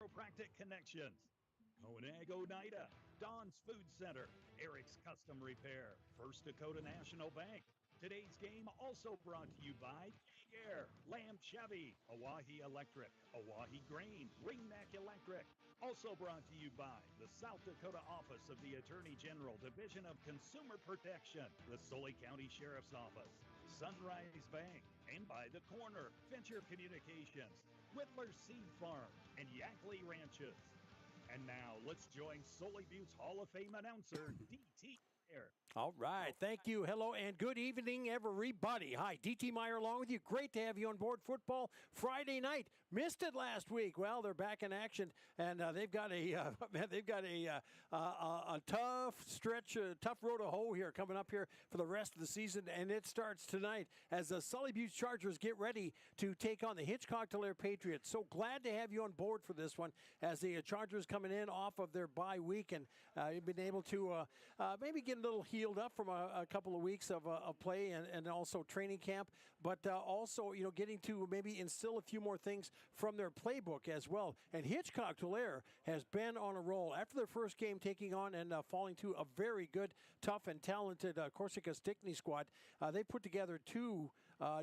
Chiropractic Connections, Koenig Oneida, Don's Food Center, Eric's Custom Repair, First Dakota National Bank. Today's game also brought to you by Air, Lamb Chevy, Oahe Electric, Oahe Grain, Ringneck Electric. Also brought to you by the South Dakota Office of the Attorney General, Division of Consumer Protection, the Sully County Sheriff's Office, Sunrise Bank, and by The Corner, Venture Communications, Whittler Seed Farm, and Yackley Ranches. And now let's join Sully Butte's Hall of Fame announcer, D.T. Meyer. All right. Thank you. Hello and good evening, everybody. Hi, D.T. Meyer along with you. Great to have you on board Football Friday night. Missed it last week. Well, they're back in action, and they've got a tough stretch, tough road to hoe here coming up here for the rest of the season, and it starts tonight as the Sully Butte Chargers get ready to take on the Hitchcock Tulare Patriots. So glad to have you on board for this one as the Chargers coming in off of their bye week, and you've been able to maybe get a little healed up from a couple of weeks of play and also training camp, but also getting to maybe instill a few more things from their playbook as well. And Hitchcock Tulare has been on a roll after their first game, taking on and falling to a very good, tough, and talented Corsica Stickney squad. They put together two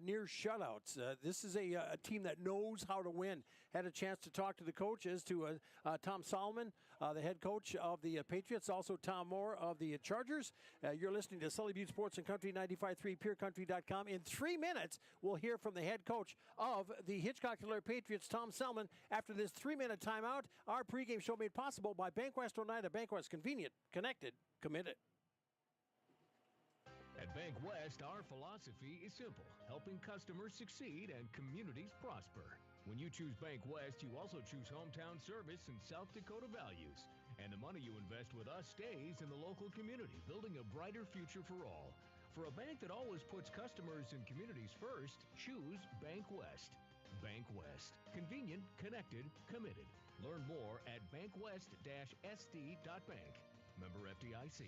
near shutouts. This is a team that knows how to win. Had a chance to talk to the coaches, to Tom Solomon, the head coach of the Patriots, also Tom Moore of the Chargers. You're listening to Sully Butte Sports and Country 95.3, PureCountry.com. In 3 minutes, we'll hear from the head coach of the Hitchcock Tulare Patriots, Tom Selman. After this 3-minute timeout, our pregame show made possible by Bankwest Oneida. Bankwest, convenient, connected, committed. At Bank West, our philosophy is simple: helping customers succeed and communities prosper. When you choose Bank West, you also choose hometown service and South Dakota values. And the money you invest with us stays in the local community, building a brighter future for all. For a bank that always puts customers and communities first, choose Bank West. Bank West. Convenient, connected, committed. Learn more at bankwest-sd.bank. Member FDIC.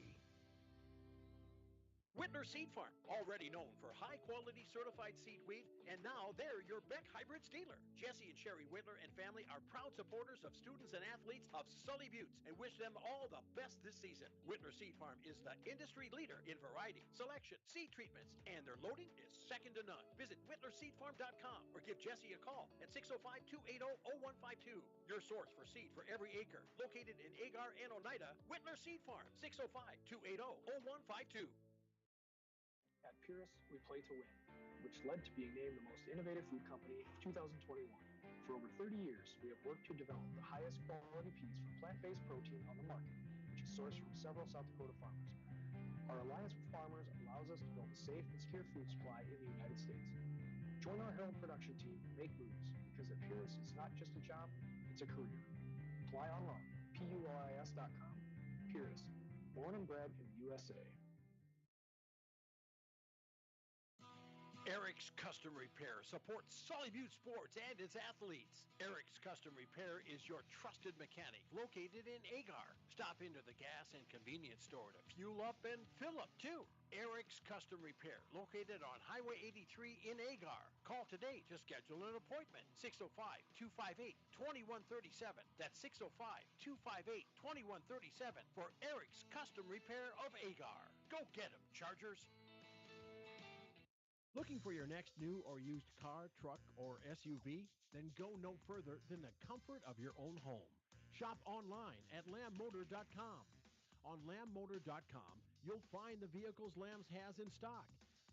Whittler Seed Farm, already known for high-quality certified seed wheat, and now they're your Beck Hybrids dealer. Jesse and Sherry Whittler and family are proud supporters of students and athletes of Sully Butte and wish them all the best this season. Whittler Seed Farm is the industry leader in variety, selection, seed treatments, and their loading is second to none. Visit whittlerseedfarm.com or give Jesse a call at 605-280-0152. Your source for seed for every acre, located in Agar and Oneida. Whittler Seed Farm, 605-280-0152. At Purus, we play to win, which led to being named the most innovative food company of 2021. For over 30 years, we have worked to develop the highest quality peas for plant-based protein on the market, which is sourced from several South Dakota farmers. Our alliance with farmers allows us to build a safe and secure food supply in the United States. Join our Herald production team and make moves, because at Purus, it's not just a job, it's a career. Apply online, PURIS.com. Purus, born and bred in the USA. Eric's Custom Repair supports Sully Butte Sports and its athletes. Eric's Custom Repair is your trusted mechanic located in Agar. Stop into the gas and convenience store to fuel up and fill up too. Eric's Custom Repair, located on Highway 83 in Agar. Call today to schedule an appointment. 605-258-2137. That's 605-258-2137 for Eric's Custom Repair of Agar. Go get 'em, Chargers. Looking for your next new or used car, truck, or SUV? Then go no further than the comfort of your own home. Shop online at lambmotor.com. On lambmotor.com, you'll find the vehicles Lambs has in stock.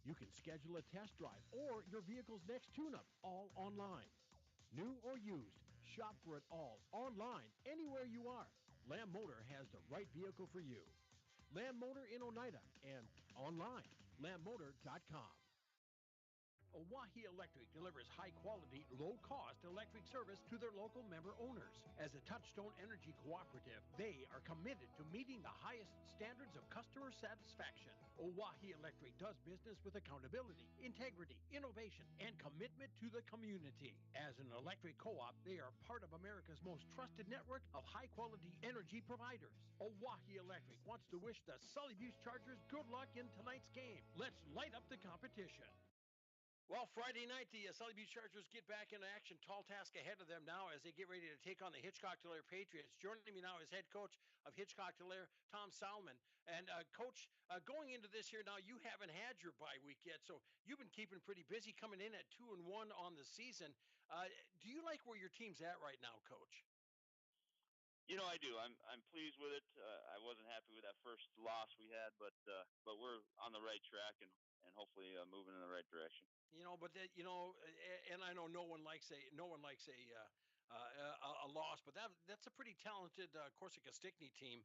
You can schedule a test drive or your vehicle's next tune-up, all online. New or used, shop for it all online, anywhere you are. Lamb Motor has the right vehicle for you. Lamb Motor in Oneida and online, lambmotor.com. Oahe Electric delivers high-quality, low-cost electric service to their local member owners. As a Touchstone Energy Cooperative, they are committed to meeting the highest standards of customer satisfaction. Oahe Electric does business with accountability, integrity, innovation, and commitment to the community. As an electric co-op, they are part of America's most trusted network of high-quality energy providers. Oahe Electric wants to wish the Sully Butte Chargers good luck in tonight's game. Let's light up the competition. Well, Friday night, the Sully Butte Chargers get back into action. Tall task ahead of them now as they get ready to take on the Hitchcock Tulare Patriots. Joining me now is head coach of Hitchcock Tulare, Tom Salmon. And Coach, going into this here now, you haven't had your bye week yet, so you've been keeping pretty busy coming in at 2-1 on the season. Do you like where your team's at right now, Coach? I do. I'm pleased with it. I wasn't happy with that first loss we had, but we're on the right track and hopefully moving in the right direction. And I know no one likes a loss, but that's a pretty talented Corsica Stickney team.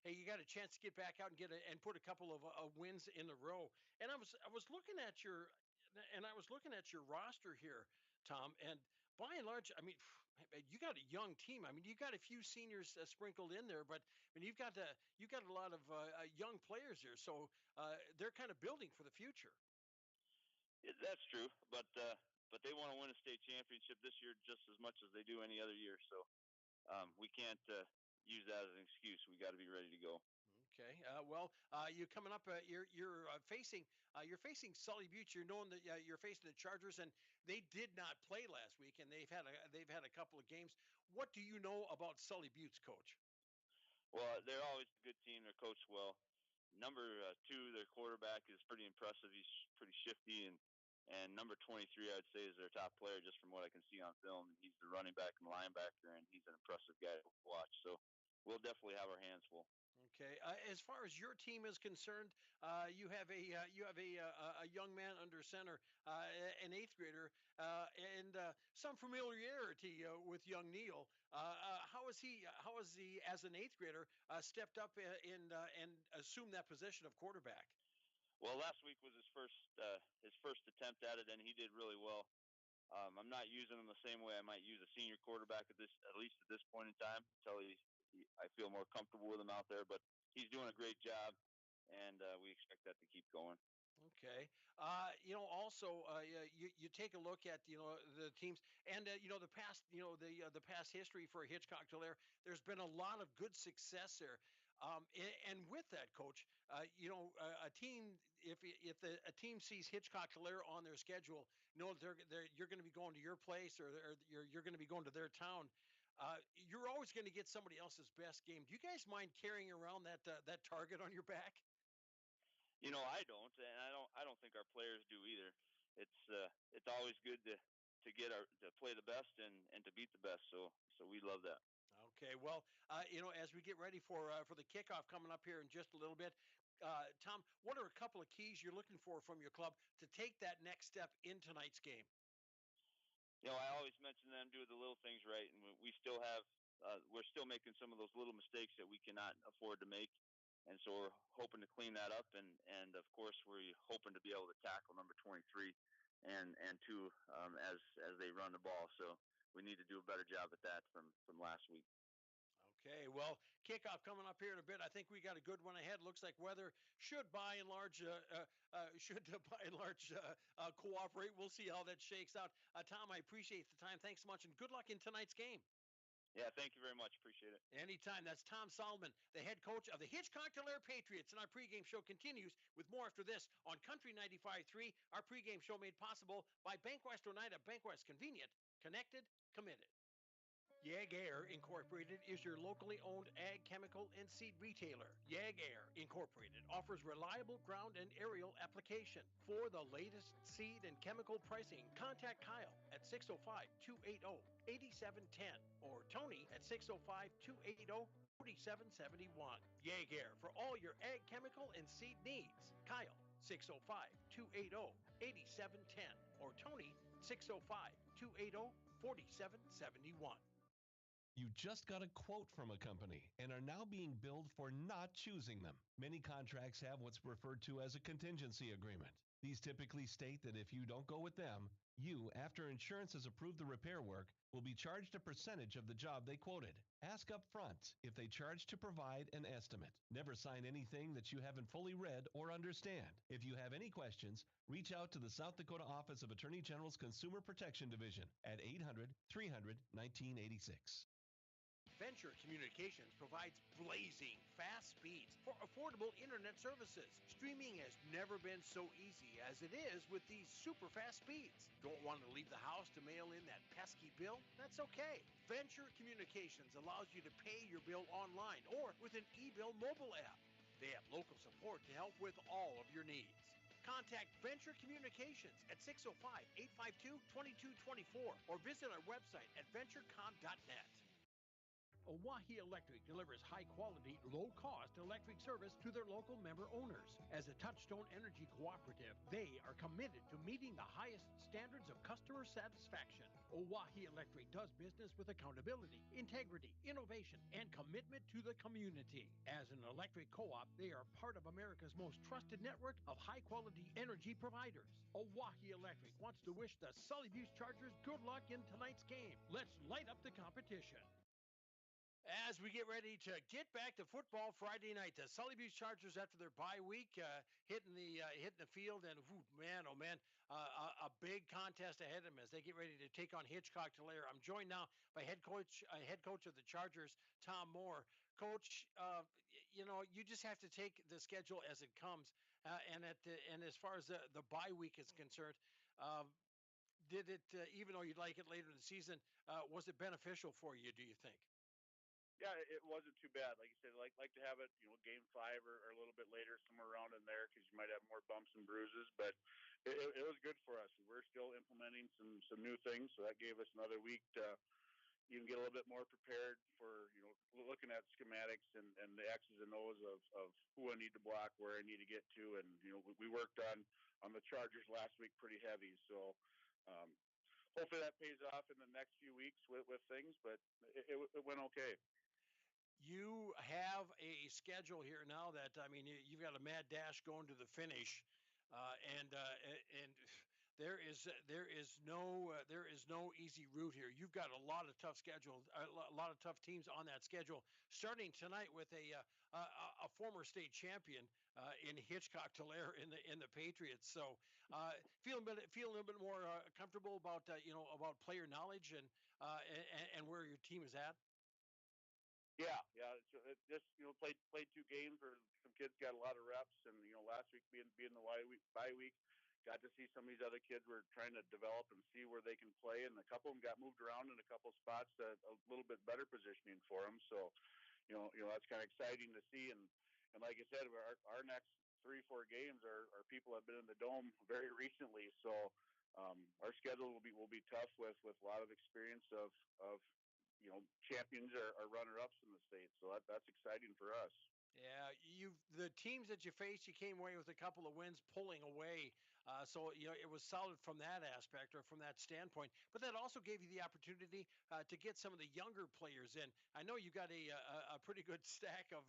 Hey, you got a chance to get back out and put a couple of wins in a row. And I was looking at your roster here, Tom, and by and large, I mean, you got a young team. I mean, you got a few seniors sprinkled in there, but I mean, you've got a lot of young players here, so they're kind of building for the future. Yeah, that's true, but they want to win a state championship this year just as much as they do any other year. So we can't use that as an excuse. We got to be ready to go. Okay. You're coming up. You're facing Sully Butte. You're knowing that you're facing the Chargers, and they did not play last week, and they've had a couple of games. What do you know about Sully Butte's, Coach? Well, they're always a good team. They're coached well. Number 2, their quarterback is pretty impressive. He's pretty shifty, and number 23, I'd say, is their top player just from what I can see on film. He's the running back and linebacker, and he's an impressive guy to watch. So we'll definitely have our hands full. Okay. As far as your team is concerned, you have a young man under center, an 8th grader, and some familiarity with young Neil. How is he as an 8th grader stepped up and assumed that position of quarterback? Well, last week was his first attempt at it, and he did really well. I'm not using him the same way I might use a senior quarterback at least at this point in time until I feel more comfortable with him out there, but he's doing a great job, and we expect that to keep going. Okay. Also, you take a look at the teams and the past history for Hitchcock Tulare. There's been a lot of good success there, and with that, Coach, a team if a team sees Hitchcock Tulare on their schedule, you're going to be going to your place or you're going to be going to their town. You're always going to get somebody else's best game. Do you guys mind carrying around that target on your back? I don't, and I don't think our players do either. It's always good to play the best and to beat the best. So we love that. Okay, well, as we get ready for the kickoff coming up here in just a little bit, Tom, what are a couple of keys you're looking for from your club to take that next step in tonight's game? I always mention them do the little things right, and we still have we're still making some of those little mistakes that we cannot afford to make, and so we're hoping to clean that up, and of course we're hoping to be able to tackle number 23 and 2 as they run the ball. So we need to do a better job at that from last week. Okay, well, kickoff coming up here in a bit. I think we got a good one ahead. Looks like weather should by and large cooperate. We'll see how that shakes out. Tom, I appreciate the time. Thanks so much, and good luck in tonight's game. Yeah, thank you very much. Appreciate it. Anytime. That's Tom Solomon, the head coach of the Hitchcock Tulare Patriots. And our pregame show continues with more after this on Country 95.3. Our pregame show made possible by Bankwest Oneida. Bankwest, convenient, connected, committed. Air Incorporated is your locally owned ag, chemical, and seed retailer. Air Incorporated offers reliable ground and aerial application. For the latest seed and chemical pricing, contact Kyle at 605-280-8710 or Tony at 605-280-4771. Air for all your ag, chemical, and seed needs. Kyle, 605-280-8710 or Tony, 605-280-4771. You just got a quote from a company and are now being billed for not choosing them. Many contracts have what's referred to as a contingency agreement. These typically state that if you don't go with them, you, after insurance has approved the repair work, will be charged a percentage of the job they quoted. Ask up front if they charge to provide an estimate. Never sign anything that you haven't fully read or understand. If you have any questions, reach out to the South Dakota Office of Attorney General's Consumer Protection Division at 800-300-1986. Venture Communications provides blazing fast speeds for affordable internet services. Streaming has never been so easy as it is with these super fast speeds. Don't want to leave the house to mail in that pesky bill? That's okay. Venture Communications allows you to pay your bill online or with an e-bill mobile app. They have local support to help with all of your needs. Contact Venture Communications at 605-852-2224 or visit our website at venturecom.net. Oahe Electric delivers high-quality, low-cost electric service to their local member owners. As a Touchstone Energy Cooperative, they are committed to meeting the highest standards of customer satisfaction. Oahe Electric does business with accountability, integrity, innovation, and commitment to the community. As an electric co-op, they are part of America's most trusted network of high-quality energy providers. Oahe Electric wants to wish the Sully Butte Chargers good luck in tonight's game. Let's light up the competition. As we get ready to get back to football Friday night, the Sully Butte Chargers, after their bye week, hitting the field, and oh man, a big contest ahead of them as they get ready to take on Hitchcock Tulare. I'm joined now by head coach of the Chargers, Tom Moore. Coach, you just have to take the schedule as it comes, and as far as the bye week is concerned. Did it, even though you'd like it later in the season, was it beneficial for you, do you think? Yeah, it wasn't too bad. Like you said, like to have it, game 5 or a little bit later, somewhere around in there, because you might have more bumps and bruises. But it was good for us. We're still implementing some new things, so that gave us another week to even get a little bit more prepared for looking at schematics and the X's and O's of who I need to block, where I need to get to, and we worked on the Chargers last week pretty heavy. So. Hopefully that pays off in the next few weeks with things, but it went okay. You have a schedule here now that, I mean, you've got a mad dash going to the finish, and there is no easy route here. You've got a lot of tough teams on that schedule. Starting tonight with a former state champion in Hitchcock Tulare in the Patriots. So feel a little bit more comfortable about about player knowledge and where your team is at. Yeah. It just played 2 games where some kids got a lot of reps, and last week being the bye week, got to see some of these other kids we're trying to develop and see where they can play, and a couple of them got moved around in a couple of spots that a little bit better positioning for them. So, that's kind of exciting to see, and like I said, our next 3-4 games are people have been in the dome very recently, so our schedule will be tough with a lot of experience of champions or runner-ups in the state. So that's exciting for us. Yeah, the teams that you faced, you came away with a couple of wins, pulling away. So it was solid from that aspect or from that standpoint. But that also gave you the opportunity to get some of the younger players in. I know you got a pretty good stack of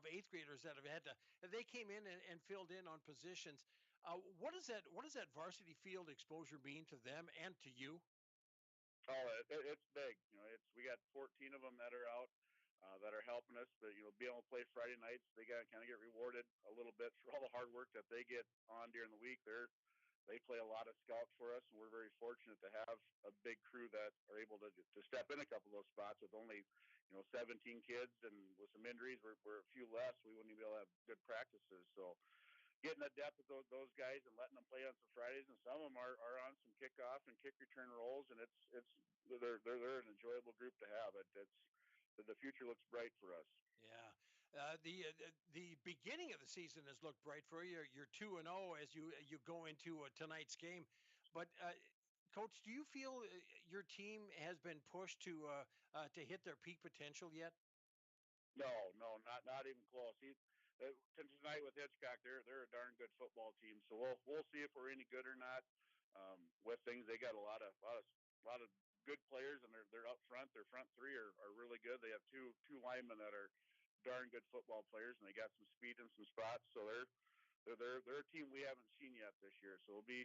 8th graders that have had to. They came in and filled in on positions. What does that varsity field exposure mean to them and to you? Oh, it's big. We got 14 of them that are out that are helping us. But being able to play Friday nights, they got to kind of get rewarded a little bit for all the hard work that they get on during the week. They play a lot of scouts for us, and we're very fortunate to have a big crew that are able to step in a couple of those spots. With only 17 kids and with some injuries, we're a few less. We wouldn't even be able to have good practices. So. Getting the depth of those guys and letting them play on some Fridays, and some of them are on some kickoff and kick return roles, and they're an enjoyable group to have. The future looks bright for us. Yeah, the beginning of the season has looked bright for you. You're 2-0 as you go into tonight's game, but. Coach, do you feel your team has been pushed to hit their peak potential yet? No, not even close. Tonight with Hitchcock, they're a darn good football team. So we'll see if we're any good or not. With things, they got a lot of good players, and they're up front. Their front 3 are really good. They have two linemen that are darn good football players, and they got some speed in some spots. So they're a team we haven't seen yet this year. So it'll be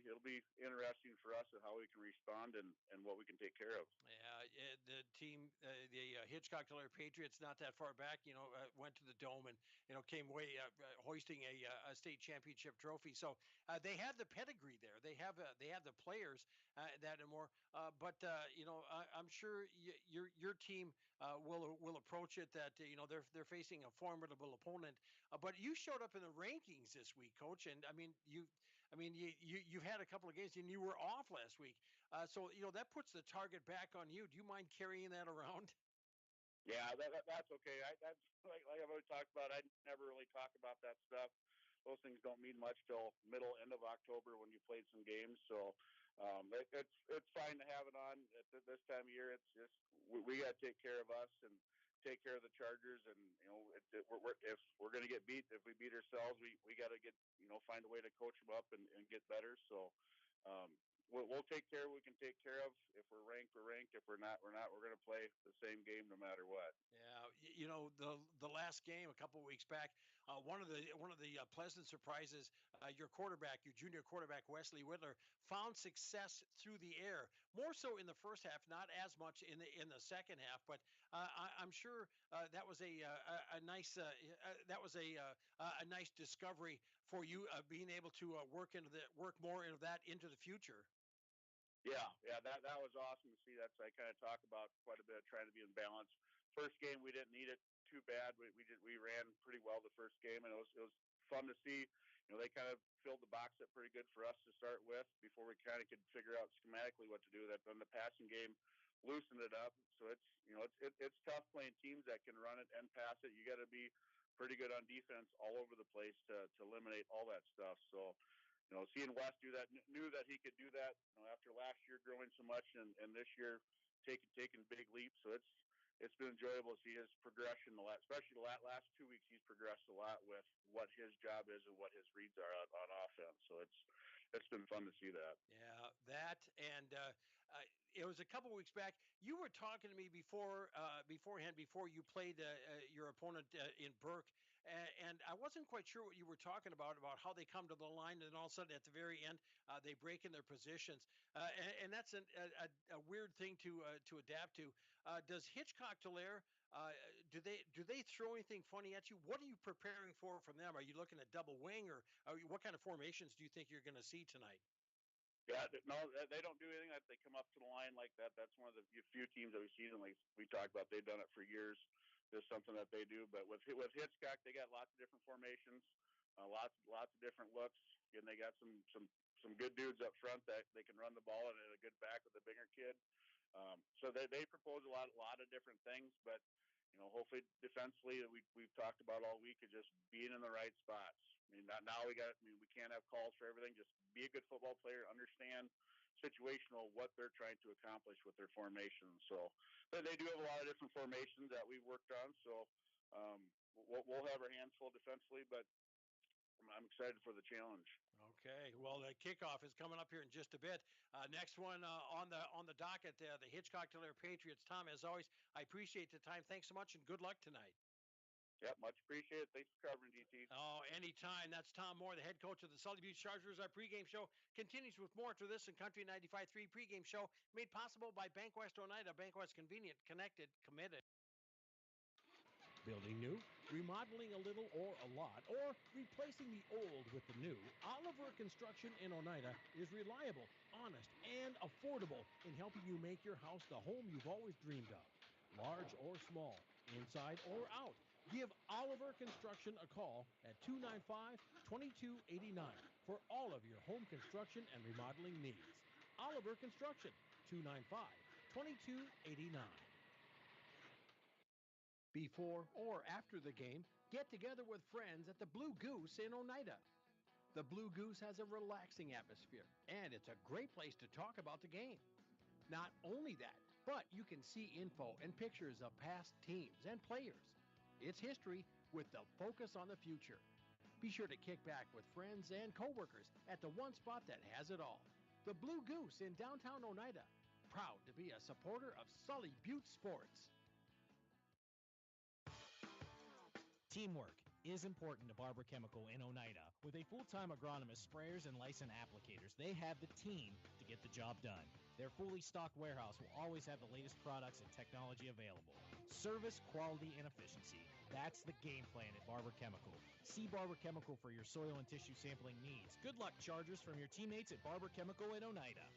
interesting for us at how we can respond and what we can take care of. Yeah, the team, the Hitchcock Tulare Patriots not that far back, went to the Dome and, came away hoisting a state championship trophy. So they have the pedigree there. They have the players that and more. But I'm sure your team will approach it that they're facing a formidable opponent. But you showed up in the rankings this week, Coach, and you've had a couple of games and you were off last week. So that puts the target back on you. Do you mind carrying that around? Yeah, that's okay. That's like I've always talked about. I never really talk about that stuff. Those things don't mean much till end of October when you played some games. So it's fine to have it on at this time of year. It's just we got to take care of us and take care of the Chargers. And if we're going to get beat, if we beat ourselves, we got to get find a way to coach them up and get better. So. We'll take care of what we can take care of. If we're ranked, we're ranked. If we're not, we're not. We're going to play the same game no matter what. Yeah, the last game a couple of weeks back, one of the pleasant surprises, your junior quarterback Wesley Whitler, found success through the air. More so in the first half, not as much in the second half. But I'm sure that was a nice a nice discovery for you, being able to work more into that into the future. Yeah, that was awesome to see. That's I kind of talk about quite a bit, trying to be in balance. First game we didn't need it too bad. We ran pretty well the first game, and it was fun to see. They kind of filled the box up pretty good for us to start with before we kind of could figure out schematically what to do. That then the passing game loosened it up. So it's tough playing teams that can run it and pass it. You got to be pretty good on defense all over the place to eliminate all that stuff. So. Seeing Wes do that, knew that he could do that. After last year growing so much, and this year taking big leaps. So it's been enjoyable to see his progression. Especially the last 2 weeks, he's progressed a lot with what his job is and what his reads are on offense. So it's been fun to see that. Yeah, that and it was a couple of weeks back. You were talking to me beforehand before you played your opponent in Burke. And I wasn't quite sure what you were talking about how they come to the line and all of a sudden at the very end they break in their positions, and that's a weird thing to adapt to. Does Hitchcock Tulare do they throw anything funny at you? What are you preparing for from them? Are you looking at double wing or what kind of formations do you think you're going to see tonight? Yeah, no, they don't do anything. That they come up to the line like that. That's one of the few teams that we've seen. Like we talked about, they've done it for years. Just something that they do. But with Hitchcock, they got lots of different formations, lots of different looks, and they got some good dudes up front that they can run the ball and a good back with a bigger kid. So they propose a lot of different things. But hopefully defensively, we've talked about all week is just being in the right spots. I mean, we can't have calls for everything. Just be a good football player, understand situational what they're trying to accomplish with their formations. So, but they do have a lot of different formations that we've worked on. So, we'll have our hands full defensively, but I'm excited for the challenge. Okay, well, the kickoff is coming up here in just a bit. Next one on the docket, the Hitchcock Tulare Patriots. Tom, as always, I appreciate the time. Thanks so much, and good luck tonight. Yep, much appreciated. Thanks for covering, DT. Oh, anytime. That's Tom Moore, the head coach of the Sully Butte Chargers. Our pregame show continues with more after this in Country 95.3 pregame show, made possible by Bank West Oneida. Bank West, convenient, connected, committed. Building new, remodeling a little or a lot, or replacing the old with the new, Oliver Construction in Oneida is reliable, honest, and affordable in helping you make your house the home you've always dreamed of. Large or small, inside or out, give Oliver Construction a call at 295-2289 for all of your home construction and remodeling needs. Oliver Construction, 295-2289. Before or after the game, get together with friends at the Blue Goose in Oneida. The Blue Goose has a relaxing atmosphere, and it's a great place to talk about the game. Not only that, but you can see info and pictures of past teams and players. It's history with the focus on the future. Be sure to kick back with friends and coworkers at the one spot that has it all. The Blue Goose in downtown Oneida. Proud to be a supporter of Sully Butte Sports. Teamwork is important to Barber Chemical in Oneida. With a full-time agronomist, sprayers, and licensed applicators, they have the team to get the job done. Their fully stocked warehouse will always have the latest products and technology available. Service, quality, and efficiency. That's the game plan at Barber Chemical. See Barber Chemical for your soil and tissue sampling needs. Good luck, Chargers, from your teammates at Barber Chemical in Oneida.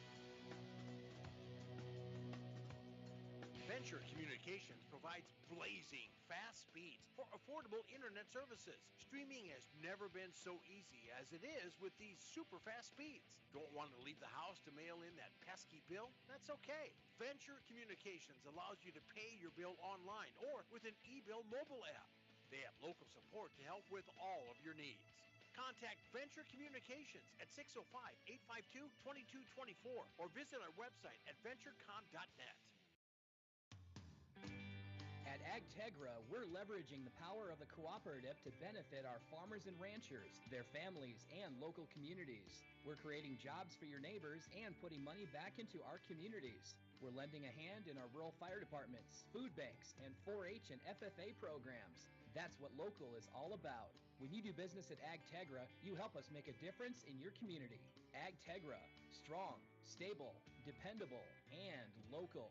Venture Communications provides blazing fast speeds for affordable internet services. Streaming has never been so easy as it is with these super fast speeds. Don't want to leave the house to mail in that pesky bill? That's okay. Venture Communications allows you to pay your bill online or with an e-bill mobile app. They have local support to help with all of your needs. Contact Venture Communications at 605-852-2224 or visit our website at venturecom.net. At AgTegra, we're leveraging the power of the cooperative to benefit our farmers and ranchers, their families, and local communities. We're creating jobs for your neighbors and putting money back into our communities. We're lending a hand in our rural fire departments, food banks, and 4-H and FFA programs. That's what local is all about. When you do business at AgTegra, you help us make a difference in your community. AgTegra, strong, stable, dependable, and local.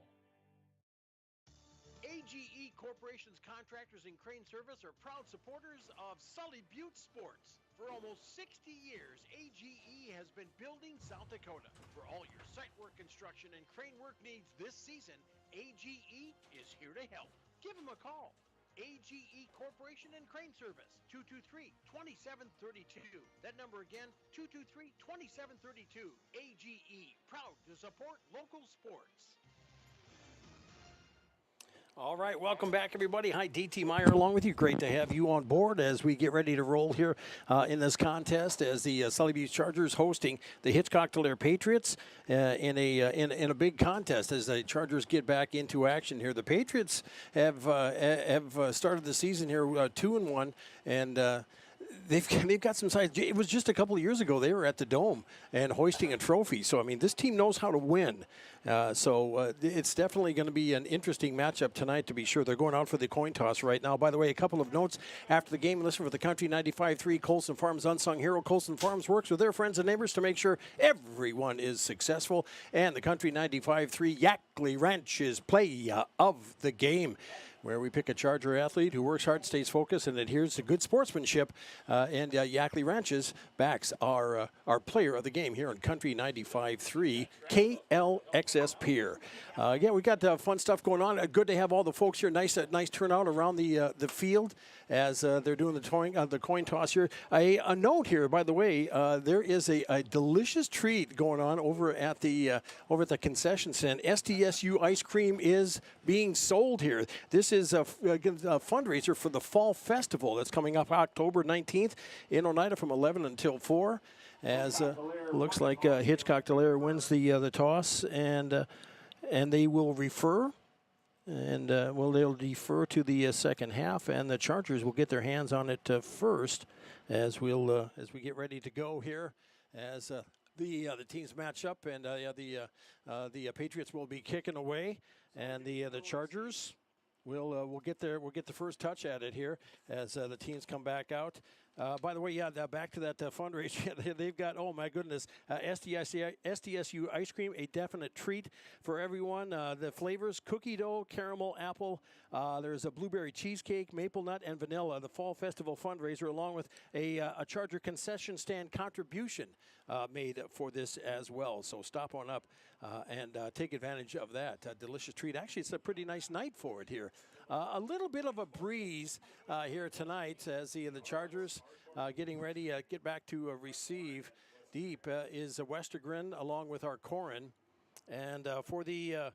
AGE Corporation's contractors and crane service are proud supporters of Sully Butte Sports. For almost 60 years, AGE has been building South Dakota. For all your site work, construction, and crane work needs this season, AGE is here to help. Give them a call. AGE Corporation and Crane Service, 223-2732. That number again, 223-2732. AGE, proud to support local sports. All right, welcome back, everybody. Hi, DT Meyer along with you. Great to have you on board as we get ready to roll here in this contest as the Sully Butte Chargers hosting the Hitchcock Tulare Patriots in a big contest as the Chargers get back into action here. The Patriots have started the season here 2-1 and. They've got some size. It was just a couple of years ago they were at the Dome and hoisting a trophy. So, I mean, this team knows how to win. It's definitely going to be an interesting matchup tonight to be sure. They're going out for the coin toss right now. By the way, a couple of notes after the game. Listen for the Country 95.3 Colson Farms Unsung Hero. Colson Farms works with their friends and neighbors to make sure everyone is successful. And the Country 95.3 Yackley Ranch's play of the game, where we pick a Charger athlete who works hard, stays focused, and adheres to good sportsmanship. And Yackley Ranches backs our player of the game here on Country 95.3 KLXS Pier. Again, we got fun stuff going on. Good to have all the folks here. Nice turnout around the field as they're doing the coin toss here. A note here, by the way, there is a delicious treat going on over at the concession stand. SDSU ice cream is being sold here. This is a fundraiser for the Fall Festival that's coming up October 19th in Oneida from 11 until 4. As looks like Hitchcock Tulare wins the toss, and they will refer. And they'll defer to the second half, and the Chargers will get their hands on it first, as we get ready to go here, as the teams match up, and the Patriots will be kicking away, and the Chargers will get the first touch at it here as the teams come back out. By the way, back to that fundraiser. They've got, oh my goodness, SDSU ice cream, a definite treat for everyone. The flavors, cookie dough, caramel, apple. There's a blueberry cheesecake, maple nut, and vanilla. The Fall Festival fundraiser, along with a Charger concession stand contribution made for this as well. So stop on up and take advantage of that. Delicious treat. Actually, it's a pretty nice night for it here. A little bit of a breeze here tonight as the Chargers getting ready to get back to receive. Deep is Westergren along with our Corin, and for the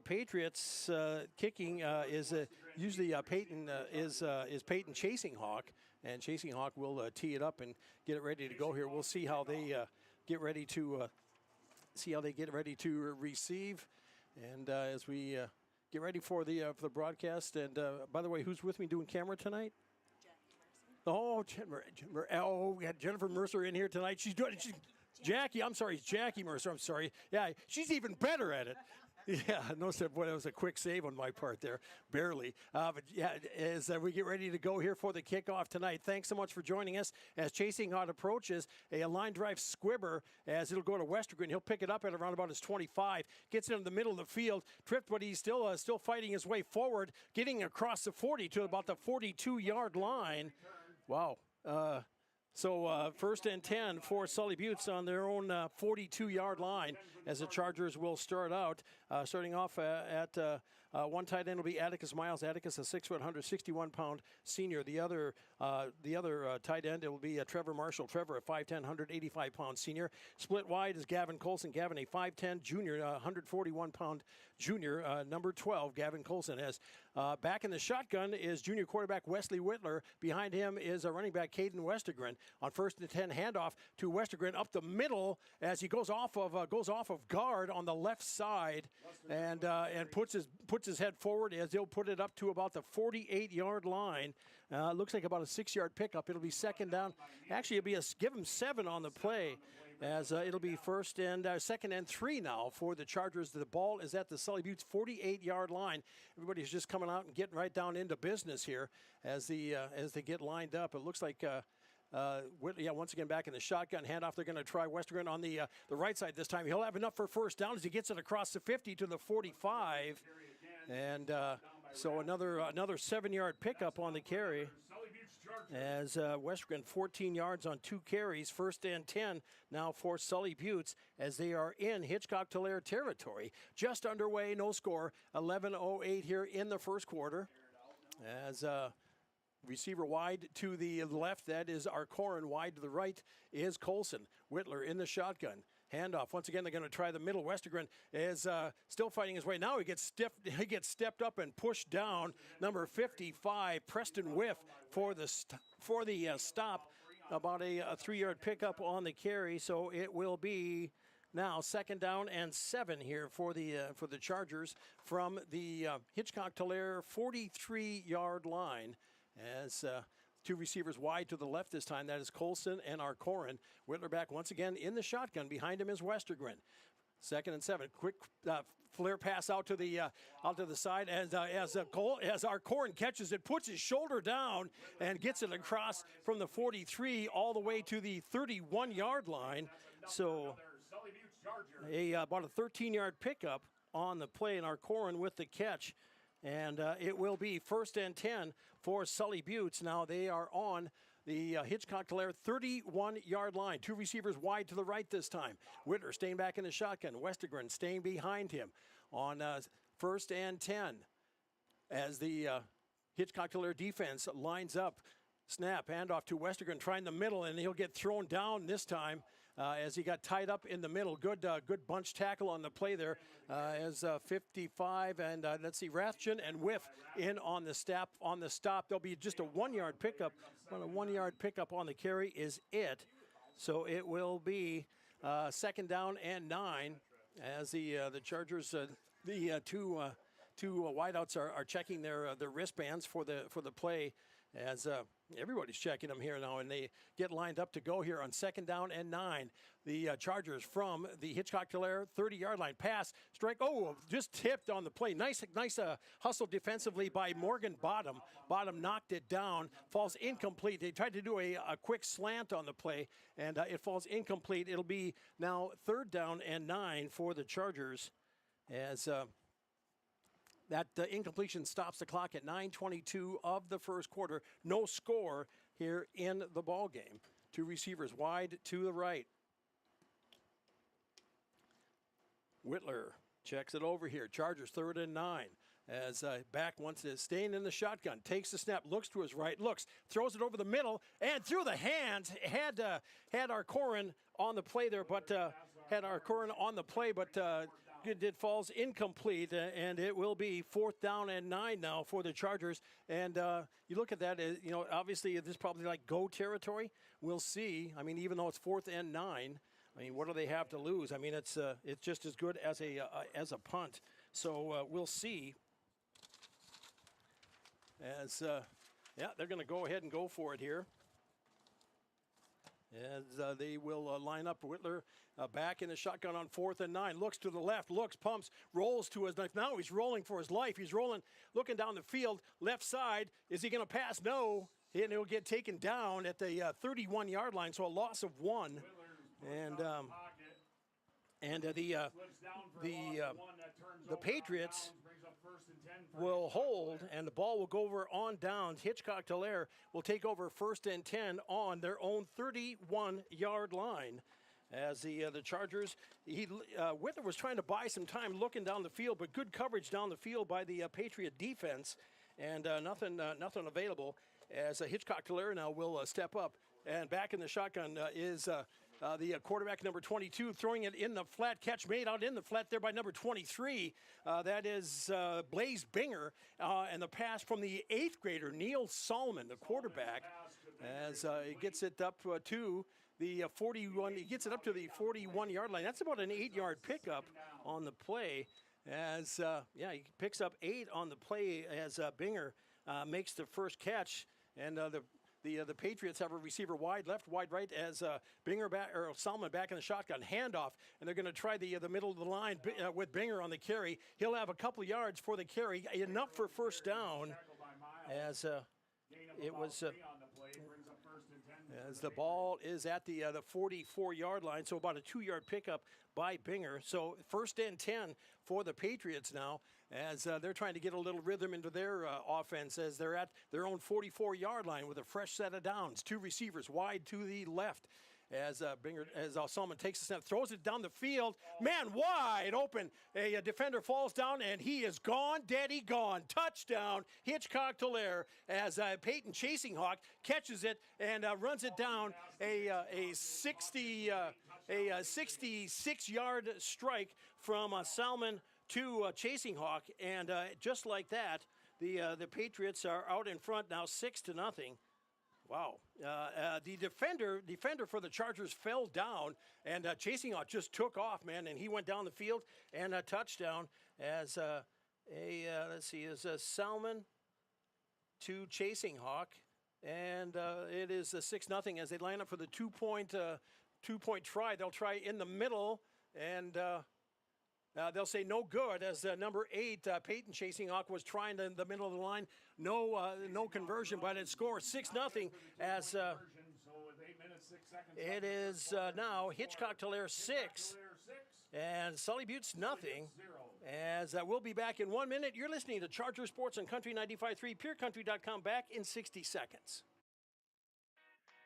Patriots kicking is usually Peyton is Peyton Chasing Hawk, and Chasing Hawk will tee it up and get it ready to go here. We'll see how they get ready to receive, and as we get ready for the broadcast. And by the way, who's with me doing camera tonight? Oh, we got Jennifer Mercer in here tonight. Jackie. I'm sorry, Jackie Mercer. I'm sorry. Yeah, she's even better at it. Yeah, no, boy, that was a quick save on my part there, barely. But yeah, as we get ready to go here for the kickoff tonight, thanks so much for joining us. As Chasing Hot approaches, a line drive squibber as it'll go to Westergren. He'll pick it up at around about his 25, gets into the middle of the field, tripped, but he's still fighting his way forward, getting across the 40 to about the 42-yard line. Wow. So first and 10 for Sully Buttes on their own 42-yard line as the Chargers will start out. Starting off at one tight end will be Atticus Miles. Atticus, a 6', 161-pound senior. The other tight end, it will be Trevor Marshall. Trevor, a 5'10", 185-pound senior. Split wide is Gavin Colson. Gavin, a 5'10" junior, 141-pound junior. Number 12, Gavin Colson. As back in the shotgun is junior quarterback Wesley Whitler. Behind him is a running back Caden Westergren. On first and 10, handoff to Westergren up the middle as he goes off of guard on the left side and puts his head forward as he'll put it up to about the 48-yard line. Looks like about a 6-yard pickup. It'll be second down. Actually, give him 7 on the play as it'll be second and 3 now for the Chargers. The ball is at the Sully Buttes 48-yard line. Everybody's just coming out and getting right down into business here as they get lined up. It looks like once again back in the shotgun handoff. They're going to try Westergren on the right side this time. He'll have enough for first down as he gets it across the 50 to the 45. And so another 7-yard pickup on the carry as Westergren 14 yards on 2 carries. First and 10 now for Sully Buttes as they are in Hitchcock Tulare territory. Just underway, no score, 11:08 here in the first quarter. As receiver wide to the left, that is Arcorin. Wide to the right is Colson. Whitler in the shotgun. Handoff. Once again, they're going to try the middle. Westergren is still fighting his way. Now he gets stepped up and pushed down. Number 55, Preston Whiff for the stop. About a 3-yard pickup on the carry. So it will be now second down and 7 here for the Chargers from the Hitchcock Tulare 43-yard line. As 2 receivers wide to the left this time, that is Colson and Arcorin. Whitler back once again in the shotgun. Behind him is Westergren. Second and 7. Quick flare pass out to the side as Arcorin catches it, puts his shoulder down, and gets it across from the 43 all the way to the 31-yard line. So about a 13-yard pickup on the play, and Arcorin with the catch. And it will be first and 10 for Sully Buttes. Now they are on the Hitchcock Tulare 31-yard line. 2 receivers wide to the right this time. Whitler staying back in the shotgun. Westergren staying behind him on first and 10 as the Hitchcock Tulare defense lines up. Snap, handoff to Westergren, trying the middle, and he'll get thrown down this time as he got tied up in the middle. Good bunch tackle on the play there as 55 and let's see, Rathjen and Whiff in on the stop. There'll be just a 1-yard pickup. About a 1-yard pickup on the carry is it. So it will be second down and 9 as the Chargers, the two wideouts are checking their wristbands for the play. As everybody's checking them here now, and they get lined up to go here on second down and 9. The Chargers from the Hitchcock Tulare 30-yard line. Pass, strike, just tipped on the play. Nice hustle defensively by Morgan Bottom. Bottom knocked it down, falls incomplete. They tried to do a quick slant on the play, and it falls incomplete. It'll be now third down and 9 for the Chargers as that incompletion stops the clock at 9:22 of the first quarter. No score here in the ball game. 2 receivers wide to the right. Whitler checks it over here. Chargers third and 9. As back once is staying in the shotgun, takes the snap, looks to his right, throws it over the middle and through the hands. Had Arcorin on the play there, but it falls incomplete, and it will be fourth down and 9 now for the Chargers. And you look at that, obviously this is probably like go territory. We'll see. I mean, even though it's fourth and 9, I mean, what do they have to lose? I mean, it's just as good as a punt. So we'll see. As they're going to go ahead and go for it here. as they will line up. Whitler back in the shotgun on 4th and 9. Looks to the left, looks, pumps, rolls to his knife. Now he's rolling for his life. He's rolling, looking down the field, left side. Is he going to pass? No. And he'll get taken down at the 31-yard line, so a loss of 1. And the Patriots will hold, and the ball will go over on downs. Hitchcock Tulare will take over 1st and 10 on their own 31-yard line. As the Chargers, Whitler was trying to buy some time looking down the field, but good coverage down the field by the Patriot defense, and nothing available. As Hitchcock Tulare now will step up, and back in the shotgun is the quarterback number 22, throwing it in the flat, catch made out in the flat there by number 23. That is Blaze Binger, and the pass from the 8th grader Neil Solomon, the quarterback, as he gets it up to the 41. He gets it up to the 41-yard line. That's about an 8-yard pickup on the play. As he picks up 8 on the play as Binger makes the first catch, and the Patriots have a receiver wide left, wide right, as Binger back, or Solomon back in the shotgun handoff, and they're going to try the middle of the line with Binger on the carry. He'll have a couple yards for the carry, enough for first down, as it was. As the ball is at the 44-yard line, so about a 2-yard pickup by Binger. So 1st and 10 for the Patriots now, as they're trying to get a little rhythm into their offense, as they're at their own 44-yard line with a fresh set of downs. 2 receivers wide to the left. As Solomon takes a snap, throws it down the field, man wide open. A defender falls down, and he is gone, daddy gone. Touchdown, Hitchcock Tulare, as Peyton Chasing Hawk catches it and runs it down a 66-yard strike from Salmon to Chasing Hawk, and just like that, the Patriots are out in front now, 6-0. Wow. The defender for the Chargers fell down, and Chasing Hawk just took off, man, and he went down the field and a touchdown as is Salmon to Chasing Hawk, and it is 6-0 as they line up for the two-point try. They'll try in the middle, and they'll say no good, as number 8, Peyton Chasing Hawk, was trying in the middle of the line. No conversion, but it scores 6-0 as it is now Hitchcock Tulare 6 and Sully Buttes nothing. As we'll be back in 1 minute. You're listening to Charger Sports on Country 95.3, PureCountry.com. Back in 60 seconds.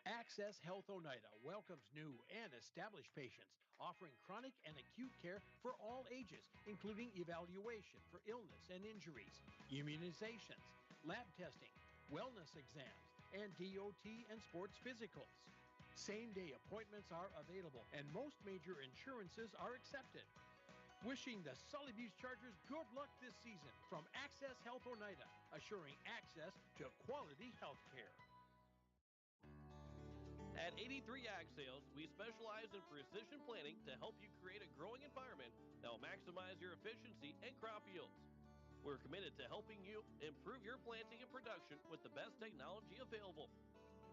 Access Health Oneida welcomes new and established patients, offering chronic and acute care for all ages, including evaluation for illness and injuries, immunizations, lab testing, wellness exams, and DOT and sports physicals. Same-day appointments are available, and most major insurances are accepted. Wishing the Sully Buttes Chargers good luck this season from Access Health Oneida, assuring access to quality health care. At 83 Ag Sales, we specialize in precision planting to help you create a growing environment that will maximize your efficiency and crop yields. We're committed to helping you improve your planting and production with the best technology available.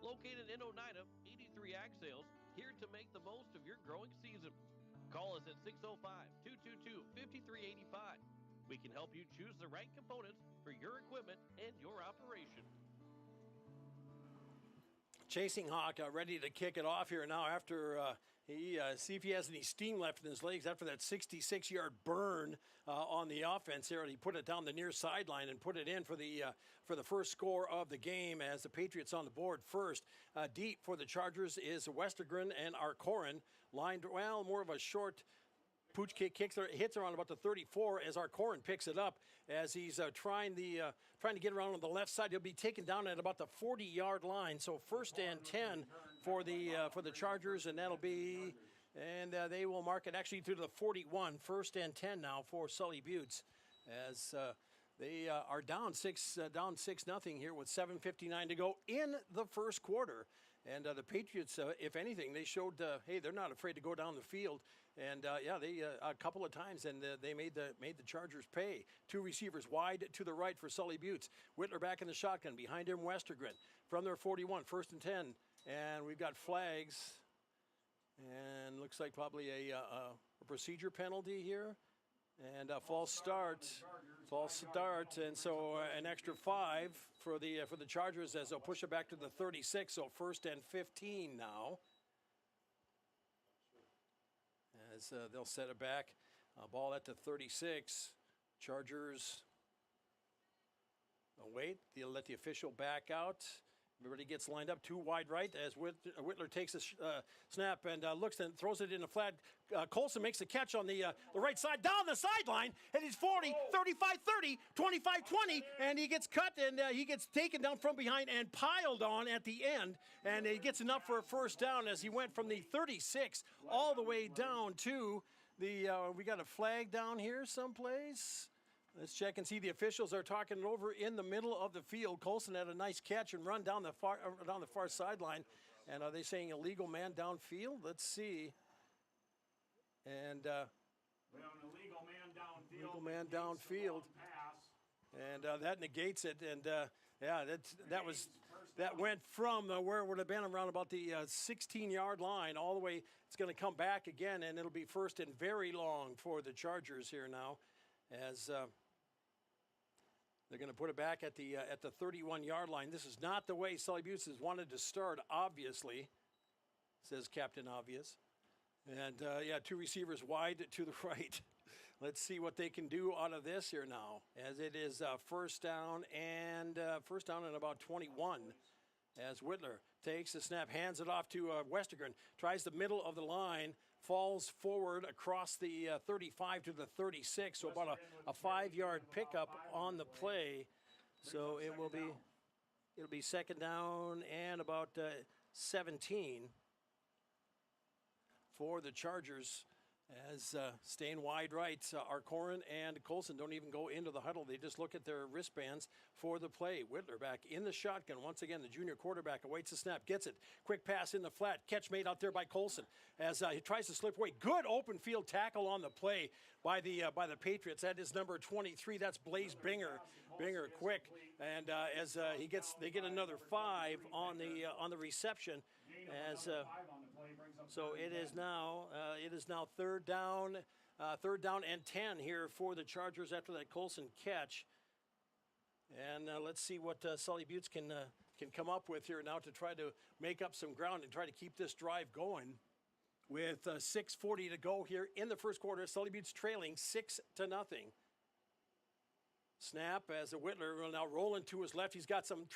Located in Oneida, 83 Ag Sales, here to make the most of your growing season. Call us at 605-222-5385. We can help you choose the right components for your equipment and your operation. Chasing Hawk ready to kick it off here now after see if he has any steam left in his legs after that 66-yard burn on the offense here. He put it down the near sideline and put it in for the first score of the game as the Patriots on the board first. Deep for the Chargers is Westergren and Arcorin. Lined, well, more of a short pooch kick, hits around about the 34 as Arcorin picks it up as he's trying to get around on the left side. He'll be taken down at about the 40-yard line. So 1st and 10 for the Chargers, and that'll be, and they will mark it actually through to the 41. 1st and 10 now for Sully Buttes as they are down 6-0 here with 7:59 to go in the first quarter. And the Patriots, if anything, they showed, hey, they're not afraid to go down the field. And, they a couple of times, and they made the Chargers pay. 2 receivers wide to the right for Sully Buttes. Whitler back in the shotgun. Behind him, Westergren. From their 41, 1st and 10. and we've got flags, and looks like probably a procedure penalty here, and a false start, and so an extra 5 for the Chargers as they'll push it back to the 36. So 1st and 15 now, as they'll set it back. Ball at the 36. Chargers wait. They'll let the official back out. Everybody gets lined up 2 wide right as Whitler takes a snap and looks and throws it in a flat. Colson makes the catch on the right side, down the sideline, and he's 40, 35, 30, 25, 20, and he gets cut and he gets taken down from behind and piled on at the end, and he gets enough for a first down as he went from the 36 all the way down to the, we got a flag down here someplace. Let's check and see. The officials are talking it over in the middle of the field. Colson had a nice catch and run down the far sideline. And are they saying illegal man downfield? Let's see. And we have an illegal man downfield. And that negates it. And yeah, that went from where it would have been around about the 16-yard line all the way. It's going to come back again, and it'll be 1st and very long for the Chargers here now, as they're going to put it back at the 31-yard line. This is not the way Sully Buttes has wanted to start, obviously, says Captain Obvious. And, 2 receivers wide to the right. Let's see what they can do out of this here now, as it is first down and about 21. As Whitler takes the snap, hands it off to Westergren, tries the middle of the line, falls forward across the 35 to the 36, so about a 5-yard pickup on the play. So it'll be 2nd down and about 17 for the Chargers, as staying wide right. Arcorin and Colson don't even go into the huddle. They just look at their wristbands for the play. Whitler back in the shotgun. Once again, the junior quarterback awaits the snap, gets it. Quick pass in the flat. Catch made out there by Colson as he tries to slip away. Good open field tackle on the play by the Patriots. That is number 23. That's Blaze Binger. Binger quick, and as they get another 5 on the reception. As so it is now 3rd down and 10 here for the Chargers after that Colson catch. And let's see what Sully Buttes can come up with here now to try to make up some ground and try to keep this drive going. With 6:40 to go here in the first quarter, Sully Buttes trailing 6-0. Snap as Whitler will now rolling to his left. He's got some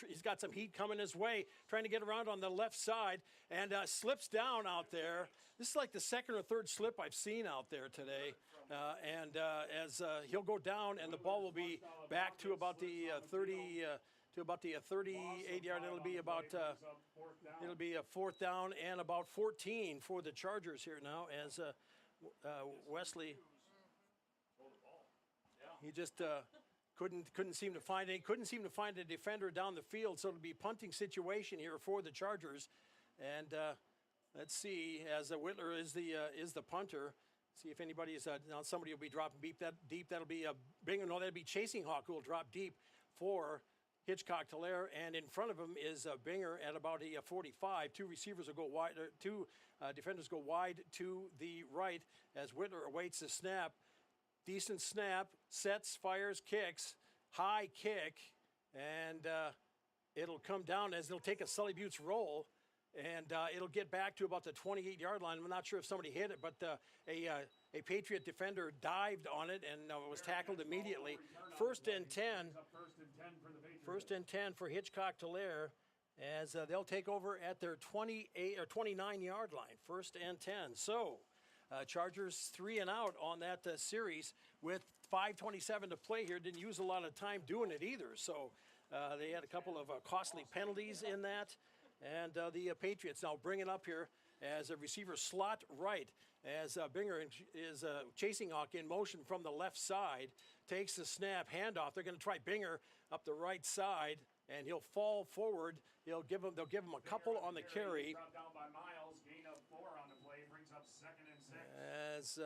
heat coming his way, trying to get around on the left side, and slips down out there. This is like the 2nd or 3rd slip I've seen out there today. As he'll go down, and the ball will be back to about the 38-yard. It'll be a 4th down and about 14 for the Chargers here now. As Wesley, he just couldn't seem to find a defender down the field, so it'll be a punting situation here for the Chargers. And let's see, as Whitler is the punter. See if anybody is now. Somebody will be dropping deep. That'll be Bingham. No, that'll be Chasing Hawk who will drop deep for Hitchcock Tulare, and in front of him is Binger at about a 45. 2 receivers will go wide. 2 defenders go wide to the right as Whitler awaits the snap. Decent snap, sets, fires, kicks, high kick, and it'll come down as they'll take a Sully Buttes roll, and it'll get back to about the 28-yard line. I'm not sure if somebody hit it, but a Patriot defender dived on it and was tackled immediately. 1st and 10. 1st and 10 for Hitchcock Tulare, as they'll take over at their 28 or 29-yard line. 1st and 10. So. Chargers 3 and out on that series with 5:27 to play here. Didn't use a lot of time doing it either. So they had a couple of costly penalties in that. And the Patriots now bring it up here as a receiver slot right. As Binger is Chasing Hawk in motion from the left side. Takes the snap, handoff. They're going to try Binger up the right side. And he'll fall forward. They'll give him a couple on the carry. Down by Miles, gain of 4 on the play, brings up 2nd and 6. As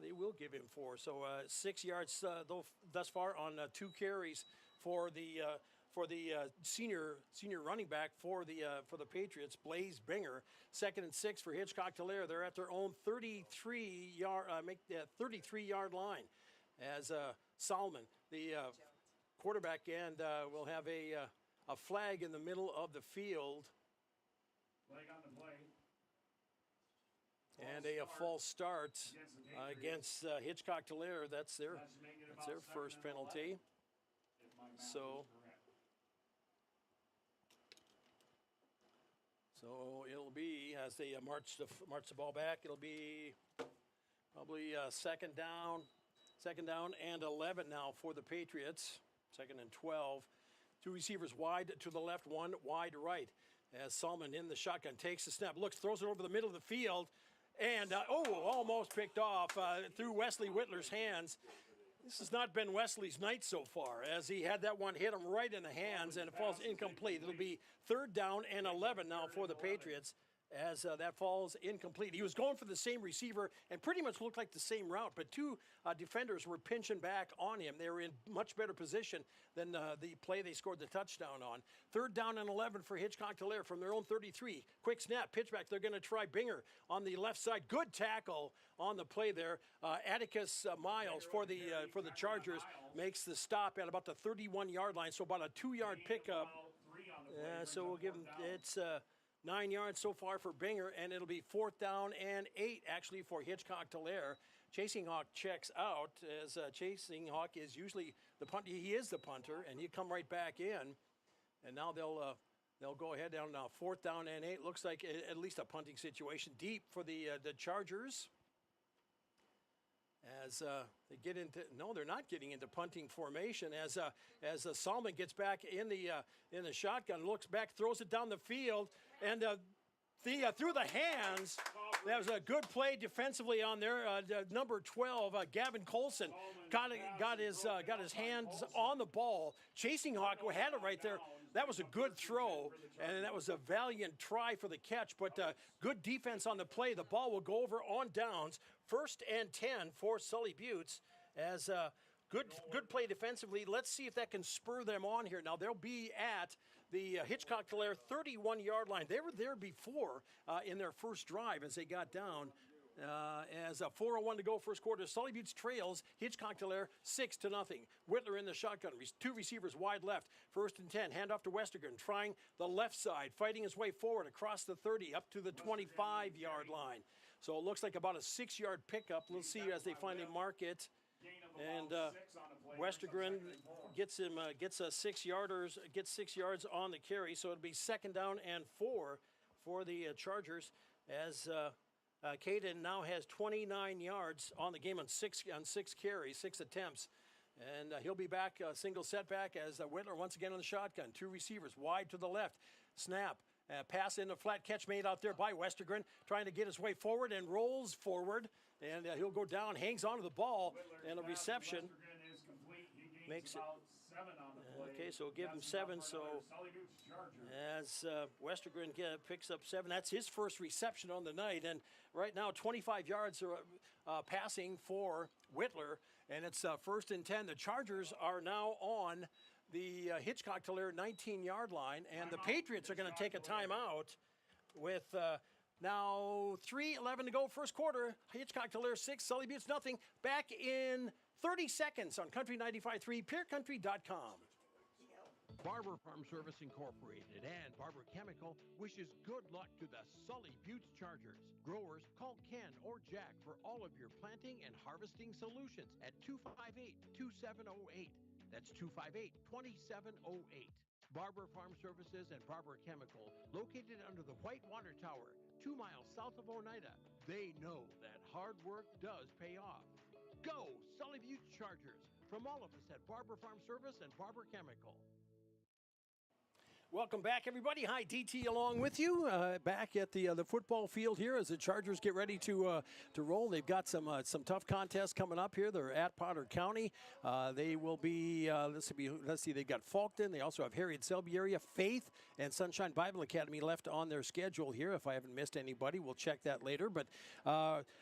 they will give him 4. So 6 yards thus far on 2 carries for the for the senior running back for the Patriots, Blaze Binger. 2nd and 6 for Hitchcock Tulare. They're at their own 33-yard line as Solomon, the quarterback, and will have a flag in the middle of the field. Flag on the play. And a false start against Hitchcock Tulare. That's their first penalty. So it'll be, as they march the ball back, it'll be probably second down and 11 now for the Patriots. 2nd and 12. 2 receivers wide to the left, 1 wide right. As Solomon in the shotgun takes the snap, looks, throws it over the middle of the field, and almost picked off through Wesley Whitler's hands. This has not been Wesley's night so far, as he had that one hit him right in the hands, and it falls incomplete. It'll be 3rd down and 11 now for the Patriots, as that falls incomplete. He was going for the same receiver and pretty much looked like the same route, but 2 defenders were pinching back on him. They were in much better position than the play they scored the touchdown on. 3rd down and 11 for Hitchcock Tulare from their own 33. Quick snap, pitch back. They're going to try Binger on the left side. Good tackle on the play there. Atticus Miles for the Chargers makes the stop at about the 31-yard line, so about a 2-yard pickup. So we'll give him, it's 9 yards so far for Binger, and it'll be 4th down and 8 actually for Hitchcock Tulare. Chasing Hawk checks out, as Chasing Hawk is usually the punter. He is the punter, and he'll come right back in. And now they'll go ahead down now. 4th down and 8. Looks like at least a punting situation deep for the Chargers. As they get into, no, they're not getting into punting formation. As Solomon gets back in the shotgun, looks back, throws it down the field, and through the hands. That was a good play defensively on there. Number 12, Gavin Colson, got his hands on the ball. Chasing Hawk had it right there. That was a good throw, and that was a valiant try for the catch, but good defense on the play. The ball will go over on downs. 1st and 10 for Sully Buttes, as good play defensively. Let's see if that can spur them on here. Now, they'll be at the Hitchcock Tulare 31-yard line. They were there before in their first drive as they got down. As a 4:01 to go, first quarter. Sully Buttes trails Hitchcock Tulare 6-0. Whitler in the shotgun. 2 receivers wide left. 1st and 10. Handoff to Westergren, trying the left side, fighting his way forward across the 30 up to the 25-yard line. So it looks like about a 6-yard pickup. We'll see as they finally mark it. And Westergren gets 6 yards on the carry. So it'll be 2nd down and 4 for the Chargers, as Caden now has 29 yards on the game on 6 carries, 6 attempts. And he'll be back, single setback, as Whitler once again on the shotgun. 2 receivers wide to the left. Snap. Pass in a flat catch made out there by Westergren, trying to get his way forward and rolls forward. And he'll go down, hangs onto the ball, and a reception. Makes it. Okay, so we'll give him 7. So as Westergren picks up 7, that's his first reception on the night. And right now, 25 yards passing for Whitler, and it's 1st and 10. The Chargers are now on the Hitchcock Tulare 19-yard line, and the Patriots are going to take a timeout with now 3:11 to go, first quarter. Hitchcock Tulare 6, Sully Buttes nothing. Back in 30 seconds on Country 95.3, PeerCountry.com. Barber Farm Service Incorporated and Barber Chemical wishes good luck to the Sully Buttes Chargers. Growers, call Ken or Jack for all of your planting and harvesting solutions at 258-2708. That's 258-2708. Barber Farm Services and Barber Chemical, located under the White Water Tower, 2 miles south of Oneida. They know that hard work does pay off. Go Sully Buttes Chargers, from all of us at Barber Farm Service and Barber Chemical. Welcome back, everybody. Hi, DT along with you. Back at the football field here as the Chargers get ready to roll. They've got some tough contests coming up here. They're at Potter County. They will be, let's see, they've got Faulkton. They also have Harriet Selby area, Faith, and Sunshine Bible Academy left on their schedule here. If I haven't missed anybody, we'll check that later. But,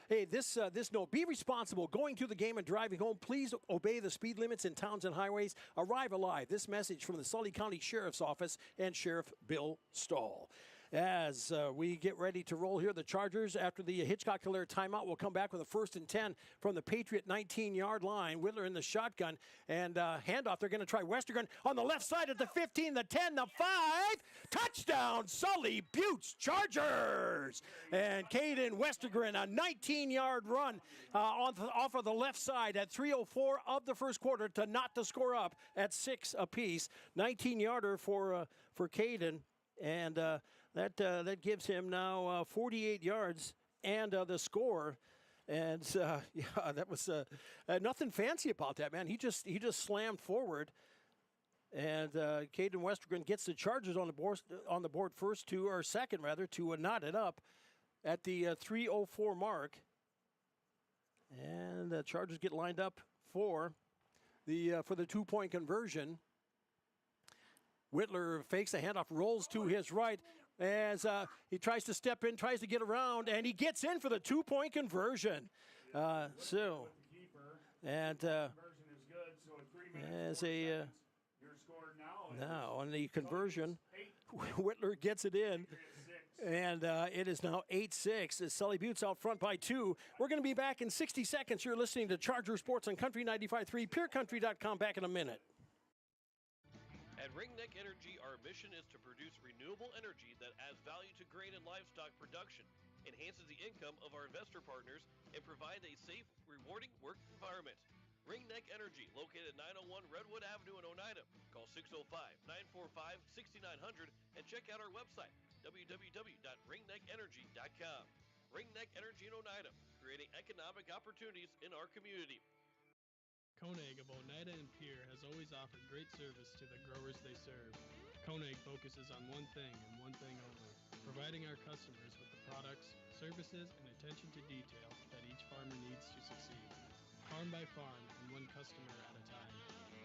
hey, this note, be responsible. Going to the game and driving home, please obey the speed limits in towns and highways. Arrive alive. This message from the Sully County Sheriff's Office and Sheriff Bill Stahl. As we get ready to roll here, the Chargers, after the Hitchcock Tulare timeout, will come back with a 1st and 10 from the Patriot 19-yard line. Whittler in the shotgun and handoff. They're going to try Westergren on the left side at the 15, the 10, the 5. Touchdown, Sully Buttes Chargers. And Caden Westergren, a 19-yard run off of the left side at 3:04 of the first quarter to score up at 6 apiece. 19-yarder for Caden. And that gives him now 48 yards and the score. And yeah, that was nothing fancy about that, man. He just slammed forward. And Caden Westergren gets the Chargers on the board second to knot it up at the 3:04 mark. And the Chargers get lined up for the 2-point conversion. Whittler fakes the handoff, rolls to his right as he tries to step in, tries to get around, and he gets in for the 2-point conversion. And as a now on the conversion, Whittler gets it in. And it is now 8-6 as Sully Buttes out front by 2. We're going to be back in 60 seconds. You're listening to Charger Sports on Country 95.3, PureCountry.com. Back in a minute. At Ringneck Energy, our mission is to produce renewable energy that adds value to grain and livestock production, enhances the income of our investor partners, and provides a safe, rewarding work environment. Ringneck Energy, located at 901 Redwood Avenue in Oneida. Call 605-945-6900 and check out our website, www.ringneckenergy.com. Ringneck Energy in Oneida, creating economic opportunities in our community. Koenig of Oneida and Pierre has always offered great service to the growers they serve. Koenig focuses on one thing and one thing only, providing our customers with the products, services, and attention to detail that each farmer needs to succeed. Farm by farm and one customer at a time.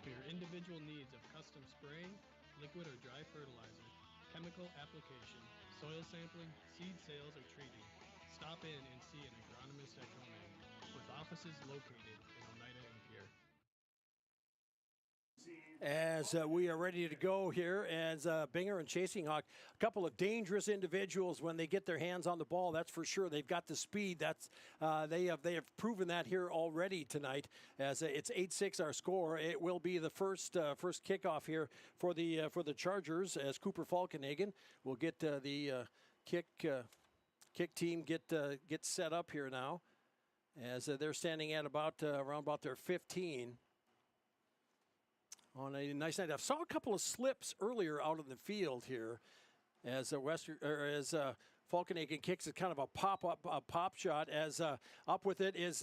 For your individual needs of custom spraying, liquid or dry fertilizer, chemical application, soil sampling, seed sales, or treating, stop in and see an agronomist at Koenig, with offices located in Oneida and Pierre. As we are ready to go here, as Binger and Chasing Hawk, a couple of dangerous individuals when they get their hands on the ball. That's for sure. They've got the speed. That's they have proven that here already tonight. As it's 8-6 our score. It will be the first kickoff here for the Chargers as Cooper Falkenhagen will get the kick team get set up here now, as they're standing at around about their 15. On a nice night. I saw a couple of slips earlier out of the field here as Falkenhagen kicks it, kind of a pop shot. As up with it is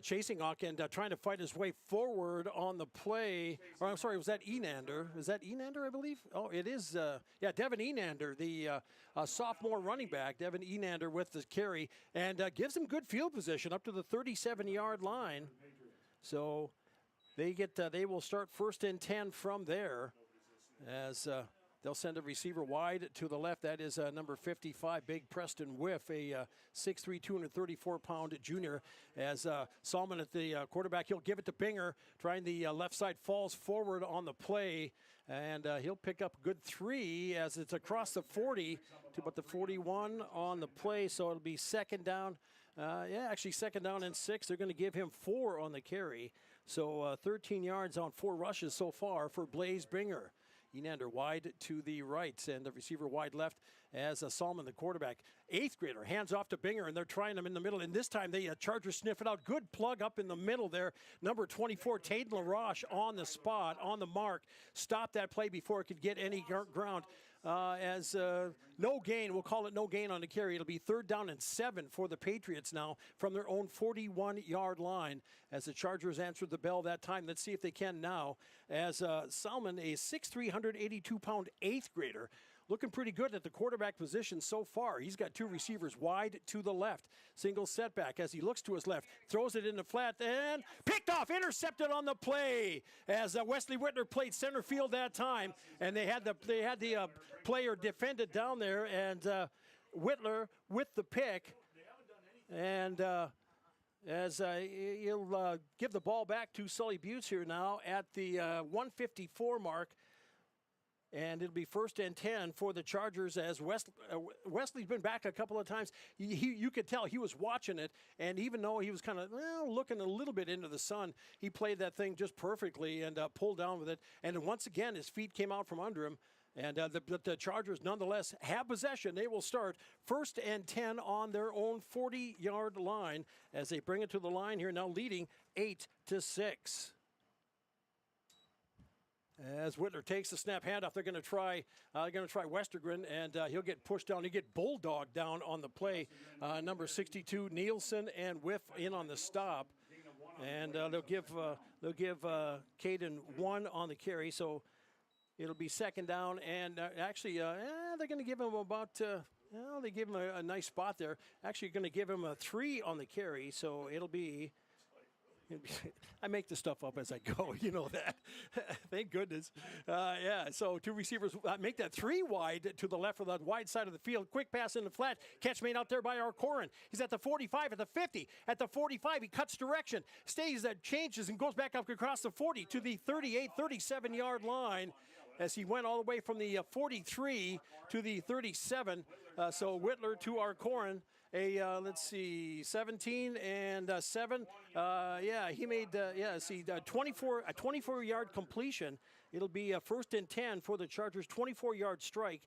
Chasing Hawk and trying to fight his way forward on the play. Or I'm sorry, was that Enander? Is that Enander, I believe? Oh, it is. Devin Enander, the sophomore running back. Devin Enander with the carry and gives him good field position up to the 37-yard line. So they will start 1st and 10 from there as they'll send a receiver wide to the left. That is number 55, Big Preston Whiff, a 6'3", 234-pound junior. As Salmon at the quarterback, he'll give it to Binger, trying the left side, falls forward on the play, and he'll pick up a good 3 as it's across the 40 to about the 41 on the play, so it'll be second down. Second down and 6. They're going to give him 4 on the carry. So 13 yards on 4 rushes so far for Blaze Binger. Enander wide to the right and the receiver wide left as Salmon, the quarterback. 8th grader, hands off to Binger, and they're trying him in the middle. And this time the Chargers sniff it out. Good plug up in the middle there. Number 24, Taden LaRoche on the spot, on the mark. Stopped that play before it could get any ground. as no gain. We'll call it no gain on the carry. It'll be 3rd down and 7 for the Patriots now from their own 41-yard line as the Chargers answered the bell that time. Let's see if they can now as Salmon, a 6'3", 182-pound 8th grader, looking pretty good at the quarterback position so far. He's got 2 receivers wide to the left. Single setback as he looks to his left, throws it in the flat, and picked off, intercepted on the play as Wesley Whitler played center field that time, and they had the player defended down there, and Whitler with the pick, and as he'll give the ball back to Sully Buttes here now at the 154 mark. And it'll be 1st and 10 for the Chargers as Wesley's been back a couple of times. You could tell he was watching it, and even though he was kind of looking a little bit into the sun, he played that thing just perfectly and pulled down with it. And once again, his feet came out from under him. And the Chargers, nonetheless, have possession. They will start 1st and 10 on their own 40-yard line as they bring it to the line here, now leading 8-6. As Whitler takes the snap handoff, they're going to try Westergren, and he'll get pushed down. He'll get bulldogged down on the play. Number 62, Nielsen, and whiff in on the stop. And they'll give Caden 1 on the carry, so it'll be 2nd down. And actually, they're going to give him about. They give him a nice spot there. Actually, going to give him a 3 on the carry, so it'll be. I make the stuff up as I go, you know that. Thank goodness. So 2 receivers make that 3 wide to the left of the wide side of the field. Quick pass in the flat. Catch made out there by Arcorin. He's at the 45, at the 50. At the 45, he cuts direction, stays, changes, and goes back up across the 40 to the 38, 37-yard line as he went all the way from the 43 to the 37. So Whitler to Arcorin. 17 and 7. He made a 24-yard completion. It'll be 1st and 10 for the Chargers. 24-yard strike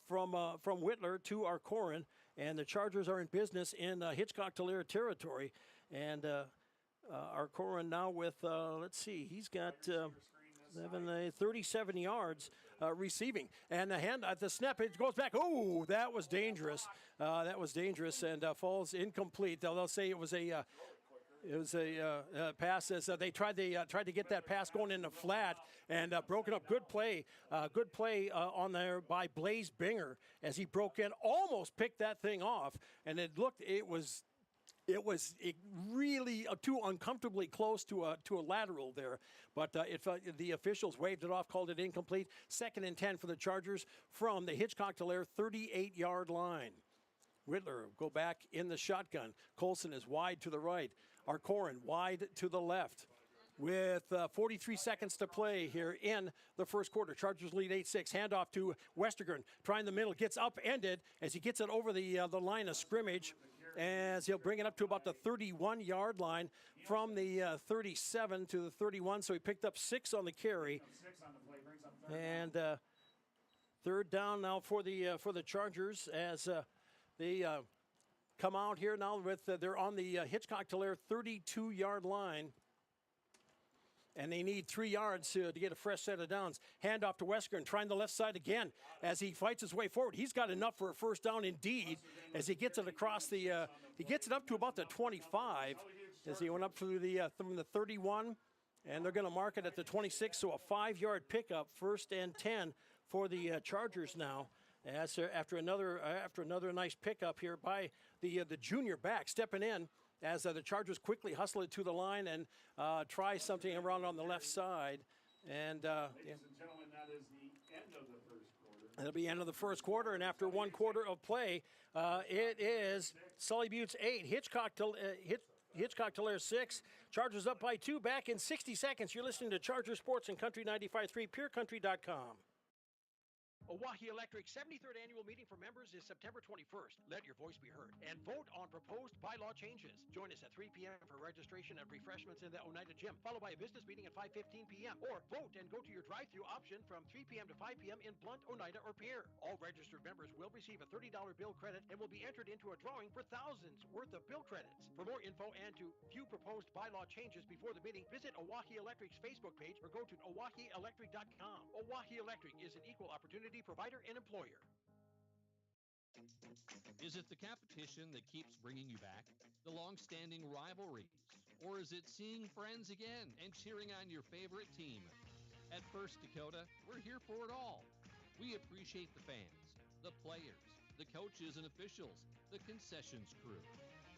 from Whitler to Arcorin, and the Chargers are in business in Hitchcock Tulare territory. And Arcorin now with he's got 37 yards receiving, and the snap, it goes back. Oh, that was dangerous. And falls incomplete. They'll say it was a pass as they tried to get that pass going in the flat and broken up. Good play on there by Blaze Binger as he broke in, almost picked that thing off, and it was really too uncomfortably close to a lateral there, but the officials waved it off, called it incomplete. 2nd and 10 for the Chargers from the Hitchcock Tulare 38-yard line. Whitler go back in the shotgun. Colson is wide to the right. Arcorin wide to the left. With 43 seconds to play here in the first quarter. Chargers lead 8-6. Handoff to Westergren. Trying the middle. Gets upended as he gets it over the line of scrimmage. As he'll bring it up to about the 31-yard line from the 37 to the 31. So he picked up 6 on the carry. And 3rd down now for the Chargers as they come out here now with they're on the Hitchcock Tulare 32-yard line. And they need 3 yards to get a fresh set of downs. Handoff to Westergren, trying the left side again as he fights his way forward. He's got enough for a 1st down indeed as he gets it across he gets it up to about the 25 as he went up through from the 31, and they're going to mark it at the 26, so a 5-yard pickup, 1st and 10 for the Chargers now. After another nice pickup here by the junior back stepping in. As the Chargers quickly hustle it to the line and try something around on the left side. And ladies and gentlemen, that is the end of the first quarter. It'll be end of the first quarter, and after 1 quarter of play, it is Sully Buttes 8, Hitchcock Tulare 6. Chargers up by 2. Back in 60 seconds. You're listening to Charger Sports and Country 95.3, PureCountry.com. Owyhee Electric's 73rd annual meeting for members is September 21st. Let your voice be heard and vote on proposed bylaw changes. Join us at 3 p.m. for registration and refreshments in the Oneida Gym, followed by a business meeting at 5:15 p.m. Or vote and go to your drive-thru option from 3 p.m. to 5 p.m. in Blunt, Oneida, or Pierre. All registered members will receive a $30 bill credit and will be entered into a drawing for thousands worth of bill credits. For more info and to view proposed bylaw changes before the meeting, visit Owyhee Electric's Facebook page or go to OwyeeElectric.com. Owyhee Electric is an equal opportunity community provider and employer. Is it the competition that keeps bringing you back? The long-standing rivalries? Or is it seeing friends again and cheering on your favorite team? At First Dakota, we're here for it all. We appreciate the fans, the players, the coaches and officials, the concessions crew.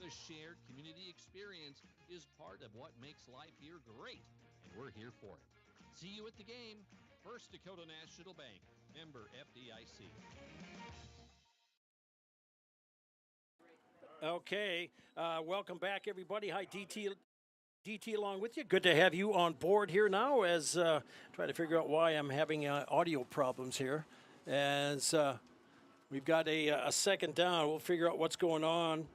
The shared community experience is part of what makes life here great, and we're here for it. See you at the game. First Dakota National Bank, member FDIC. Okay, welcome back, everybody. Hi, DT along with you. Good to have you on board here now as try to figure out why I'm having audio problems here. As we've got a second down, we'll figure out what's going on.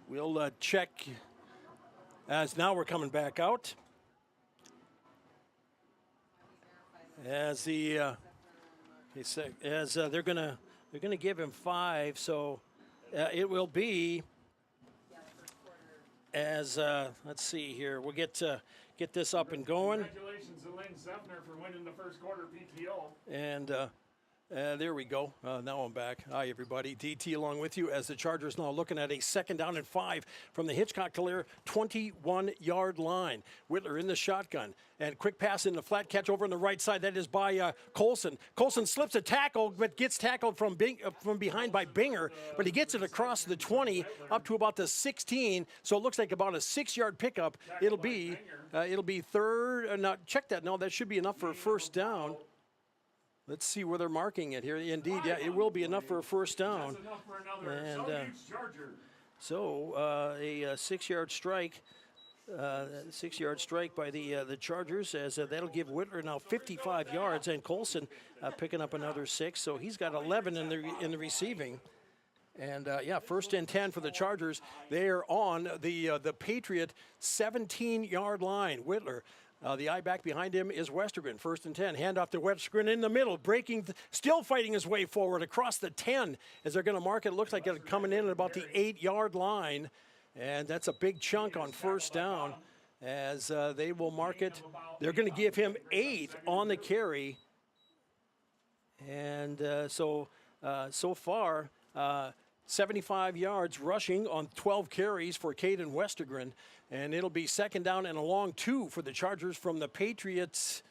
We'll check as now we're coming back out. As they're gonna give him 5, so it will be. As let's see here, we'll get this up and going. Congratulations to Lynn Zeffner for winning the first quarter PTO. And there we go. Now I'm back. Hi, everybody. DT along with you as the Chargers now looking at a second down and 5 from the Hitchcock Tulare 21-yard line. Whitler in the shotgun. And quick pass in the flat catch over on the right side. That is by Colson. Colson slips a tackle, but gets tackled from behind by Binger. But he gets it across the 20 up to about the 16. So it looks like about a 6-yard pickup. It'll be third. Now check that. No, that should be enough for a first down. Let's see where they're marking it here. Indeed, yeah, it will be enough for a first down. That's enough for another. And so a 6-yard strike. 6-yard strike by the Chargers, as that'll give Whitler now 55 yards, and Colson picking up another 6. So he's got 11 in the receiving. And first and 10 for the Chargers. They are on the Patriot 17-yard line. Whitler. The eye back behind him is Westergren. First and 10. Hand off to Westergren in the middle. Still fighting his way forward across the 10 as they're going to mark it. Looks like it's coming in at about the 8-yard line. And that's a big chunk on first down as they will mark it. They're going to give him 8 on the carry. And so far, 75 yards rushing on 12 carries for Caden Westergren. And it'll be second down and a long 2 for the Chargers from the Patriots.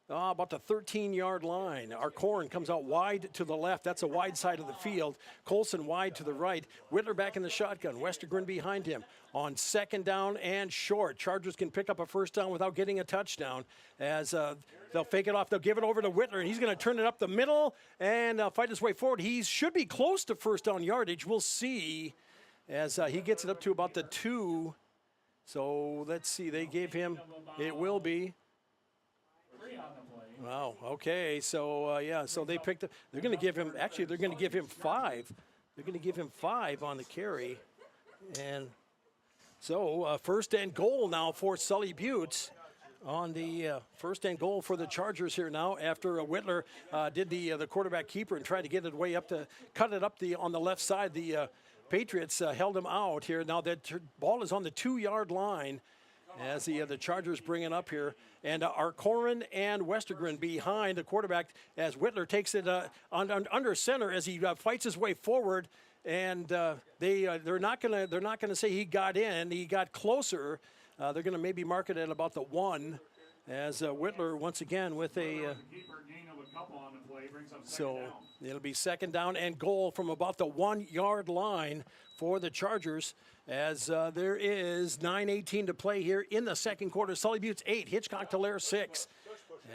About the 13-yard line. Arcorn comes out wide to the left. That's a wide side of the field. Colson wide to the right. Whitler back in the shotgun. Westergren behind him on second down and short. Chargers can pick up a first down without getting a touchdown as they'll fake it off. They'll give it over to Whitler, and he's going to turn it up the middle and fight his way forward. He should be close to first down yardage. We'll see as he gets it up to about the 2. So let's see. They gave him, it will be. Wow. Okay. So so they picked up. They're going to give him. Actually, they're going to give him 5. They're going to give him 5 on the carry, and so first and goal now for Sully Buttes on the first and goal for the Chargers here now after Whitler did the quarterback keeper and tried to get it way up to cut it up on the left side. The Patriots held him out here. Now that ball is on the 2-yard line. As the Chargers bring it up here. And Arcorin and Westergren behind the quarterback as Whitler takes it under center as he fights his way forward. And they're not gonna say he got in. He got closer. They're gonna maybe mark it at about the 1. As Whitler once again with a so it'll be second down and goal from about the 1-yard line for the Chargers as there is 9:18 to play here in the second quarter. Sully Buttes 8, Hitchcock Tulare 6.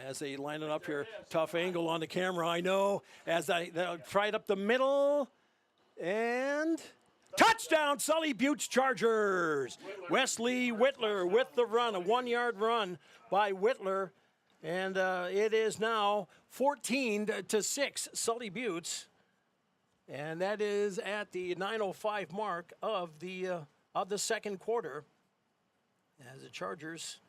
As they line it up here, tough angle on the camera, I know. As they'll try it up the middle and touchdown, Sully Buttes Chargers. Wesley Whitler with the run, a 1-yard run by Whitler. And it is now 14-6, Sully Buttes. And that is at the 9:05 mark of the second quarter. As the Chargers,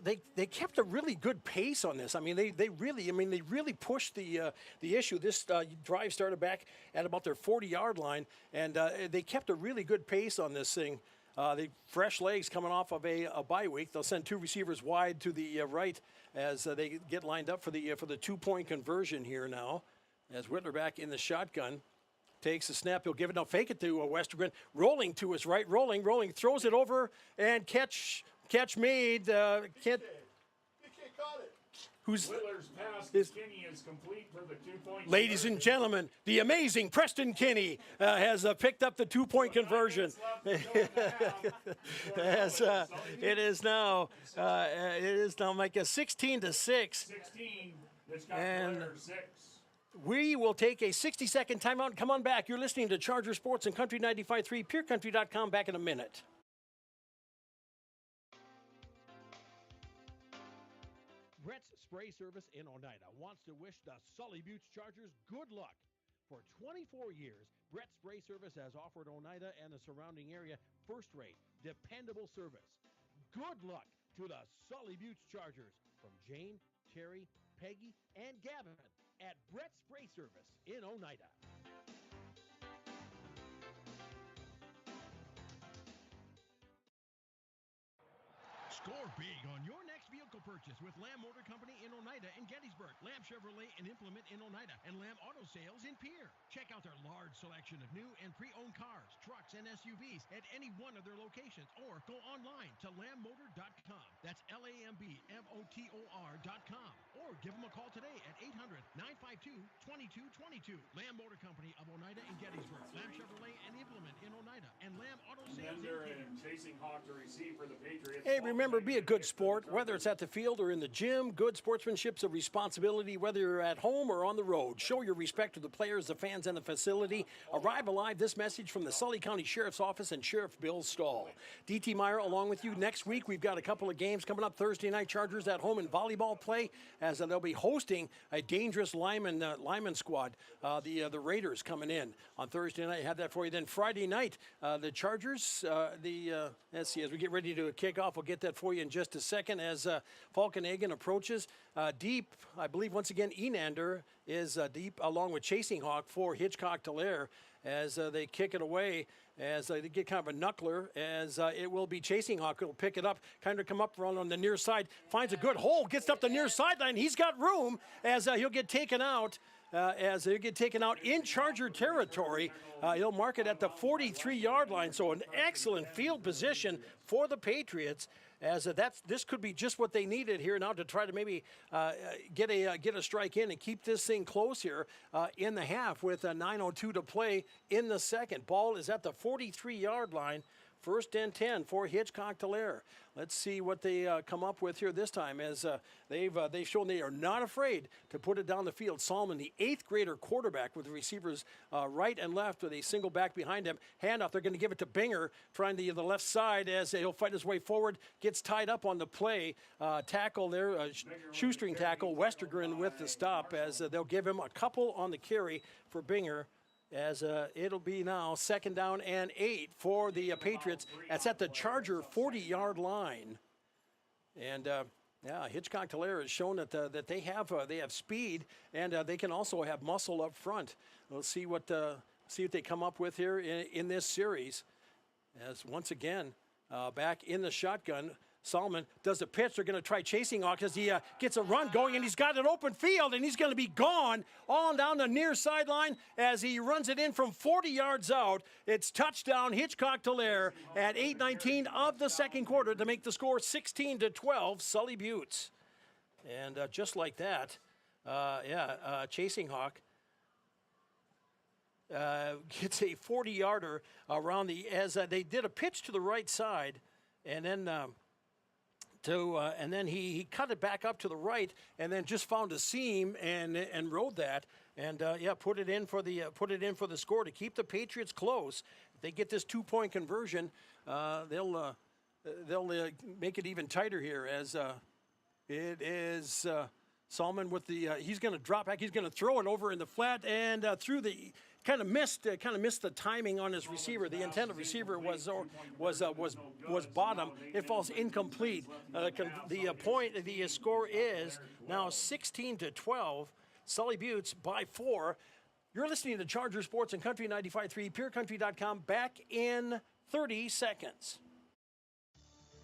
they kept a really good pace on this. I mean, they really pushed the issue. This drive started back at about their 40-yard line, and they kept a really good pace on this thing. They fresh legs coming off of a bye week. They'll send 2 receivers wide to the right as they get lined up for the 2-point conversion here now. As Whitler back in the shotgun. Takes the snap. He'll give it. Now fake it to Westergren. Rolling to his right. Rolling. Throws it over and catch made. Can't. The kid caught it. Who's Whitler's pass to Kinney is complete for the 2-point. Ladies and gentlemen, the amazing Preston Kinney has picked up the 2-point conversion. As it is now, Mike, 16-6. 16. It's got And 6. we will take a 60-second timeout. Come on back. You're listening to Charger Sports and Country 95.3, PureCountry.com. Back in a minute. Brett's Spray Service in Oneida wants to wish the Sully Buttes Chargers good luck. For 24 years, Brett's Spray Service has offered Oneida and the surrounding area first-rate, dependable service. Good luck to the Sully Buttes Chargers from Jane, Terry, Peggy, and Gavin at Brett's Spray Service in Oneida. Score big on your next vehicle purchase with Lamb Motor Company in Oneida and Gettysburg, Lamb Chevrolet and Implement in Oneida, and Lamb Auto Sales in Pierre. Check out their large selection of new and pre-owned cars, trucks, and SUVs at any one of their locations, or go online to lambmotor.com. That's LAMBMOTOR.com. Or give them a call today at 800-952-2222. Lamb Motor Company of Oneida and Gettysburg, Lamb Chevrolet and Implement in Oneida, and Lamb Auto Sales in Pierre. And Chasing Hawk to receive for the Patriots. Hey, remember, be a good sport, whether it's at the field or in the gym. Good sportsmanship's a responsibility, whether you're at home or on the road. Show your respect to the players, the fans, and the facility. Arrive alive. This message from the Sully County Sheriff's Office and Sheriff Bill Stahl. D.T. Meyer along with you. Next week, we've got a couple of games coming up. Thursday night, Chargers at home in volleyball play, as they'll be hosting a dangerous lineman squad. The Raiders coming in on Thursday night. Have that for you. Then Friday night, the Chargers, let's see, as we get ready to kick off, we'll get that for you in just a second as Falkenhagen approaches. Deep, I believe once again, Enander is deep along with Chasing Hawk for Hitchcock Tulare as they kick it away, as they get kind of a knuckler, as it will be Chasing Hawk who will pick it up, kind of come up run on the near side, finds a good hole, gets up the near sideline. He's got room as he'll get taken out. As they get taken out in Charger territory. He'll mark it at the 43-yard line, so an excellent field position for the Patriots, as this could be just what they needed here now to try to maybe get a strike in and keep this thing close here in the half with 9:02 to play in the second. Ball is at the 43-yard line. 1st and 10 for Hitchcock Tulare. Let's see what they come up with here this time, as they've shown they are not afraid to put it down the field. Salmon, the 8th grader quarterback, with the receivers right and left with a single back behind him. Handoff, they're going to give it to Binger, trying the left side as he'll fight his way forward. Gets tied up on the play. Tackle there, shoestring tackle. Westergren with the stop, as they'll give him a couple on the carry for Binger. As it'll be now 2nd down and 8 for the Patriots. That's at the Charger 40-yard line. And Hitchcock Tulare has shown that they have speed, and they can also have muscle up front. We'll see what they come up with here in this series. As once again back in the shotgun. Solomon does the pitch. They're going to try Chasing Hawk as he gets a run going, and he's got an open field, and he's going to be gone on down the near sideline as he runs it in from 40 yards out. It's touchdown Hitchcock Tulare at 8:19 of the second quarter to make the score 16-12, Sully Buttes. And just like that, Chasing Hawk gets a 40-yarder around as they did a pitch to the right side, and then and then he cut it back up to the right, and then just found a seam and rode that, and put it in for the score to keep the Patriots close. If they get this 2-point conversion, they'll make it even tighter here. As it is Salmon with the he's going to drop back. He's going to throw it over in the flat and through the. Kind of missed the timing on his receiver. The intended receiver was bottom. It falls incomplete. The score is now 16-12. Sully Buttes by 4. You're listening to Charger Sports and Country 95.3, PureCountry.com. Back in 30 seconds.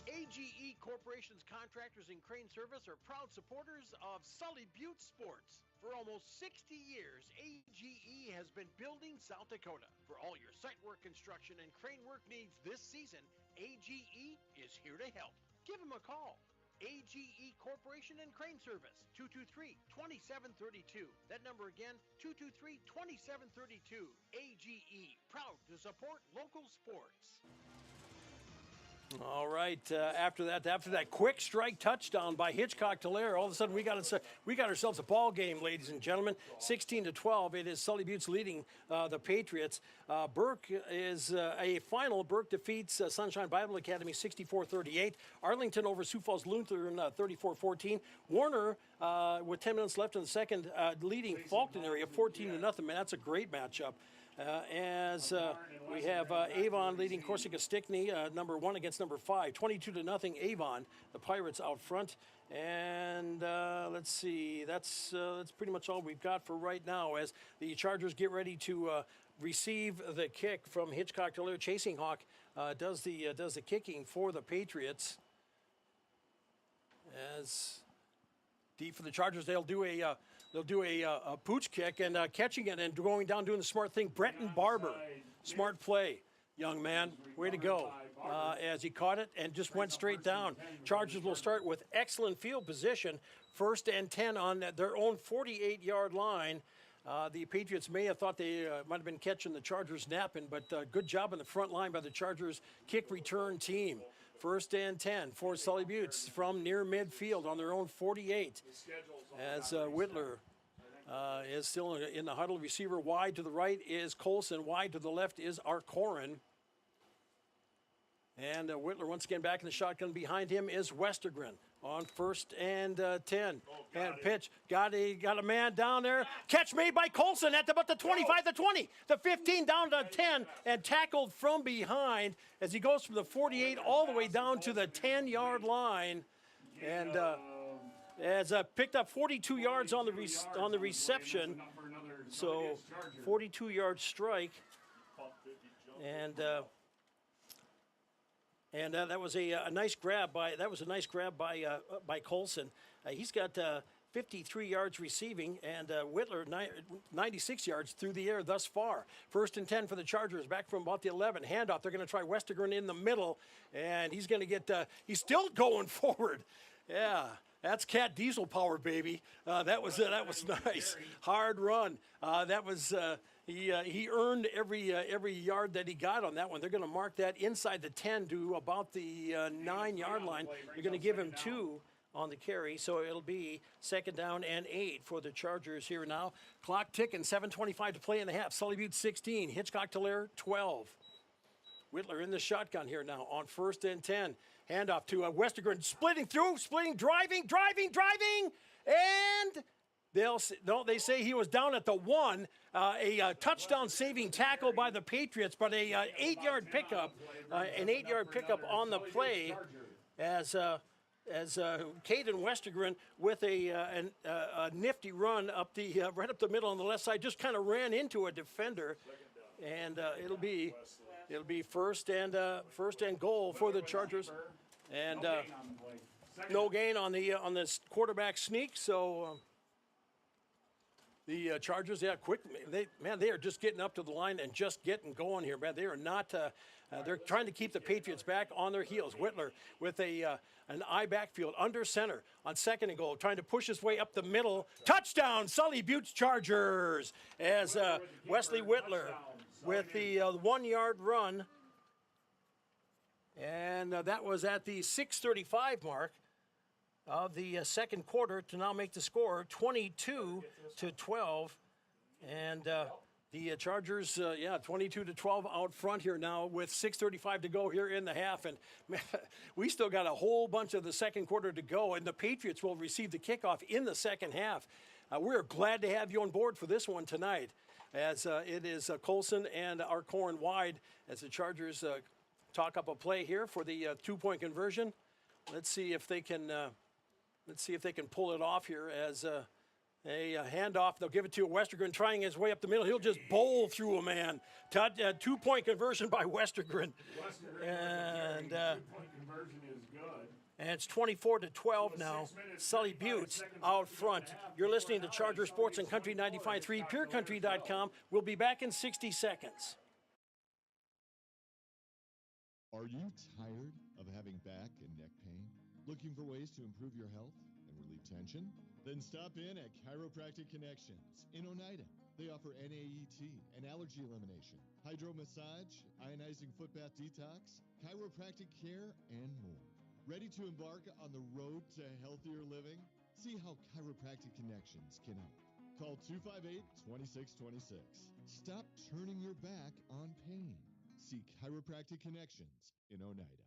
AGE Corporation's contractors and crane service are proud supporters of Sully Butte Sports. For almost 60 years, AGE has been building South Dakota. For all your site work, construction, and crane work needs this season, AGE is here to help. Give them a call. AGE Corporation and Crane Service, 223-2732. That number again, 223-2732. AGE, proud to support local sports. All right. After that quick strike touchdown by Hitchcock Tulare, all of a sudden we got ourselves a ball game, ladies and gentlemen. 16-12. It is Sully Butte's leading the Patriots. Burke is a final. Burke defeats Sunshine Bible Academy 64-38. Arlington over Sioux Falls Lutheran 34-14. Warner with 10 minutes left in the second, leading Faulkner area 14-0. Man, that's a great matchup. As we have Avon leading Corsica Stickney, number 1 against number 5, 22-0 Avon, the Pirates out front. And let's see, that's pretty much all we've got for right now as the Chargers get ready to receive the kick from Hitchcock Tulare. Chasing Hawk does the kicking for the Patriots. As deep for the Chargers, they'll do a pooch kick and catching it and going down doing the smart thing. Brenton Barber, smart play, young man, way to go. As he caught it and just went straight down. Chargers will start with excellent field position, 1st and 10 on their own 48-yard line. The Patriots may have thought they might have been catching the Chargers napping, but good job on the front line by the Chargers kick return team. 1st and 10 for Sully Buttes from near midfield on their own 48. As Whitler is still in the huddle. Receiver wide to the right is Colson. Wide to the left is Arcorin. And Whitler once again back in the shotgun. Behind him is Westergren on 1st and 10. And pitch. Got a man down there. Catch made by Colson at about the 25, the 20, the 15 down to 10, and tackled from behind as he goes from the 48 all the way down to the 10-yard line. And as picked up 42 yards on the reception. So 42-yard strike. And that was a nice grab by Colson. He's got 53 yards receiving, and Whitler 96 yards through the air thus far. 1st and 10 for the Chargers, back from about the 11. Handoff. They're going to try Westergren in the middle, and he's going to get. He's still going forward. Yeah. That's Cat Diesel power, baby. That was nice. Hard run. He earned every yard that he got on that one. They're going to mark that inside the 10 to about the 9-yard line. They're going to give him 2 on the carry, so it'll be 2nd down and 8 for the Chargers here now. Clock ticking, 7:25 to play in the half. Sully Butte 16, Hitchcock Tulare 12. Whitler in the shotgun here now on 1st and 10. Handoff to Westergren, splitting, driving, and they say he was down at the 1. A touchdown saving tackle by the Patriots, but a 8-yard pickup, on the play as Caden Westergren with a nifty run up right up the middle on the left side, just kind of ran into a defender, and it'll be 1st and goal for the Chargers, and no gain on this quarterback sneak. So the Chargers, quick. They are just getting up to the line and just getting going here, man. They are not. They're trying to keep the Patriots back on their heels. Whitler with an eye backfield under center on 2nd and goal, trying to push his way up the middle. Touchdown, Sully Butte Chargers, as Wesley Whitler with the 1-yard run. And that was at the 6:35 mark of the second quarter to now make the score 22-12. And the Chargers, 22-12 out front here now with 6:35 to go here in the half. And man, we still got a whole bunch of the second quarter to go, and the Patriots will receive the kickoff in the second half. We're glad to have you on board for this one tonight, as it is Colson and Arcorin wide as the Chargers talk up a play here for the 2-point conversion. Let's see if they can pull it off here as a handoff. They'll give it to Westergren, trying his way up the middle. He'll just bowl through a man. 2-point conversion by Westergren. And 2-point conversion is good. And it's 24-12 now. Sully Buttes out front. You're listening to Charger Sports and Country 95.3, PureCountry.com. We'll be back in 60 seconds. Are you tired of having back and neck pain? Looking for ways to improve your health and relieve tension? Then stop in at Chiropractic Connections in Oneida. They offer NAET and allergy elimination, hydro massage, ionizing foot bath detox, chiropractic care, and more. Ready to embark on the road to healthier living? See how Chiropractic Connections can help. Call 258-2626. Stop turning your back on pain. See Chiropractic Connections in Oneida.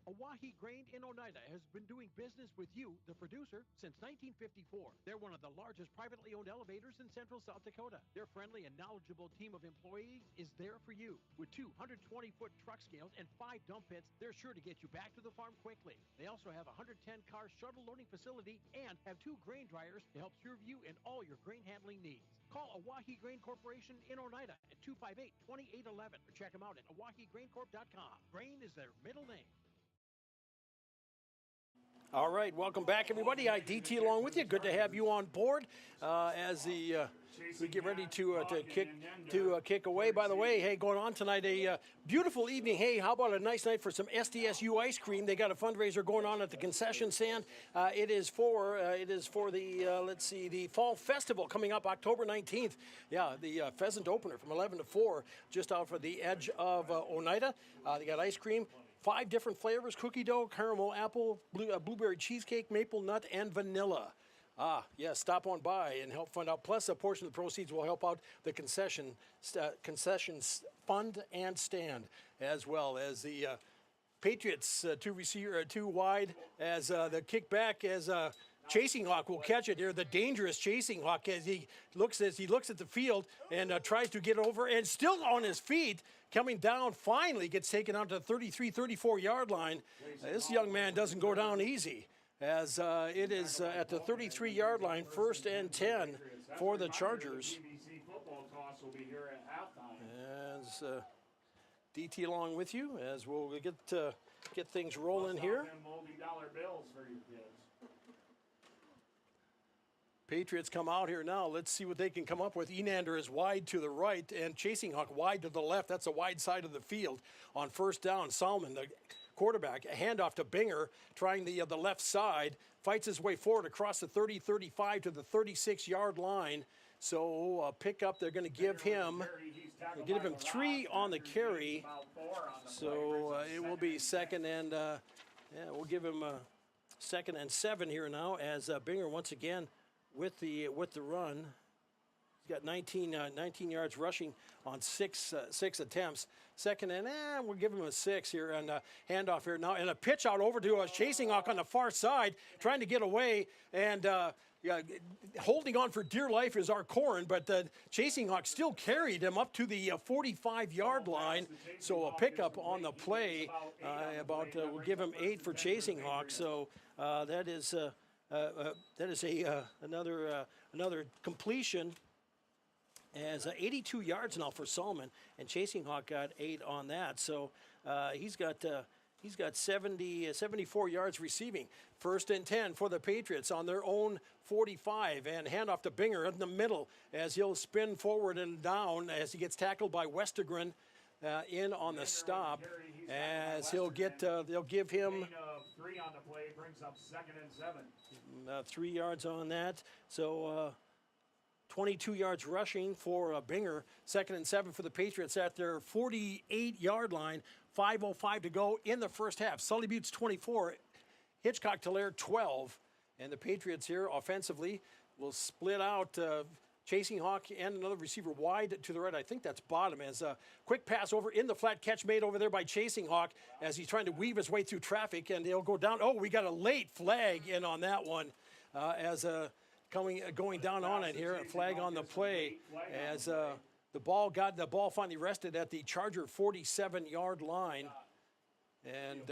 Oahe Grain in Oneida has been doing business with you, the producer, since 1954. They're one of the largest privately owned elevators in central South Dakota. Their friendly and knowledgeable team of employees is there for you. With 2 120-foot truck scales and 5 dump pits, they're sure to get you back to the farm quickly. They also have a 110-car shuttle loading facility and have 2 grain dryers to help serve you in all your grain handling needs. Call Oahe Grain Corporation in Oneida at 258-2811 or check them out at oahegraincorp.com. Grain is their middle name. All right, welcome back, everybody. DT along with you. Good to have you on board as we get ready to kick away. By the way, hey, going on tonight, a beautiful evening. Hey, how about a nice night for some SDSU ice cream? They got a fundraiser going on at the concession stand. It is for the Fall Festival coming up October 19th. Yeah, the pheasant opener from 11 to 4, just out for the edge of Oneida. They got ice cream. 5 different flavors: cookie dough, caramel, apple, blueberry cheesecake, maple nut, and vanilla. Yes, stop on by and help fund out. Plus, a portion of the proceeds will help out the concessions fund and stand, as well as the Patriots 2 wide as the kickback as Chasing Hawk will catch it here. The dangerous Chasing Hawk as he looks at the field and tries to get over and still on his feet. Coming down, finally gets taken out to the 33-34 yard line. This young man doesn't go down easy as it is at the 33 yard line, 1st and 10 for the Chargers. As DT along with you as we'll get things rolling here. Patriots come out here now. Let's see what they can come up with. Enander is wide to the right and Chasing Hawk wide to the left. That's a wide side of the field on 1st down. Solomon, the quarterback, a handoff to Binger, trying the left side, fights his way forward across the 30-35 to the 36 yard line. So pick up. They're going to give him 3 on the carry. So it will be 2nd and we'll give him 2nd and 7 here now as Binger once again with the run. He's got 19 yards rushing on 6 attempts. 2nd and we'll give him a 6 here and handoff here now and a pitch out over to Chasing Hawk on the far side, trying to get away and holding on for dear life is our Corn, but Chasing Hawk still carried him up to the 45 yard line. So a pickup on the play. We'll give him 8 for Chasing Hawk. So that is another completion as 82 yards now for Solomon, and Chasing Hawk got 8 on that. So he's got 74 yards receiving. 1st and 10 for the Patriots on their own 45, and handoff to Binger in the middle as he'll spin forward and down as he gets tackled by Westergren in on the stop. As they'll give him 3 on the play, brings up 2nd and 7. 3 yards on that. So 22 yards rushing for Binger. 2nd and 7 for the Patriots at their 48 yard line. 5:05 to go in the first half. Sully Buttes 24, Hitchcock Tulare 12, and the Patriots here offensively will split out. Chasing Hawk and another receiver wide to the right. I think that's bottom as a quick pass over in the flat, catch made over there by Chasing Hawk as he's trying to weave his way through traffic, and they'll go down. Oh, we got a late flag in on that one going down on it here. A flag on the play as the ball finally rested at the Charger 47 yard line. And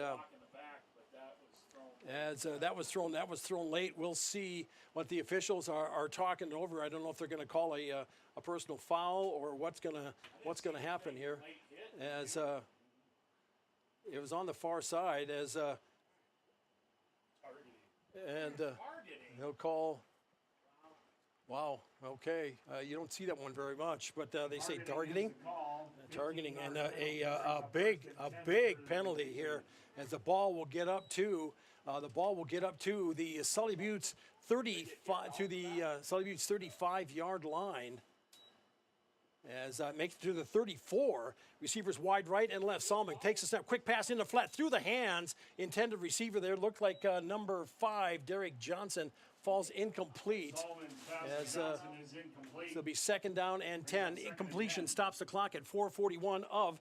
as that was thrown late. We'll see what the officials are talking over. I don't know if they're going to call a personal foul or what's going to happen here. As it was on the far side as And they'll call. Wow. Okay. You don't see that one very much, but they say targeting. Targeting and a big penalty here, as the ball will get up to the Sully Buttes 35-yard line. As makes it to the 34, receivers wide right and left. Solomon takes a snap, quick pass in the flat through the hands. Intended receiver there looked like number 5, Derek Johnson, falls incomplete. As so it'll be 2nd down and 10. Incompletion stops the clock at 4:41 of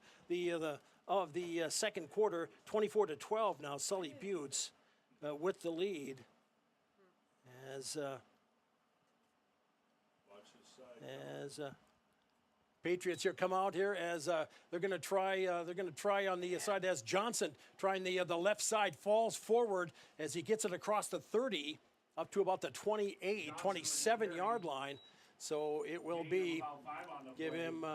the second quarter. 24-12 now. Sully Buttes with the lead. As Patriots here come out here as they're going to try on the side as Johnson trying the left side, falls forward as he gets it across the 30 up to about the 27-yard line. So it will be give him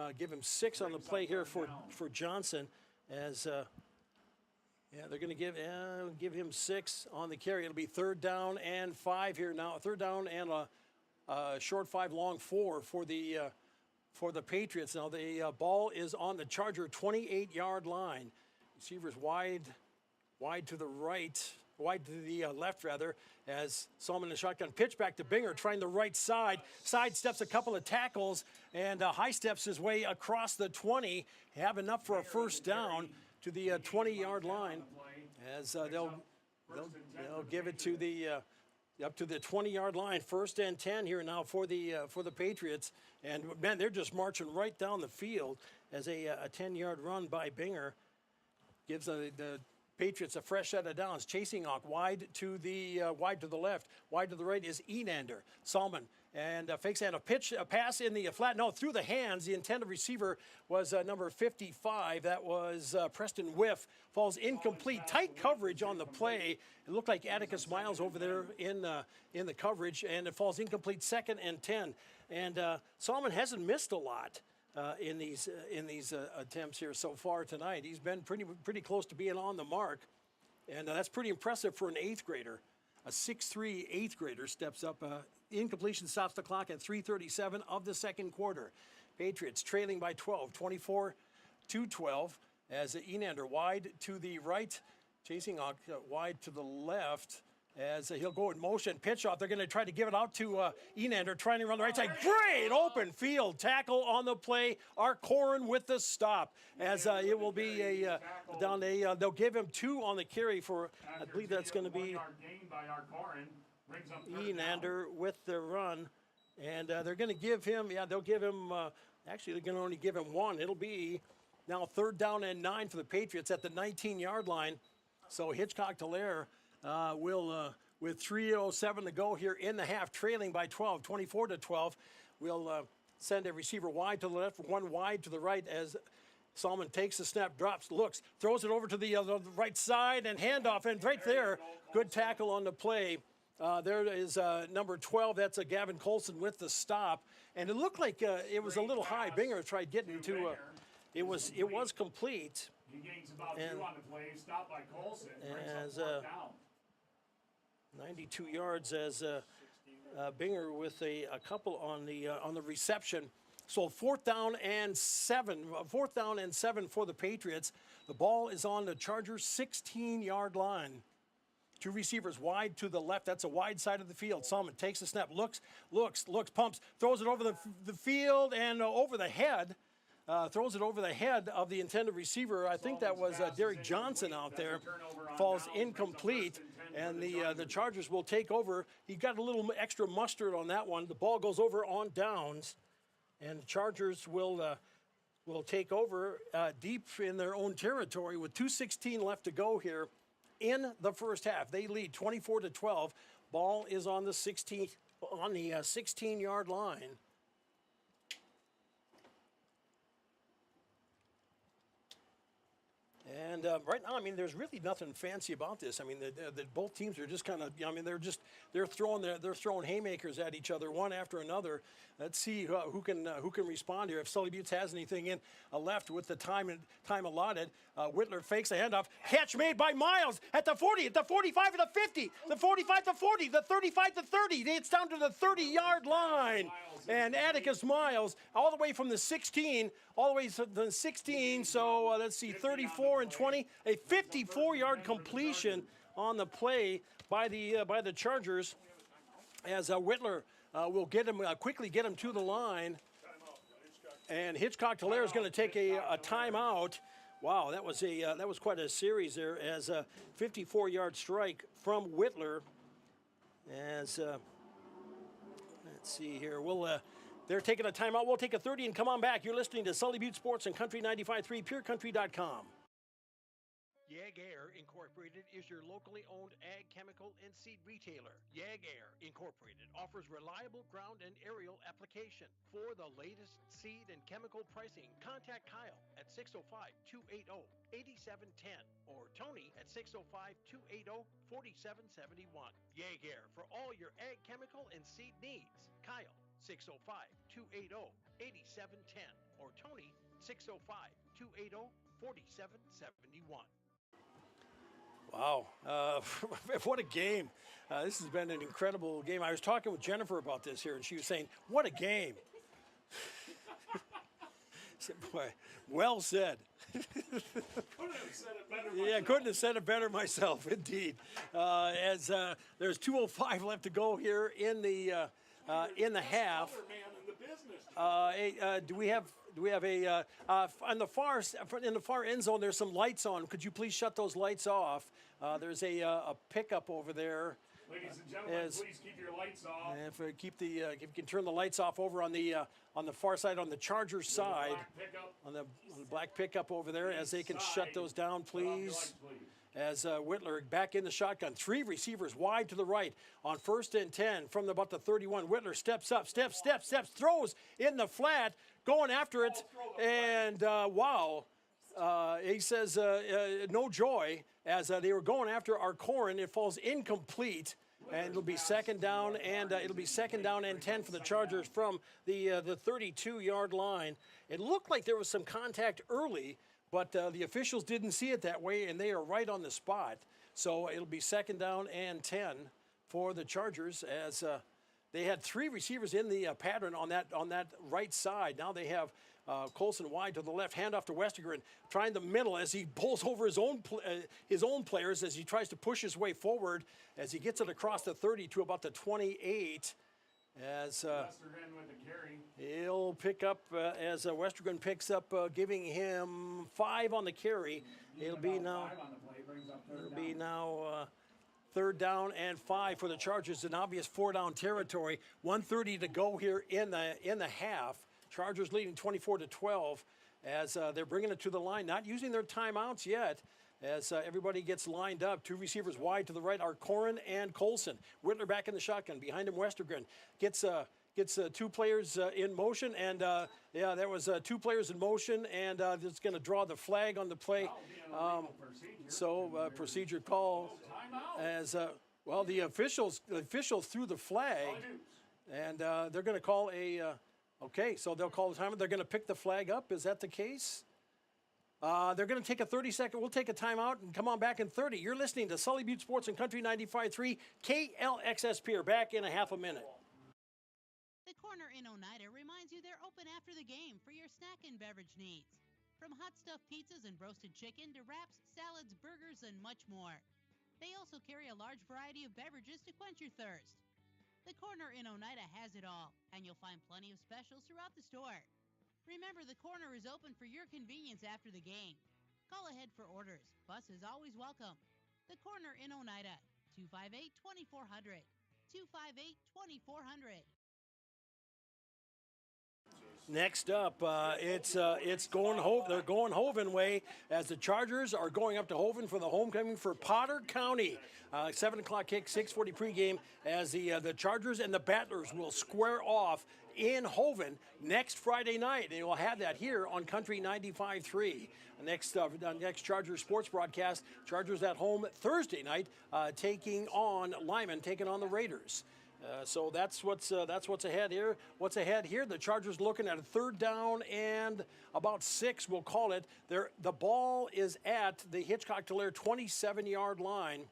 6 on the play here for Johnson as they're going to give him 6 on the carry. It'll be 3rd down and 5 here now. 3rd down and a short 5, long 4 for the Patriots. Now the ball is on the Charger 28-yard line. Receivers wide to the right, wide to the left rather, as Solomon in the shotgun pitch back to Binger, trying the right side. Sidesteps a couple of tackles and high steps his way across the 20. Have enough for a 1st down to the 20-yard line, as they'll give it to the up to the 20-yard line. 1st and 10 here now for the Patriots. And, man, they're just marching right down the field as a 10-yard run by Binger gives the Patriots a fresh set of downs. Chasing Hawk wide to the left. Wide to the right is Enander. Solomon and fakes and a pass in the flat. No, through the hands. The intended receiver was number 55. That was Preston Whiff. Falls incomplete. Tight coverage on the play. It looked like Atticus Miles over there in the coverage, and it falls incomplete. 2nd and 10. And Solomon hasn't missed a lot in these attempts here so far tonight. He's been pretty close to being on the mark, and that's pretty impressive for an 8th grader. A 6'3" 8th grader steps up. Incompletion stops the clock at 3:37 of the second quarter. Patriots trailing by 12, 24-12, as Enander wide to the right, Chasing Hawk wide to the left. As he'll go in motion, pitch off. They're going to try to give it out to Enander, trying to run the right side. Great open field tackle on the play. Arcorin with the stop. As it will be they'll give him 2 on the carry for, I believe that's going to be Enander with the run. And they're going to give him, they'll give him, actually they're going to only give him 1. It'll be now 3rd down and 9 for the Patriots at the 19-yard line. So Hitchcock Tulare will, with 3:07 to go here in the half, trailing by 12, 24-12, we'll send a receiver wide to the left, 1 wide to the right as Solomon takes the snap, drops, looks, throws it over to the right side, and handoff, and right there, good tackle on the play. There is number 12, that's Gavin Colson with the stop, and it looked like it was a little high. Binger tried getting to, it was complete. He gains about 2 on the play, stopped by Colson, as 92 yards as Binger with a couple on the reception. So 4th down and 7 for the Patriots. The ball is on the Chargers 16-yard line. 2 receivers wide to the left. That's a wide side of the field. Solomon takes the snap, looks, pumps, throws it over the field and over the head. Throws it over the head of the intended receiver. I think that was Derek Johnson out there. Falls incomplete, and the Chargers will take over. He got a little extra mustard on that one. The ball goes over on downs, and the Chargers will take over deep in their own territory with 2:16 left to go here in the first half. They lead 24-12. Ball is on the 16-yard line. And right now, I mean, there's really nothing fancy about this. I mean, both teams are just kind of, I mean, they're throwing haymakers at each other one after another. Let's see who can respond here. If Sully Buttes has anything in left with the time allotted, Whitler fakes the handoff. Catch made by Miles at the 40, at the 45, at the 50, the 45 to 40, the 35 to 30. It's down to the 30-yard line. And Atticus Miles, all the way from the 16, all the way to the 16. So let's see, 34 and 20, a 54-yard completion on the play by the Chargers, as Whitler will quickly get him to the line. And Hitchcock Tulare is going to take a timeout. Wow, that was quite a series there, as a 54-yard strike from Whitler. As let's see here, they're taking a timeout. We'll take a 30 and come on back. You're listening to Sully Buttes Sports and Country 95.3, PureCountry.com. Yag Air Incorporated is your locally owned ag chemical and seed retailer. Yag Air Incorporated offers reliable ground and aerial application. For the latest seed and chemical pricing, contact Kyle at 605-280-8710 or Tony at 605-280-4771. Yag Air for all your ag chemical and seed needs. Kyle 605-280-8710 or Tony 605-280-4771. Wow, what a game. This has been an incredible game. I was talking with Jennifer about this here, and she was saying, what a game. I said, boy, well said. Couldn't have said it better myself, indeed. As there's 2:05 left to go here in the half. Do we have a in the far end zone? There's some lights on. Could you please shut those lights off? There's a pickup over there. Ladies and gentlemen, please keep your lights off. If you can turn the lights off over on the far side, on the Chargers side, on the black pickup over there, as they can shut those down, please. As Whitler back in the shotgun, 3 receivers wide to the right on 1st and 10 from about the 31. Whitler steps up, steps, throws in the flat, going after it, and wow. He says no joy, as they were going after Arcorin. It falls incomplete, and it'll be second down and 10 for the Chargers from the 32-yard line. It looked like there was some contact early, but the officials didn't see it that way, and they are right on the spot. So it'll be second down and 10 for the Chargers, as they had 3 receivers in the pattern on that right side. Now they have Colson wide to the left, handoff to Westergren, trying the middle as he pulls over his own players as he tries to push his way forward, as he gets it across the 30 to about the 28. As Westergren with the carry. He'll pick up as Westergren picks up, giving him 5 on the carry. It'll be now 3rd down and 5 for the Chargers, an obvious 4-down territory. 1:30 to go here in the half. Chargers leading 24-12, as they're bringing it to the line, not using their timeouts yet, as everybody gets lined up. 2 receivers wide to the right are Corrin and Colson. Whitler back in the shotgun. Behind him, Westergren gets 2 players in motion, and there was 2 players in motion, and it's going to draw the flag on the play. Procedure call, as the officials threw the flag, and they're going to call a. Okay, so they'll call the timeout. They're going to pick the flag up. Is that the case? They're going to take a 30-second. We'll take a timeout and come on back in 30. You're listening to Sully Buttes Sports and Country 95.3 KLXS Pier. Back in a half a minute. The Corner in Oneida reminds you they're open after the game for your snack and beverage needs. From hot stuffed pizzas and roasted chicken to wraps, salads, burgers, and much more. They also carry a large variety of beverages to quench your thirst. The Corner in Oneida has it all, and you'll find plenty of specials throughout the store. Remember, the Corner is open for your convenience after the game. Call ahead for orders. Bus is always welcome. The Corner in Oneida, 258-2400. 258-2400. Next up, it's going they're going Hoven way, as the Chargers are going up to Hoven for the homecoming for Potter County. 7 o'clock kick, 6:40 pregame, as the Chargers and the Battlers will square off in Hoven next Friday night, and we'll have that here on Country 95.3. Next Chargers sports broadcast, Chargers at home Thursday night, taking on Lyman, taking on the Raiders. So that's what's ahead here. What's ahead here? The Chargers looking at a 3rd down and about 6, we'll call it. The ball is at the Hitchcock Tulare 27-yard line.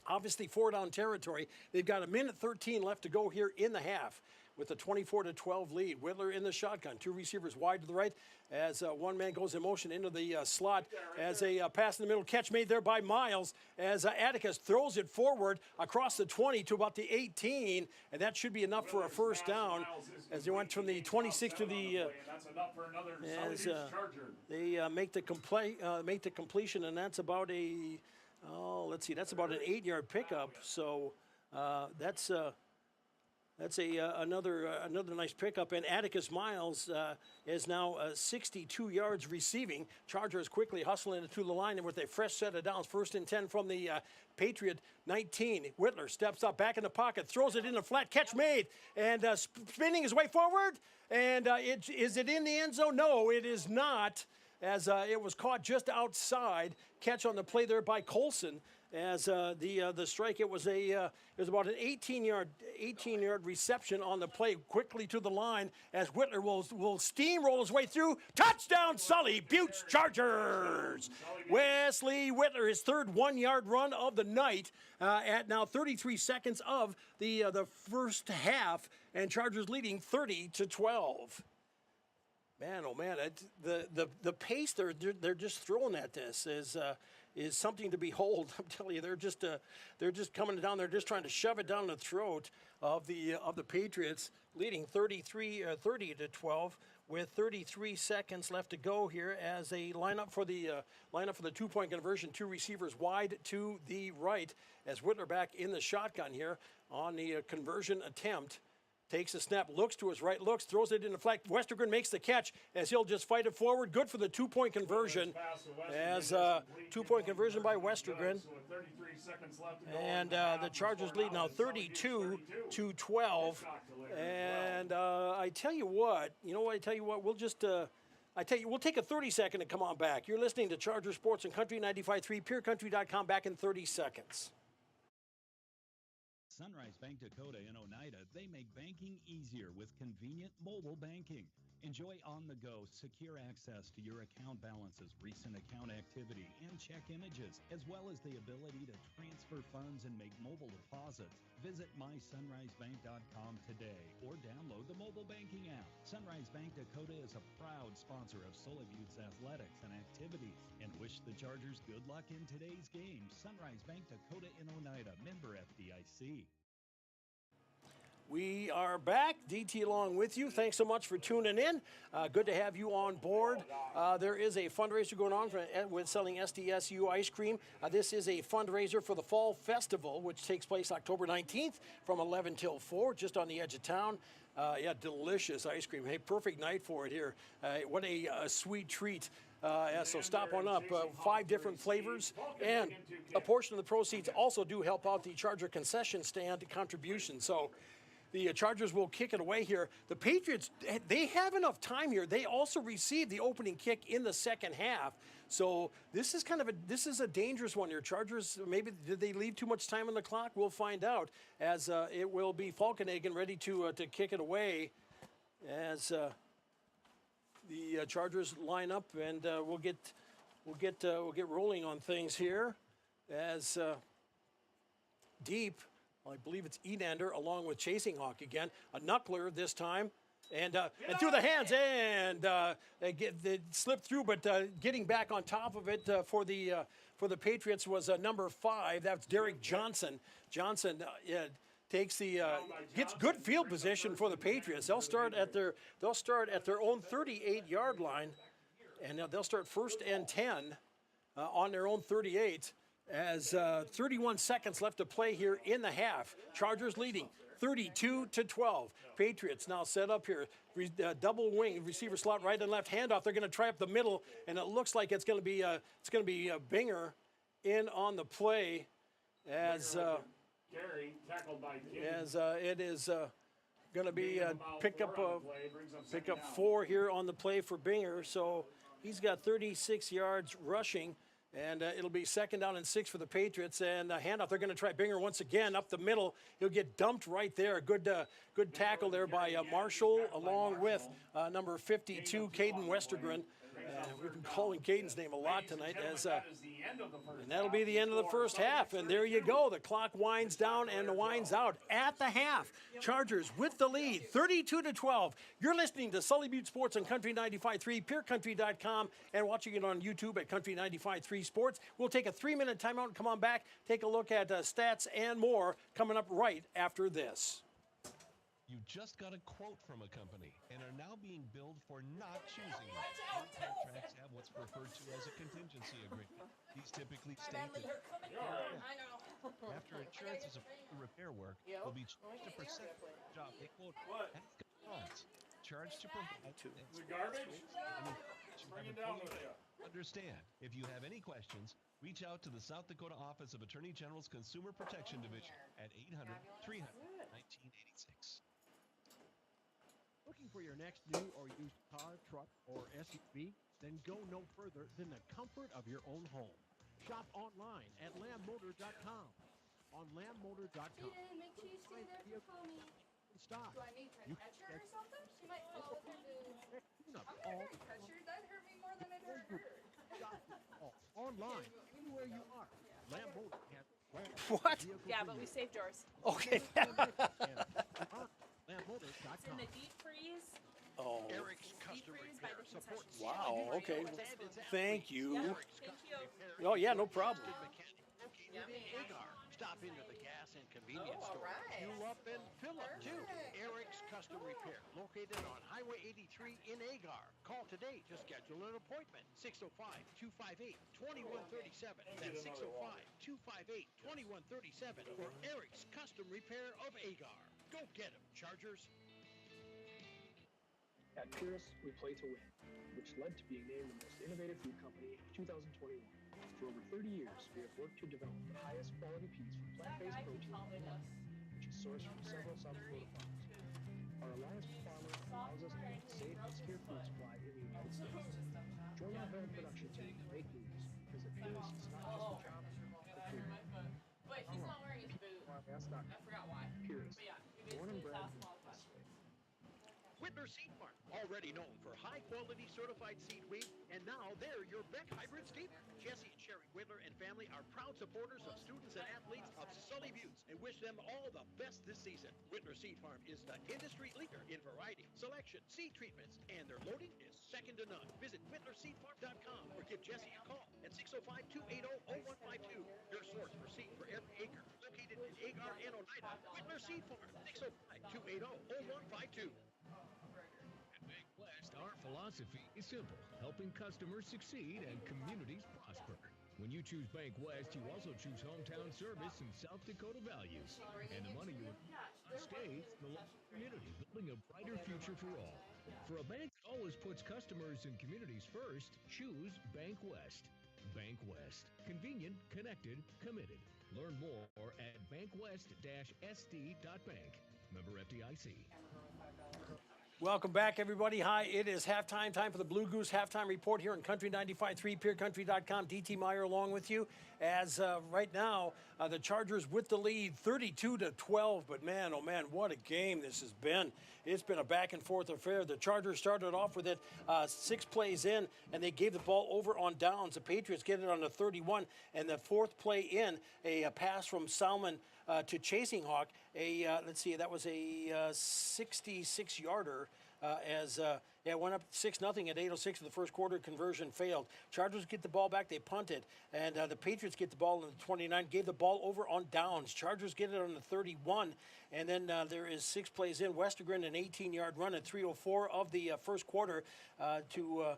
Obviously 4-down territory. They've got 1:13 left to go here in the half with a 24-12 lead. Whittler in the shotgun. 2 receivers wide to the right as one man goes in motion into the slot as a pass in the middle. Catch made there by Miles as Atticus throws it forward across the 20 to about the 18, and that should be enough for a 1st down as they went from the 26 to the as they make the completion, and that's about a that's about an 8-yard pickup. So that's another nice pickup. And Atticus Miles is now 62 yards receiving. Chargers quickly hustling it to the line, and with a fresh set of downs, 1st and 10 from the Patriot 19. Whittler steps up back in the pocket, throws it in a flat, catch made, and spinning his way forward. And is it in the end zone? No, it is not, as it was caught just outside. Catch on the play there by Colson. As the strike, it was about an 18-yard reception on the play, quickly to the line as Whittler will steamroll his way through. Touchdown, Sully, Buttes Chargers. Wesley Whittler, his 3rd 1-yard run of the night at now 33 seconds of the first half, and Chargers leading 30-12. Man, oh man, the pace they're just throwing at this is something to behold. I'm telling you, they're just coming down. They're just trying to shove it down the throat of the Patriots, leading 30-12 with 33 seconds left to go here as they line up for the 2-point conversion. 2 receivers wide to the right as Whittler back in the shotgun here on the conversion attempt. Takes a snap, looks to his right, throws it in the flat. Westergren makes the catch as he'll just fight it forward. Good for the 2-point conversion. As 2-point conversion by Westergren. And the Chargers lead now 32-12. And I tell you what, we'll just we'll take a 30-second and come on back. You're listening to Charger Sports and Country 95.3, PureCountry.com, back in 30 seconds. Sunrise Bank Dakota in Oneida, they make banking easier with convenient mobile banking. Enjoy on-the-go, secure access to your account balances, recent account activity, and check images, as well as the ability to transfer funds and make mobile deposits. Visit mysunrisebank.com today or download the mobile banking app. Sunrise Bank Dakota is a proud sponsor of Sully Buttes athletics and activities and wish the Chargers good luck in today's game. Sunrise Bank Dakota in Oneida, member FDIC. We are back. DT along with you. Thanks so much for tuning in. Good to have you on board. There is a fundraiser going on with selling SDSU ice cream. This is a fundraiser for the Fall Festival, which takes place October 19th from 11 till 4, just on the edge of town. Delicious ice cream. Hey, perfect night for it here. What a sweet treat. So stop on up. 5 different flavors, and a portion of the proceeds also do help out the Charger concession stand contribution. So the Chargers will kick it away here. The Patriots, they have enough time here. They also received the opening kick in the second half. So this is a dangerous one here. Chargers, maybe did they leave too much time on the clock? We'll find out as it will be Falkenhagen ready to kick it away as the Chargers line up, and we'll get rolling on things here as deep. I believe it's Enander along with Chasing Hawk again. A knuckler this time. And through the hands, and they slipped through, but getting back on top of it for the Patriots was number 5. That's Derek Johnson. Johnson gets good field position for the Patriots. They'll start at their own 38-yard line, and they'll start 1st and 10 on their own 38. As 31 seconds left to play here in the half. Chargers leading 32-12. Patriots now set up here. Double wing receiver slot, right and left handoff. They're going to try up the middle, and it looks like it's going to be Binger in on the play as Gary tackled by King. as it is going to be pick up 4 here on the play for Binger. So he's got 36 yards rushing. And it'll be 2nd down and 6 for the Patriots. And handoff, they're going to try Binger once again up the middle. He'll get dumped right there. Good tackle there by Marshall, along with number 52, Caden Westergren. We've been calling Caden's name a lot tonight. And that'll be the end of the first half. And there you go. The clock winds down and winds out at the half. Chargers with the lead, 32-12. You're listening to Sully Butte Sports on Country 95.3, PureCountry.com, and watching it on YouTube at Country 95.3 Sports. We'll take a 3-minute timeout and come on back, take a look at stats and more coming up right after this. You just got a quote from a company and are now being billed for not choosing them. Some contracts have what's referred to as a contingency agreement. These typically state that after insurance is approved for repair work, will be charged a percent of the job they quote as funds. Charged to provide the garbage? Bring it down with you. Understand. If you have any questions, reach out to the South Dakota Office of Attorney General's Consumer Protection Division at 800-300-1986. Looking for your next new or used car, truck, or SUV? Then go no further than the comfort of your own home. Shop online at lambmotor.com. On lambmotor.com. Make sure you stay there for me. Stock. Do I need to catch her or something? She might fall with her boots. I'm not going to catch her. That hurt me more than it hurt her. Online, anywhere you are. Lamb Motor has what? Yeah, but we saved yours. Okay. It's in the deep freeze. Oh. Eric's Custom Repair supports. Wow. Okay. Thank you. Yeah, thank you. Oh yeah, no problem. Stop into the gas and convenience store. Fuel up and fill up too. Eric's Custom Repair, located on Highway 83 in Agar. Call today to schedule an appointment. 605-258-2137. That's 605-258-2137 for Eric's Custom Repair of Agar. Go get them, Chargers. At Purus, we play to win, which led to being named the most innovative food company of 2021. For over 30 years, we have worked to develop the highest quality peas from plant-based protein, which is sourced from several South Dakota farms. Our alliance with farmers allows us to make safe and secure food supply in the United States. Join our whole production team to make news, because at Purus, it's not just the job, the food. But he's not wearing his boot. I forgot why. Purus, born and bred this way. Whitner Seed Farm, already known for high-quality certified seed wheat, and now they're your Beck Hybrids dealer. Jesse and Sherry Whitler and family are proud supporters of students and athletes of Sully Buttes and wish them all the best this season. Whitner Seed Farm is the industry leader in variety, selection, seed treatments, and their loading is second to none. Visit WhitlerSeedFarm.com or give Jesse a call at 605-280-0152. Your source for seed for every acre. Located in Agar and Oneida, Whitler Seed Farm, 605-280-0152. West, our philosophy is simple, helping customers succeed and communities prosper. When you choose Bank West, you also choose hometown service and South Dakota values. And the money you stays in the local community, building a brighter future for all. For a bank that always puts customers and communities first, choose Bank West. Bank West. Convenient, connected, committed. Learn more at bankwest-sd.bank. Member FDIC. Welcome back, everybody. Hi, it is halftime time for the Blue Goose Halftime Report here on Country 95.3, PureCountry.com. DT Meyer along with you. As right now, the Chargers with the lead, 32-12. But man, oh man, what a game this has been. It's been a back-and-forth affair. The Chargers started off with it 6 plays in, and they gave the ball over on downs. The Patriots get it on the 31, and the 4th play in, a pass from Salmon to Chasing Hawk. Let's see, that was a 66-yarder. It went up 6-0 at 8:06 of the first quarter. Conversion failed. Chargers get the ball back. They punt it. And the Patriots get the ball on the 29, gave the ball over on downs. Chargers get it on the 31. And then there is 6 plays in. Westergren, an 18-yard run at 3:04 of the first quarter to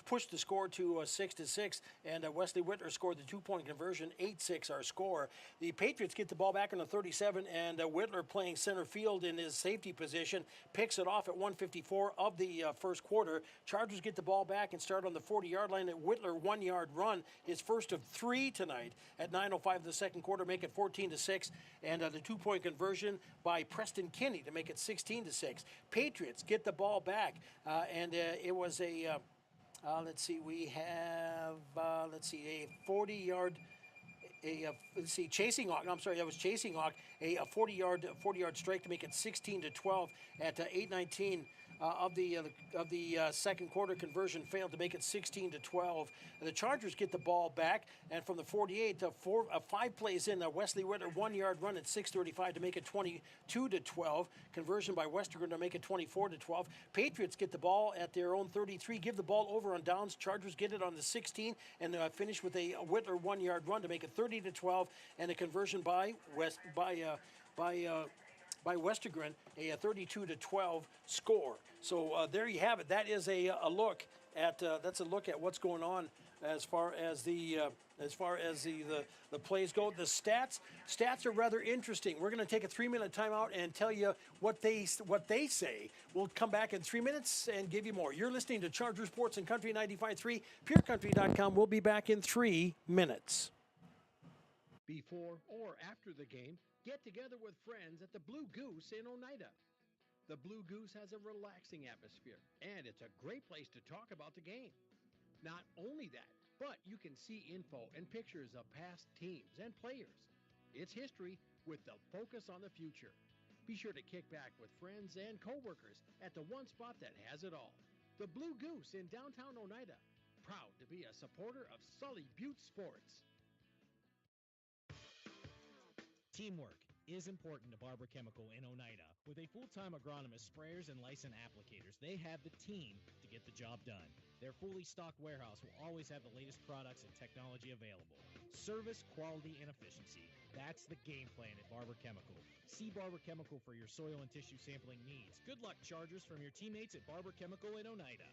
push the score to 6-6, and Wesley Whitler scored the 2-point conversion, 8-6 our score. The Patriots get the ball back on the 37, and Whitler, playing center field in his safety position, picks it off at 1:54 of the first quarter. Chargers get the ball back and start on the 40-yard line. At Whitler, 1-yard run, his first of 3 tonight. At 9:05 of the second quarter, make it 14-6, and the 2-point conversion by Preston Kinney to make it 16-6. Patriots get the ball back, and it was a let's see, we have a 40-yard. Chasing Hawk. No, I'm sorry, that was Chasing Hawk. A 40-yard strike to make it 16-12 at 8:19 of the second quarter. Conversion failed to make it 16-12. The Chargers get the ball back, and from the 48, 5 plays in, Wesley Whitler 1-yard run at 6:35 to make it 22-12. Conversion by Westergren to make it 24-12. Patriots get the ball at their own 33, give the ball over on downs. Chargers get it on the 16 and finish with a Whitler 1-yard run to make it 30-12, and a conversion by Westergren, a 32-12 score. So there you have it. That is a look at what's going on as far as the plays go. The stats are rather interesting. We're going to take a 3-minute timeout and tell you what they say. We'll come back in 3 minutes and give you more. You're listening to Charger Sports and Country 95.3, PureCountry.com. We'll be back in 3 minutes. Before or after the game, get together with friends at the Blue Goose in Oneida. The Blue Goose has a relaxing atmosphere, and it's a great place to talk about the game. Not only that, but you can see info and pictures of past teams and players. It's history with the focus on the future. Be sure to kick back with friends and coworkers at the one spot that has it all. The Blue Goose in downtown Oneida, proud to be a supporter of Sully Butte Sports. Teamwork is important to Barber Chemical in Oneida. With a full-time agronomist, sprayers, and licensed applicators, they have the team to get the job done. Their fully stocked warehouse will always have the latest products and technology available. Service, quality, and efficiency. That's the game plan at Barber Chemical. See Barber Chemical for your soil and tissue sampling needs. Good luck, Chargers, from your teammates at Barber Chemical in Oneida.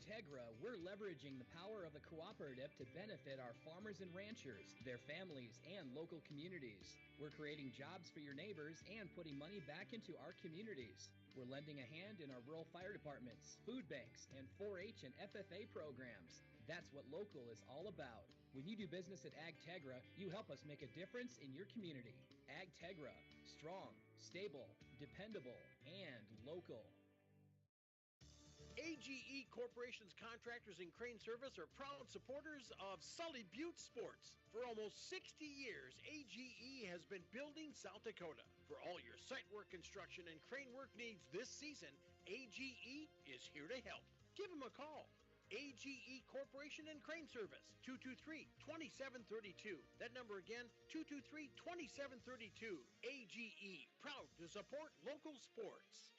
Tegra, we're leveraging the power of the cooperative to benefit our farmers and ranchers, their families, and local communities. We're creating jobs for your neighbors and putting money back into our communities. We're lending a hand in our rural fire departments, food banks, and 4-H and FFA programs. That's what local is all about. When you do business at AgTegra, you help us make a difference in your community. AgTegra, strong, stable, dependable, and local. AGE Corporation's contractors and crane service are proud supporters of Sully Butte Sports. For almost 60 years, AGE has been building South Dakota. For all your site work, construction, and crane work needs this season, AGE is here to help. Give them a call. AGE Corporation and Crane Service, 223-2732. That number again, 223-2732. AGE, proud to support local sports.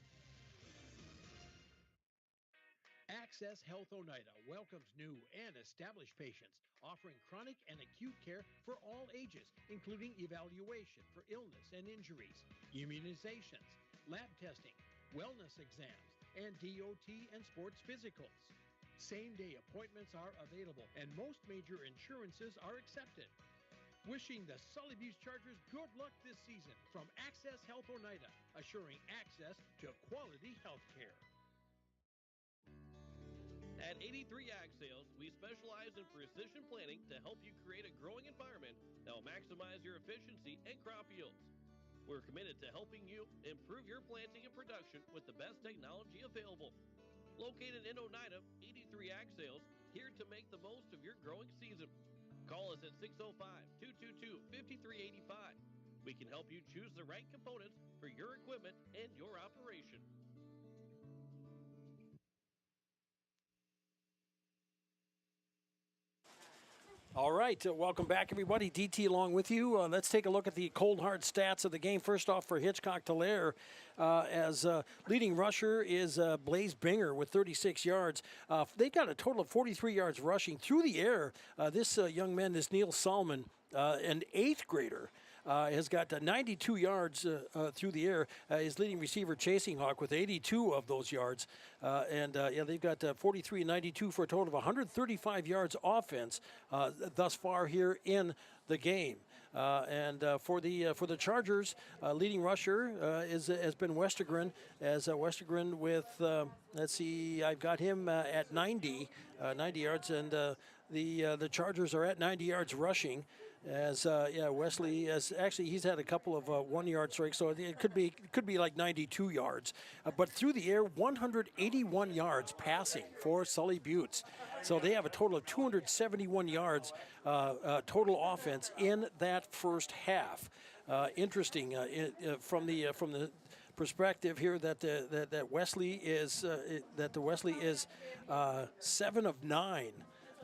Access Health Oneida welcomes new and established patients, offering chronic and acute care for all ages, including evaluation for illness and injuries, immunizations, lab testing, wellness exams, and DOT and sports physicals. Same-day appointments are available, and most major insurances are accepted. Wishing the Sully Butte Chargers good luck this season from Access Health Oneida, assuring access to quality health care. At 83 Ag Sales, we specialize in precision planting to help you create a growing environment that will maximize your efficiency and crop yields. We're committed to helping you improve your planting and production with the best technology available. Located in Oneida, 83 Ag Sales, here to make the most of your growing season. Call us at 605-222-5385. We can help you choose the right components for your equipment and your operation. All right, welcome back, everybody. DT along with you. Let's take a look at the cold, hard stats of the game. First off, for Hitchcock Tulare, as leading rusher is Blaze Binger with 36 yards. They got a total of 43 yards rushing through the air. This young man is Neil Salmon, an 8th grader. has got 92 yards through the air. His leading receiver, Chasing Hawk, with 82 of those yards. They've got 43 and 92 for a total of 135 yards offense thus far here in the game. For the Chargers, leading rusher has been Westergren. As Westergren with let's see, I've got him at 90 yards, and the Chargers are at 90 yards rushing. As Wesley he's had a couple of 1 yard strikes, so it could be like 92 yards. But through the air, 181 yards passing for Sully Buttes. So they have a total of 271 yards total offense in that first half. Interesting from the perspective here that Wesley is 7 of 9.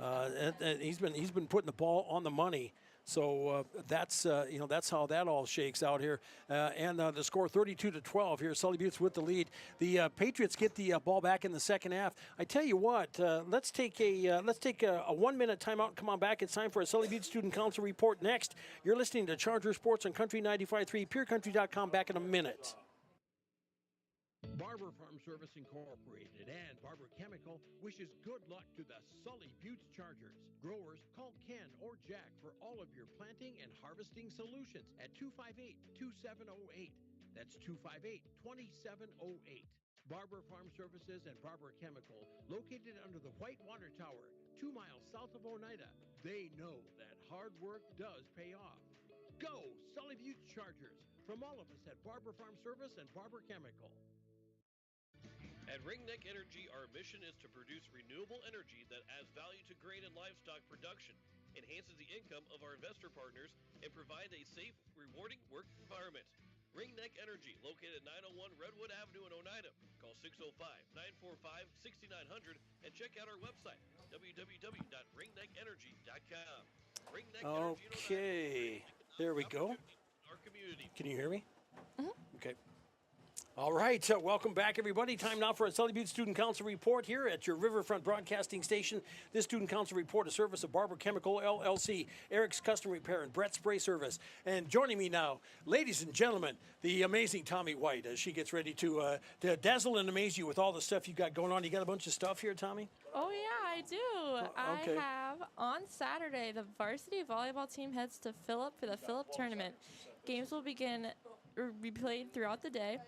And he's been putting the ball on the money. So that's how that all shakes out here, and the score 32-12 here. Sully Buttes with the lead. The Patriots get the ball back in the second half. I tell you what, let's take a 1 minute timeout and come on back. It's time for a Sully Buttes Student Council report next. You're listening to Charger Sports on Country 95.3, PureCountry.com. Back in a minute. Barber Farm Service Incorporated and Barber Chemical wishes good luck to the Sully Buttes Chargers. Growers, call Ken or Jack for all of your planting and harvesting solutions at 258-2708. That's 258-2708. Barber Farm Services and Barber Chemical, located under the White Water Tower, 2 miles south of Oneida. They know that hard work does pay off. Go Sully Buttes Chargers! From all of us at Barber Farm Service and Barber Chemical. At Ringneck Energy, our mission is to produce renewable energy that adds value to grain and livestock production, enhances the income of our investor partners, and provides a safe, rewarding work environment. Ringneck Energy, located at 901 Redwood Avenue in Oneida. Call 605-945-6900 and check out our website, www.ringneckenergy.com. Ringneck Okay, there we go. Our community. Can you hear me? Okay. All right, welcome back, everybody. Time now for a Sully Buttes Student Council report here at your Riverfront Broadcasting Station. This Student Council report is service of Barber Chemical, LLC, Eric's Custom Repair, and Brett's Spray Service. And joining me now, ladies and gentlemen, the amazing Tommy White, as she gets ready to dazzle and amaze you with all the stuff you got going on. You got a bunch of stuff here, Tommy? Oh, yeah, I do. Okay. I have, on Saturday, the varsity volleyball team heads to Phillip for the Phillip tournament. Games will be played throughout the day.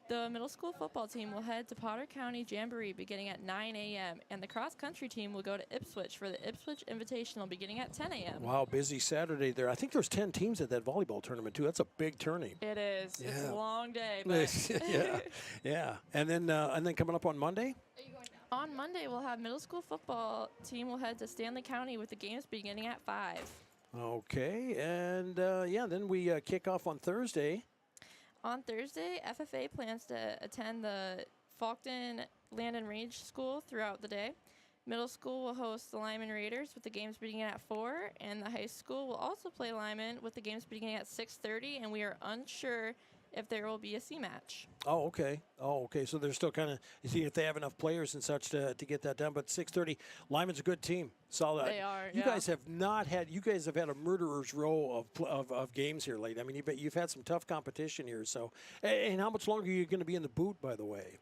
The middle school football team will head to Potter County Jamboree beginning at 9 a.m. And the cross-country team will go to Ipswich for the Ipswich Invitational beginning at 10 a.m. Wow, busy Saturday there. I think there's 10 teams at that volleyball tournament, too. That's a big tourney. It is. Yeah. It's a long day. But yeah. And then coming up on Monday? On Monday, we'll have middle school football team will head to Stanley County with the games beginning at 5. Okay, and then we kick off on Thursday. On Thursday, FFA plans to attend the Faulkton Land and Range School throughout the day. Middle school will host the Lyman Raiders with the games beginning at 4, and the high school will also play Lyman with the games beginning at 6:30, and we are unsure if there will be a C match. Oh, okay. So they're still kind of see if they have enough players and such to get that done. But 6:30, Lyman's a good team. Solid. They are. You guys have had a murderer's row of games here lately. I mean, you've had some tough competition here. So, and how much longer are you going to be in the boot, by the way?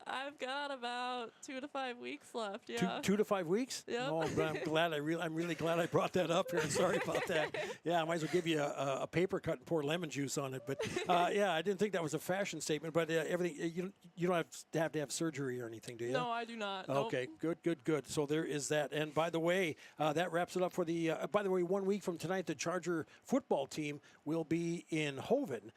I've got about 2 to 5 weeks left. Yeah. 2 to 5 weeks? Yep. Oh, I'm glad. I'm really glad I brought that up here. Sorry about that. Yeah, I might as well give you a paper cut and pour lemon juice on it. But I didn't think that was a fashion statement. But everything you don't have to have surgery or anything, do you? No, I do not. Okay, nope. Good. So there is that. And by the way, that wraps it up for the. By the way, 1 week from tonight, the Charger football team will be in Hoven,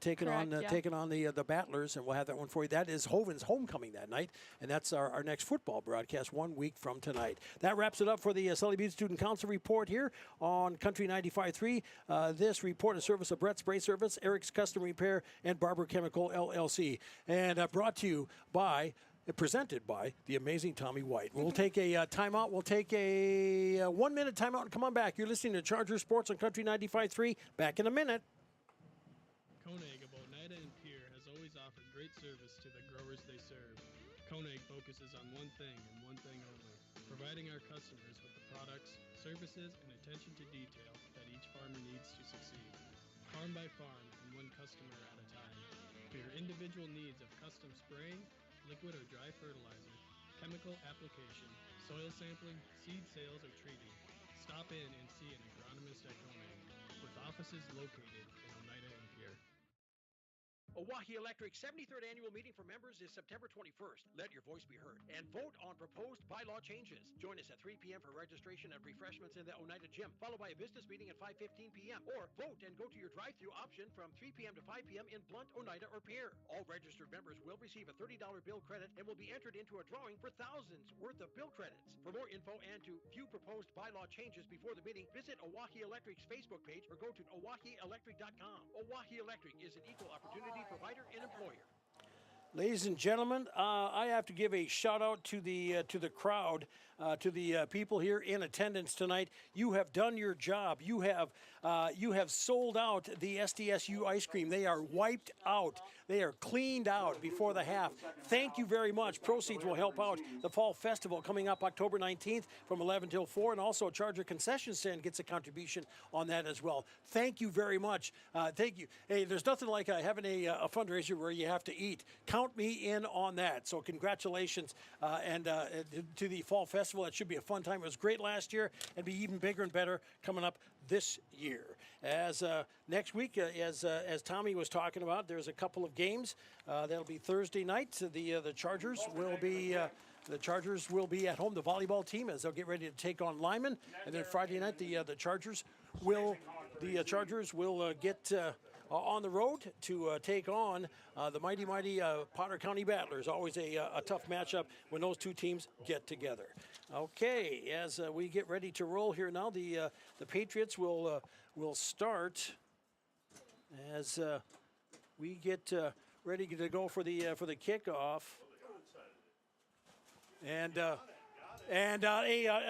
taking on the Battlers, and we'll have that one for you. That is Hoven's homecoming that night, and that's our next football broadcast 1 week from tonight. That wraps it up for the Sully Buttes Student Council report here on Country 95.3. This report is service of Brett's Spray Service, Eric's Custom Repair, and Barber Chemical LLC, and brought to you by. Presented by the amazing Tommy White. We'll take a timeout. We'll take a 1 minute timeout and come on back. You're listening to Charger Sports on Country 95.3. Back in a minute. Koenig of Oneida and Pierre has always offered great service to the growers they serve. Koenig focuses on one thing and one thing only, providing our customers with the products, services, and attention to detail that each farmer needs to succeed. farm and one customer at a time. For your individual needs of custom spraying, liquid or dry fertilizer, chemical application, soil sampling, seed sales, or treating, stop in and see an agronomist at Koenig, with offices located in Oneida and Pierre. Owyhee Electric's 73rd annual meeting for members is September 21st. Let your voice be heard and vote on proposed bylaw changes. Join us at 3 p.m. for registration and refreshments in the Oneida Gym, followed by a business meeting at 5:15 p.m. Or vote and go to your drive-thru option from 3 p.m. to 5 p.m. in Blunt, Oneida, or Pierre. All registered members will receive a $30 bill credit and will be entered into a drawing for thousands worth of bill credits. For more info and to view proposed bylaw changes before the meeting, visit Owyhee Electric's Facebook page or go to owyeeelectric.com. Owyhee Electric is an equal opportunity provider and employer. Ladies and gentlemen, I have to give a shout out to the crowd, to the people here in attendance tonight. You have done your job. You have sold out the SDSU ice cream. They are wiped out. They are cleaned out before the half. Thank you very much. Proceeds will help out the Fall Festival coming up October 19th from 11 till 4, and also Charger Concession Stand gets a contribution on that as well. Thank you very much. Thank you. Hey, there's nothing like having a fundraiser where you have to eat. Count me in on that. So congratulations and to the Fall Festival. It should be a fun time. It was great last year and be even bigger and better coming up this year. As next week, as Tommy was talking about, there's a couple of games. That'll be Thursday night. The Chargers will be. The Chargers will be at home, the volleyball team, as they'll get ready to take on Lyman. And then Friday night, the Chargers will get on the road to take on the mighty Potter County Battlers. Always a tough matchup when those two teams get together. Okay, as we get ready to roll here now, the Patriots will start as we get ready to go for the kickoff. And an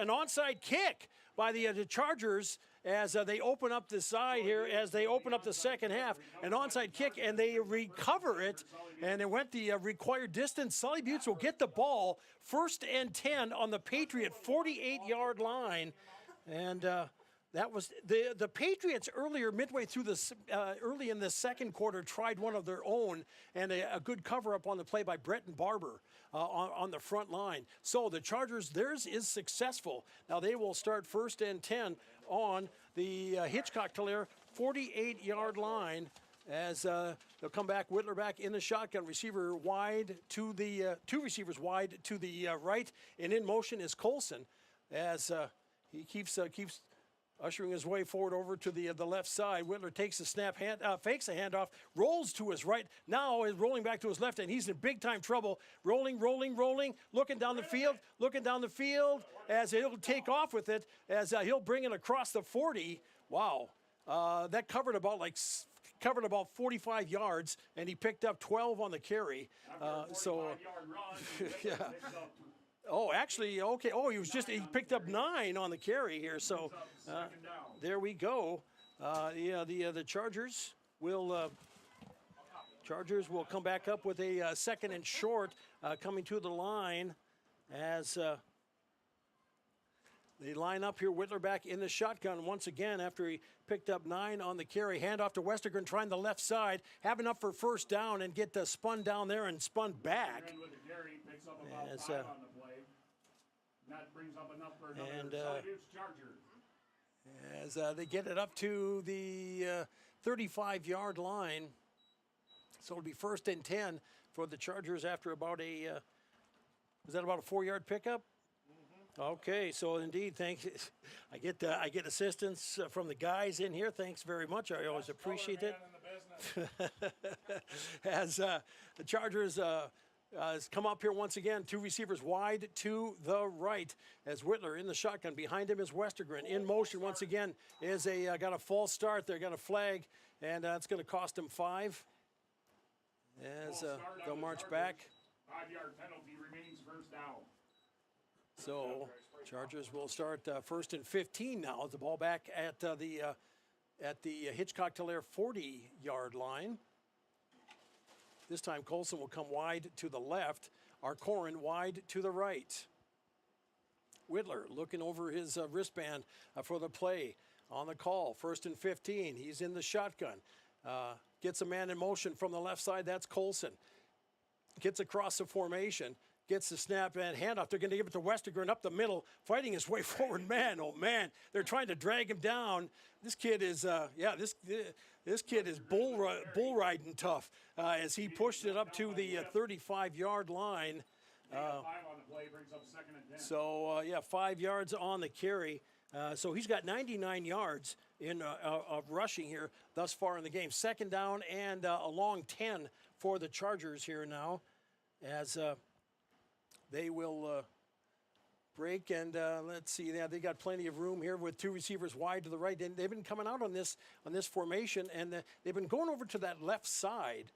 onside kick by the Chargers as they open up the side here, as they open up the second half. An onside kick, and they recover it, and it went the required distance. Sully Buttes will get the ball, 1st and 10 on the Patriot 48-yard line. And that was the Patriots earlier, midway through this, early in the second quarter, tried one of their own, and a good cover-up on the play by Bretton Barber on the front line. So the Chargers, theirs is successful. Now they will start 1st and 10 on the Hitchcock Tulare 48-yard line as they'll come back. Whittler back in the shotgun, receiver wide to the two receivers wide to the right, and in motion is Colson as he keeps ushering his way forward over to the left side. Whittler takes the snap, fakes a handoff, rolls to his right, now is rolling back to his left, and he's in big-time trouble. Rolling, looking down the field as he'll take off with it, as he'll bring it across the 40. Wow. That covered about 45 yards, and he picked up 12 on the carry. Yeah. Oh, actually, okay. Oh, he picked up 9 on the carry here. So there we go. The Chargers will come back up with a 2nd and short coming to the line as they line up here. Whittler back in the shotgun once again after he picked up 9 on the carry. Handoff to Westergren, trying the left side, have enough for 1st down and get spun down there and spun back. That brings up enough for another Charger. As they get it up to the 35-yard line. So it'll be 1st and 10 for the Chargers after about was that about a 4-yard pickup? Mm-hmm. Okay, so indeed, thanks. I get assistance from the guys in here. Thanks very much. I always appreciate it. As the Chargers has come up here once again, 2 receivers wide to the right as Whittler in the shotgun. Behind him is Westergren. In motion once again is got a false start there, got a flag, and that's going to cost him 5 as they'll march back. 5-yard penalty remains 1st down. So Chargers will start 1st and 15 now. The ball back at the Hitchcock Tulare 40-yard line. This time Colson will come wide to the left. Arcorin wide to the right. Whittler looking over his wristband for the play on the call. 1st and 15. He's in the shotgun. Gets a man in motion from the left side. That's Colson. Gets across the formation. Gets the snap and handoff. They're going to give it to Westergren up the middle, fighting his way forward. Man, oh man, they're trying to drag him down. This kid is, this kid is bull riding tough as he pushed it up to the 35-yard line. 5 yards on the carry. So he's got 99 yards of rushing here thus far in the game. Second down and a long 10 for the Chargers here now, as they will break. And let's see, they got plenty of room here with two receivers wide to the right. And they've been coming out on this formation, and they've been going over to that left side.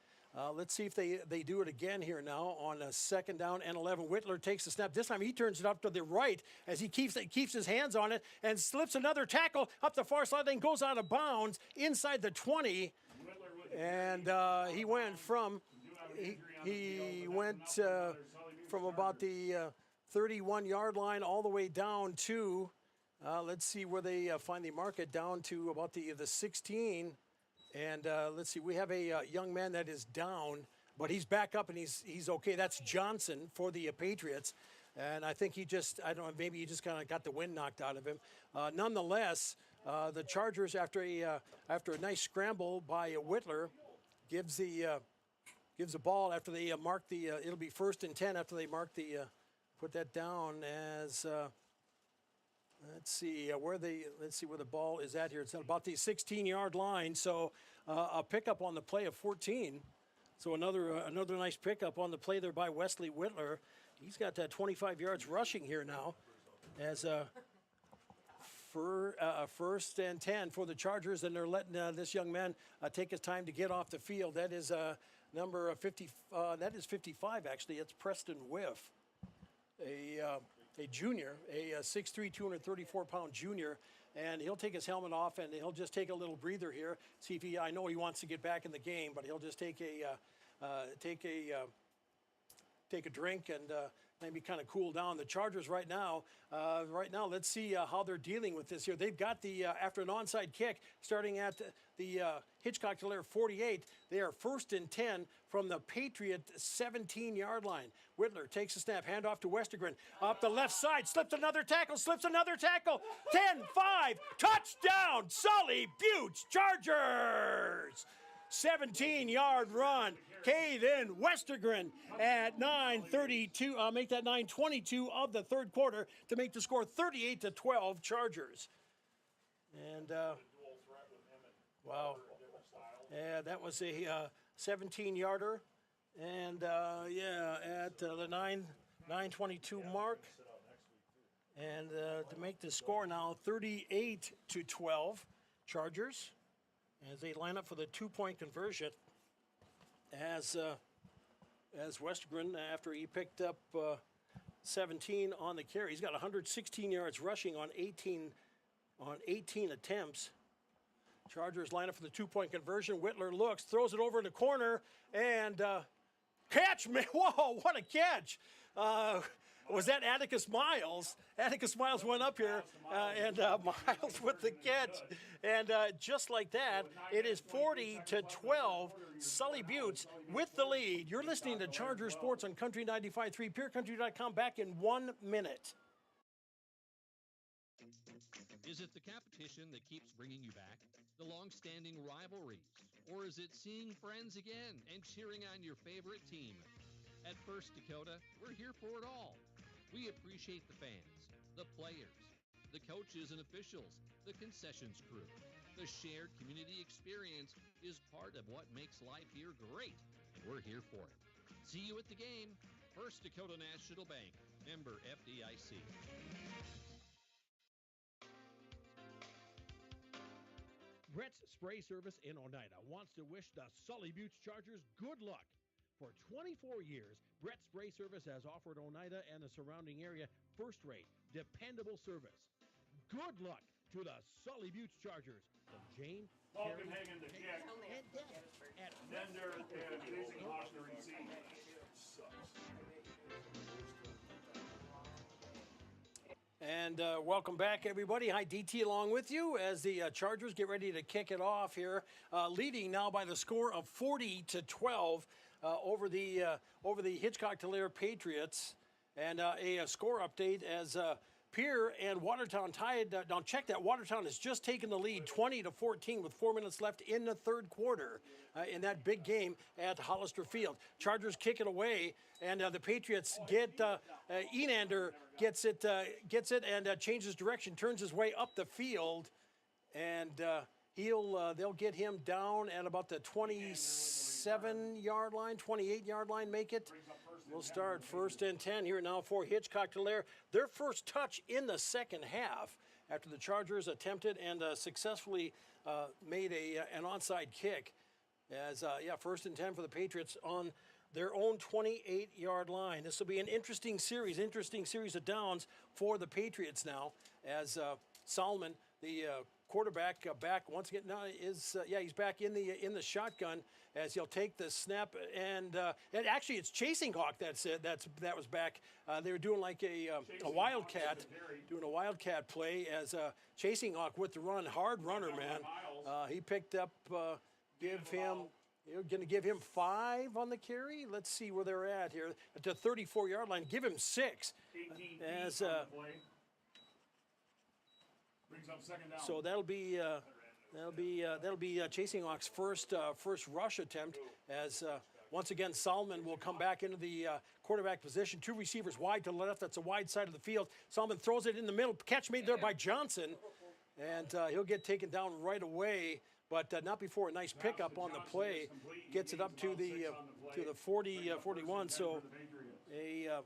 Let's see if they do it again here now on a second down and 11. Whitler takes the snap. This time he turns it up to the right as he keeps his hands on it and slips another tackle up the far side, then goes out of bounds inside the 20. And he went from about the 31-yard line all the way down to, let's see where they finally mark it, down to about the 16. And let's see, we have a young man that is down, but he's back up and he's okay. That's Johnson for the Patriots. And I think maybe he just kind of got the wind knocked out of him. Nonetheless, the Chargers, after a nice scramble by Whitler, gives the ball after they mark the, it'll be 1st and 10 after they mark the, put that down as, let's see where the ball is at here. It's about the 16-yard line. So a pickup on the play of 14. So another nice pickup on the play there by Wesley Whitler. He's got 25 yards rushing here now, as first and 10 for the Chargers, and they're letting this young man take his time to get off the field. That is number 50. That is 55 actually. It's Preston Whiff, a junior, a 6'3", 234-pound junior, and he'll take his helmet off and he'll just take a little breather here. See if I know he wants to get back in the game, but he'll just take a drink and maybe kind of cool down. The Chargers right now, let's see how they're dealing with this here. They've got after an onside kick, starting at the Hitchcock Tulare 48, they are 1st and 10 from the Patriot 17-yard line. Whitler takes a snap, handoff to Westergren. Up the left side, slips another tackle. 10-5, touchdown, Sully Buttes, Chargers! 17-yard run. Then Westergren at 9:32, make that 9:22 of the third quarter to make the score 38-12 Chargers. And wow, yeah, that was a 17-yarder, and at the 9:22 mark, and to make the score now 38-12 Chargers as they line up for the 2-point conversion. As Westergren, after he picked up 17 on the carry, he's got 116 yards rushing on 18 attempts. Chargers line up for the 2-point conversion. Whitler looks, throws it over in the corner, and catch! Whoa, what a catch! Was that Atticus Miles? Atticus Miles went up here, and Miles with the catch. And just like that, it is 40-12. Sully Buttes with the lead. You're listening to Charger Sports on Country 95.3, PureCountry.com. Back in 1 minute. Is it the competition that keeps bringing you back? The long-standing rivalries? Or is it seeing friends again and cheering on your favorite team? At First Dakota, we're here for it all. We appreciate the fans, the players, the coaches and officials, the concessions crew. The shared community experience is part of what makes life here great, and we're here for it. See you at the game. First Dakota National Bank, member FDIC. Brett's Spray Service in Oneida wants to wish the Sully Buttes Chargers good luck. For 24 years, Brett's Spray Service has offered Oneida and the surrounding area first-rate, dependable service. Good luck to the Sully Buttes Chargers. From Jane, Falkenhagen to Jack, and Dad at Bender, and Jason Hoshner receive. And welcome back, everybody. Hi, DT, along with you as the Chargers get ready to kick it off here, leading now by the score of 40-12 over the Hitchcock Tulare Patriots. And a score update as Pierre and Watertown tied. Now check that. Watertown has just taken the lead 20-14 with 4 minutes left in the third quarter in that big game at Hollister Field. Chargers kick it away, and the Patriots get Enander gets it and changes direction, turns his way up the field, and they'll get him down at about the 27-yard line, 28-yard line. Make it. We'll start 1st and 10 here now for Hitchcock Tulare. Their first touch in the second half after the Chargers attempted and successfully made an onside kick. As 1st and 10 for the Patriots on their own 28-yard line. This will be an interesting series of downs for the Patriots now, as Solomon, the quarterback, back once again. Now he's back in the shotgun as he'll take the snap, and actually it's Chasing Hawk that was back. They were doing like a wildcat, doing a wildcat play as Chasing Hawk with the run, hard runner, man. He picked up. You're going to give him 5 on the carry. Let's see where they're at here at the 34-yard line. Give him 6. As brings up second down. So that'll be Chasing Hawk's first rush attempt. As once again Solomon will come back into the quarterback position. 2 receivers wide to the left. That's a wide side of the field. Solomon throws it in the middle. Catch made there by Johnson, and he'll get taken down right away. But not before a nice pickup on the play. Gets it up to the 41. So a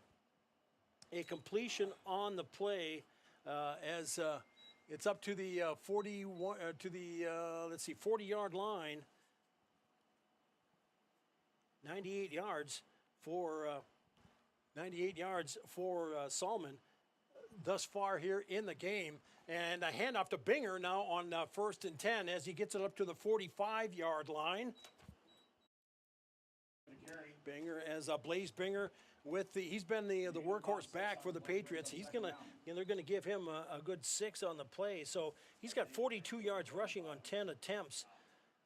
completion on the play as it's up to the 41 to the 40-yard line. 98 yards for Solomon thus far here in the game. And a handoff to Binger now on 1st and 10 as he gets it up to the 45-yard line. Binger as Blaze Binger he's been the workhorse back for the Patriots. They're gonna give him a good 6 on the play. So he's got 42 yards rushing on 10 attempts.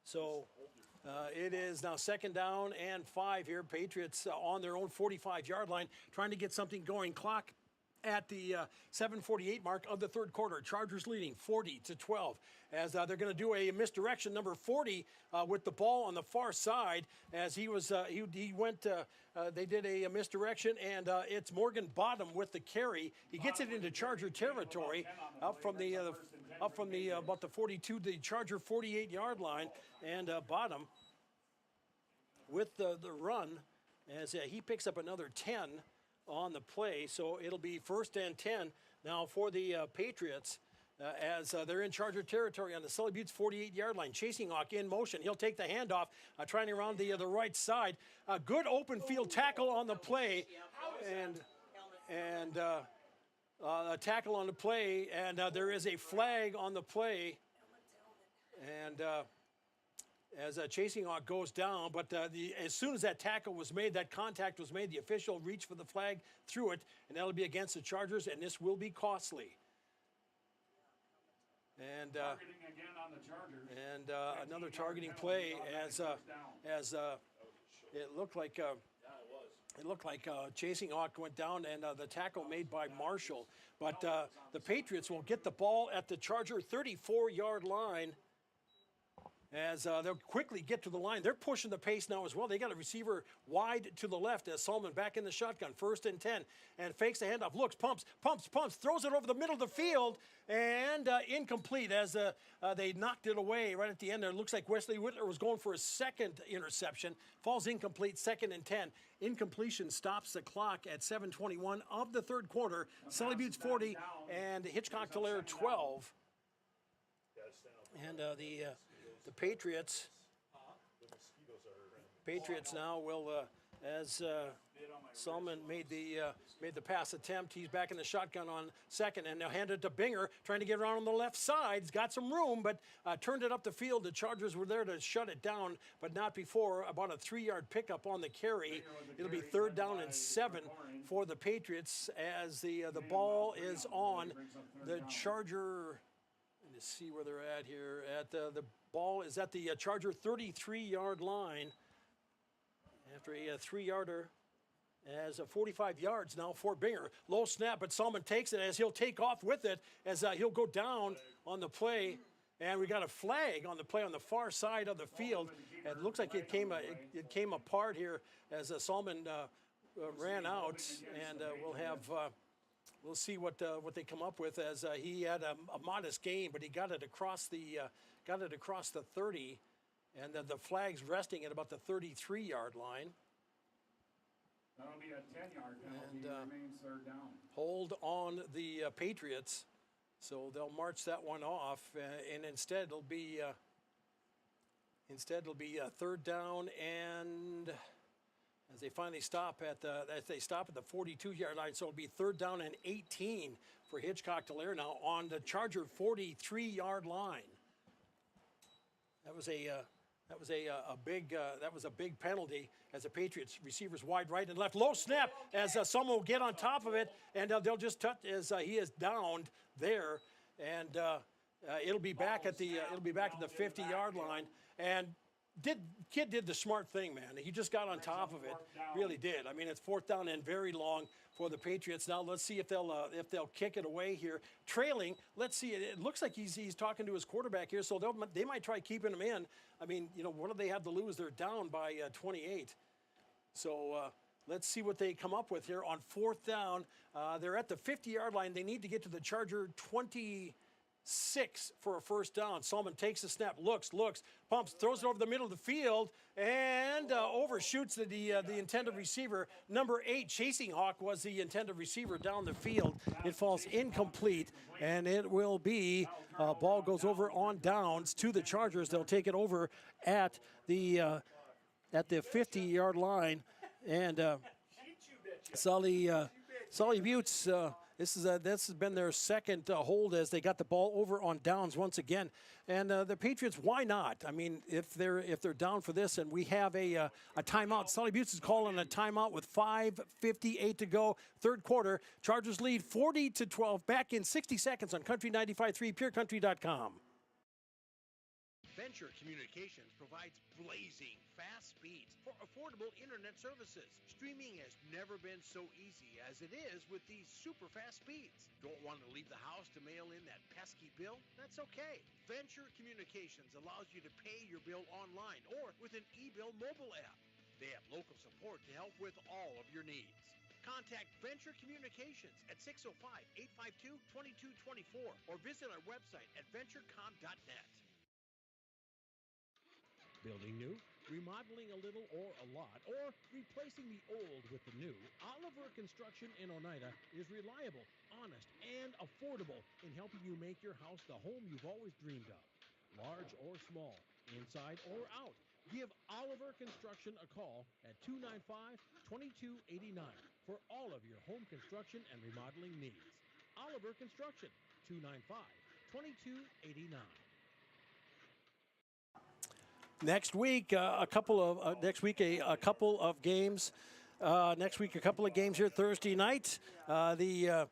So it is now 2nd down and 5 here. Patriots on their own 45-yard line, trying to get something going. Clock at the 7:48 mark of the third quarter. Chargers leading 40-12 as they're going to do a misdirection. Number 40 with the ball on the far side as he went. They did a misdirection, and it's Morgan Bottom with the carry. He gets it into Charger territory up from the about the 42 to the Charger 48-yard line, and Bottom with the run as he picks up another 10 on the play. So it'll be 1st and 10 now for the Patriots as they're in Charger territory on the Sully Buttes 48-yard line. Chasing Hawk in motion. He'll take the handoff, trying around the right side. A good open field tackle on the play, and a tackle on the play, and there is a flag on the play, and as Chasing Hawk goes down, but as soon as that tackle was made, that contact was made, the official reached for the flag, threw it, and that'll be against the Chargers, and this will be costly. And targeting again on the Chargers. And another targeting play as it looked like Chasing Hawk went down, and the tackle made by Marshall. But the Patriots will get the ball at the Charger 34-yard line. As they'll quickly get to the line. They're pushing the pace now as well. They got a receiver wide to the left as Solomon back in the shotgun. 1st and 10. And fakes the handoff. Looks, pumps. Throws it over the middle of the field. And incomplete as they knocked it away right at the end there. It looks like Wesley Whitler was going for a 2nd interception. Falls incomplete. 2nd and 10. Incompletion stops the clock at 7:21 of the third quarter. Sully Buttes 40 and Hitchcock Tulare 12. And the Patriots now will as Sullivan made the pass attempt. He's back in the shotgun on second, and now handed to Binger, trying to get around on the left side. He's got some room, but turned it up the field. The Chargers were there to shut it down, but not before about a 3-yard pickup on the carry. It'll be 3rd down and 7 for the Patriots as the ball is on the Charger. Let's see where they're at here. At the ball is at the Charger 33-yard line after a 3-yarder. As 45 yards now for Binger. Low snap, but Sullivan takes it as he'll take off with it as he'll go down on the play. And we got a flag on the play on the far side of the field. It looks like it came apart here as Sullivan ran out. And we'll see what they come up with as he had a modest gain, but he got it across the 30, and the flag's resting at about the 33-yard line. That'll be a 10-yard penalty. Remains 3rd down. Hold on the Patriots, so they'll march that one off, and instead it'll be 3rd down, and as they finally stop at the 42-yard line, so it'll be 3rd down and 18 for Hitchcock Tulare now on the Charger 43-yard line. That was a big penalty as the Patriots receivers wide right and left. Low snap as someone will get on top of it, and they'll just touch as he is downed there, and it'll be back at the 50-yard line. And kid did the smart thing, man. He just got on top of it. Really did. I mean, it's 4th down and very long for the Patriots. Now let's see if they'll kick it away here. Trailing, let's see. It looks like he's talking to his quarterback here, so they might try keeping him in. I mean, what do they have to lose? They're down by 28. So let's see what they come up with here on 4th down. They're at the 50-yard line. They need to get to the Charger 26 for a 1st down. Sullivan takes the snap, looks, pumps, throws it over the middle of the field, and overshoots the intended receiver. Number 8, Chasing Hawk, was the intended receiver down the field. It falls incomplete, and it will be ball goes over on downs to the Chargers. They'll take it over at the 50-yard line, and Sully Buttes. This has been their second hold as they got the ball over on downs once again. And the Patriots, why not? I mean, if they're down for this, and we have a timeout. Sully Buttes is calling a timeout with 5:58 to go, 3rd quarter. Chargers lead 40-12. Back in 60 seconds on Country 95.3, PureCountry.com. Venture Communications provides blazing fast speeds for affordable internet services. Streaming has never been so easy as it is with these super fast speeds. Don't want to leave the house to mail in that pesky bill? That's okay. Venture Communications allows you to pay your bill online or with an e-bill mobile app. They have local support to help with all of your needs. Contact Venture Communications at 605-852-2224 or visit our website at venturecom.net. Building new, remodeling a little or a lot, or replacing the old with the new, Oliver Construction in Oneida is reliable, honest, and affordable in helping you make your house the home you've always dreamed of. Large or small, inside or out, give Oliver Construction a call at 295-2289 for all of your home construction and remodeling needs. Oliver Construction, 295-2289. Next week, a couple of games. Next week, a couple of games here Thursday night. The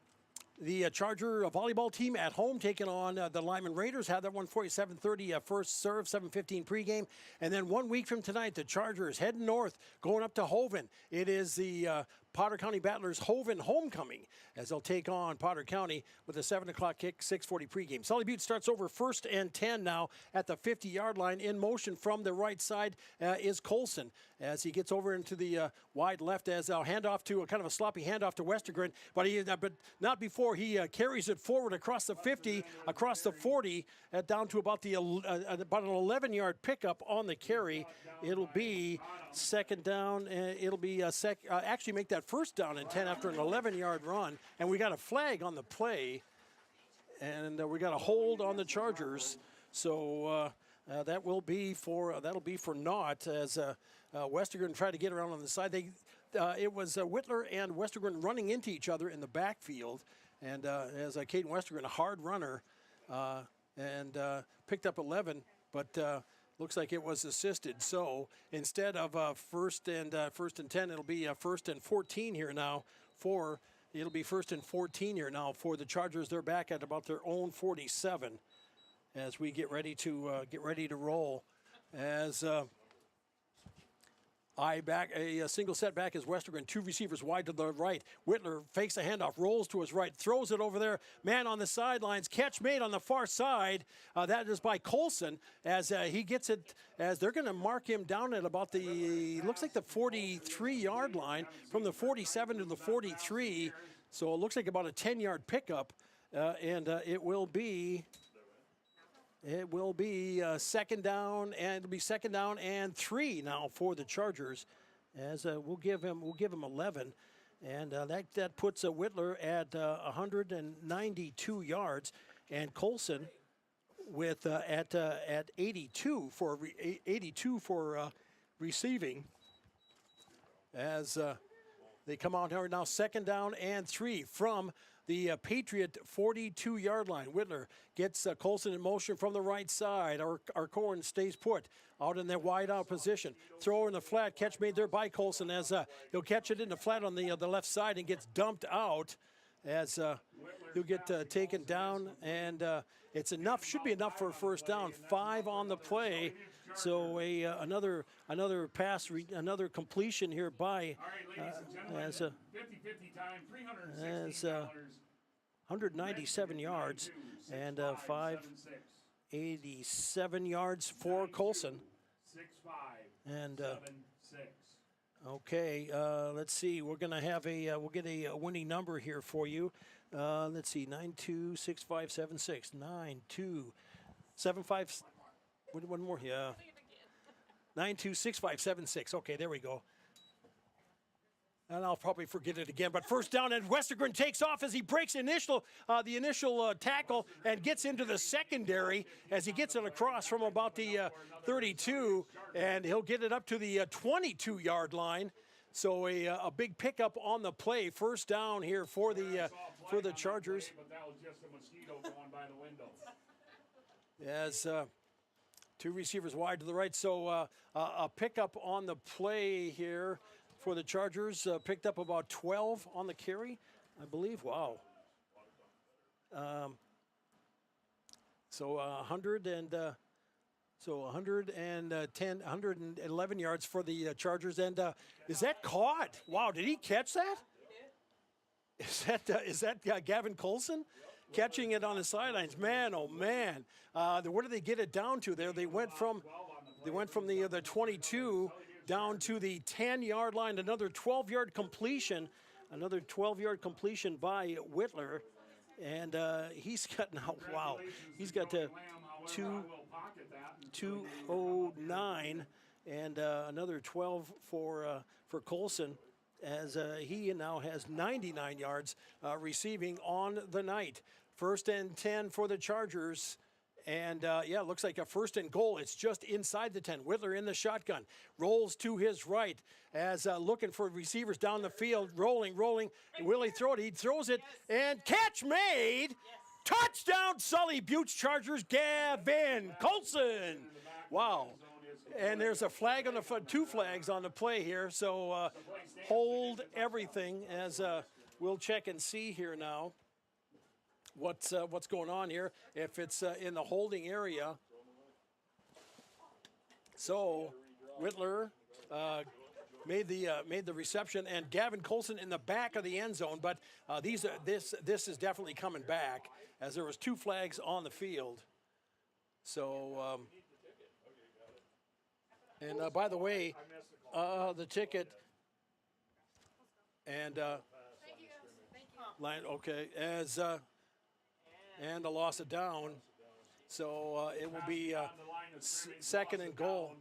Charger volleyball team at home taking on the Lyman Raiders. Have that one for you, 7:30 first serve, 7:15 pregame. And then 1 week from tonight, the Chargers heading north, going up to Hoven. It is the Potter County Battlers Hoven homecoming as they'll take on Potter County with a 7 o'clock kick, 6:40 pregame. Sully Butte starts over 1st and 10 now at the 50-yard line. In motion from the right side is Colson as he gets over into the wide left as they'll hand off to a kind of a sloppy handoff to Westergren, but not before he carries it forward across the 50, across the 40, down to about about an 11-yard pickup on the carry. It'll be 2nd down, and it'll be actually make that 1st down and 10 after an 11-yard run, and we got a flag on the play, and we got a hold on the Chargers. So that'll be for naught as Westergren tried to get around on the side. It was Whitler and Westergren running into each other in the backfield, and as Caden Westergren, a hard runner, and picked up 11, but looks like it was assisted. So instead of first and 10, it'll be first and 14 here now for. It'll be first and 14 here now for the Chargers. They're back at about their own 47 as we get ready to roll. As a single setback is Westergren, 2 receivers wide to the right. Whitler fakes a handoff, rolls to his right, throws it over there. Man on the sidelines, catch made on the far side. That is by Colson as he gets it, as they're going to mark him down at about looks like the 43-yard line, from the 47 to the 43. So it looks like about a 10-yard pickup, and it will be second down, and it'll be second down and 3 now for the Chargers, as we'll give him 11, and that puts Whitler at 192 yards, and Colson with at 82 for receiving, as they come out here now, second down and 3 from the Patriot 42-yard line. Whitler gets Colson in motion from the right side. Our corn stays put out in that wide out position. Throw in the flat, catch made there by Colson as he'll catch it in the flat on the left side and gets dumped out as he'll get taken down, and it's enough, should be enough for a first down. 5 on the play. So another pass, another completion here by as 197 yards and 587 yards for Colson. And okay, let's see. We're gonna have we'll get a winning number here for you. Let's see, 926576 9275. One more, yeah. 926576. Okay, there we go. And I'll probably forget it again. But first down, and Westergren takes off as he breaks the initial tackle and gets into the secondary as he gets it across from about the 32, and he'll get it up to the 22-yard line. So a big pickup on the play. First down here for the Chargers. But that was just a mosquito going by the window. As 2 receivers wide to the right. So a pickup on the play here for the Chargers. Picked up about 12 on the carry, I believe. Wow. So 111 yards for the Chargers. And is that caught? Wow, did he catch that? Is that Gavin Colson? Catching it on the sidelines, man, oh man! What did they get it down to there? They went from the 22 down to the 10-yard line. Another 12-yard completion, by Whitler, and he's got now. Wow, he's got 209, and another 12 for Colson, as he now has 99 yards receiving on the night. First and 10 for the Chargers. And, it looks like a first and goal. It's just inside the 10. Whitler in the shotgun. Rolls to his right as looking for receivers down the field. Rolling. Will he throw it? He throws it. And catch made. Touchdown, Sully. Buttes Chargers. Gavin Colson. Wow. And there's a flag on the 2 flags on the play here. So hold everything as we'll check and see here now what's going on here, if it's in the holding area. So Whitler made the reception, and Gavin Colson in the back of the end zone. But this is definitely coming back, as there was 2 flags on the field. So and by the way, the ticket and line, okay, as and a loss of down. So it will be second and goal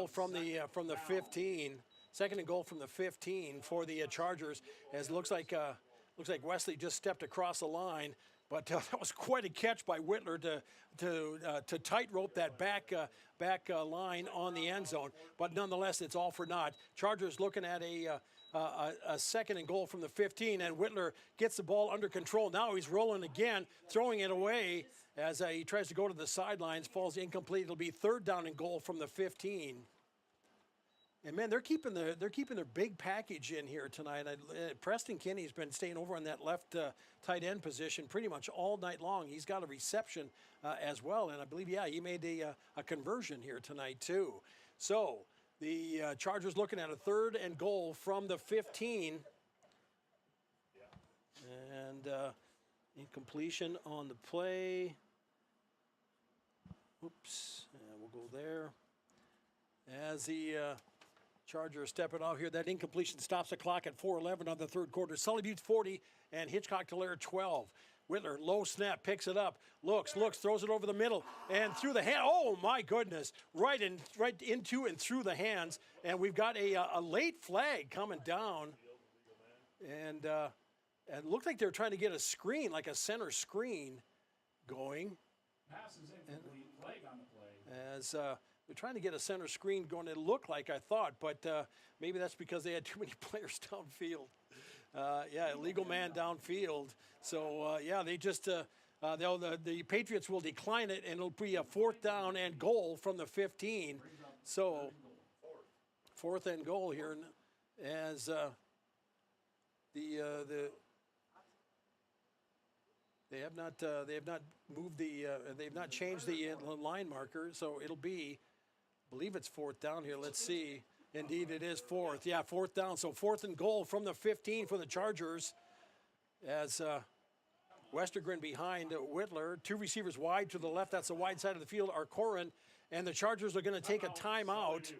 from the 15. Second and goal from the 15 for the Chargers, as looks like Wesley just stepped across the line But that was quite a catch by Whitler to tightrope that back line on the end zone. But nonetheless, it's all for naught. Chargers looking at a second and goal from the 15, and Whitler gets the ball under control. Now he's rolling again, throwing it away as he tries to go to the sidelines, falls incomplete. It'll be third down and goal from the 15. And man, they're keeping their big package in here tonight. Preston Kinney's been staying over on that left tight end position pretty much all night long. He's got a reception as well, and I believe he made a conversion here tonight too. So the Chargers looking at a third and goal from the 15, and incompletion on the play. Oops, we'll go there as the Chargers stepping off here. That incompletion stops the clock at 4:11 on the third quarter. Sully Buttes 40 and Hitchcock Tulare 12. Whitler, low snap, picks it up, looks, throws it over the middle and through the hand. Oh my goodness! Right into and through the hands. And we've got a late flag coming down, and it looked like they were trying to get a screen, like a center screen, going. Pass is incomplete. Flag on the play. As they're trying to get a center screen going, it looked like, I thought, but maybe that's because they had too many players downfield. Illegal man downfield. So, they just, the Patriots will decline it, and it'll be a fourth down and goal from the 15. So, fourth and goal here as they have not moved they've not changed the line marker, so it'll be, I believe it's fourth down here. Let's see. Indeed, it is fourth. Yeah, fourth down. So fourth and goal from the 15 for the Chargers as Westergren behind Whitler. Two receivers wide to the left. That's the wide side of the field are Corin. And the Chargers are going to take a timeout.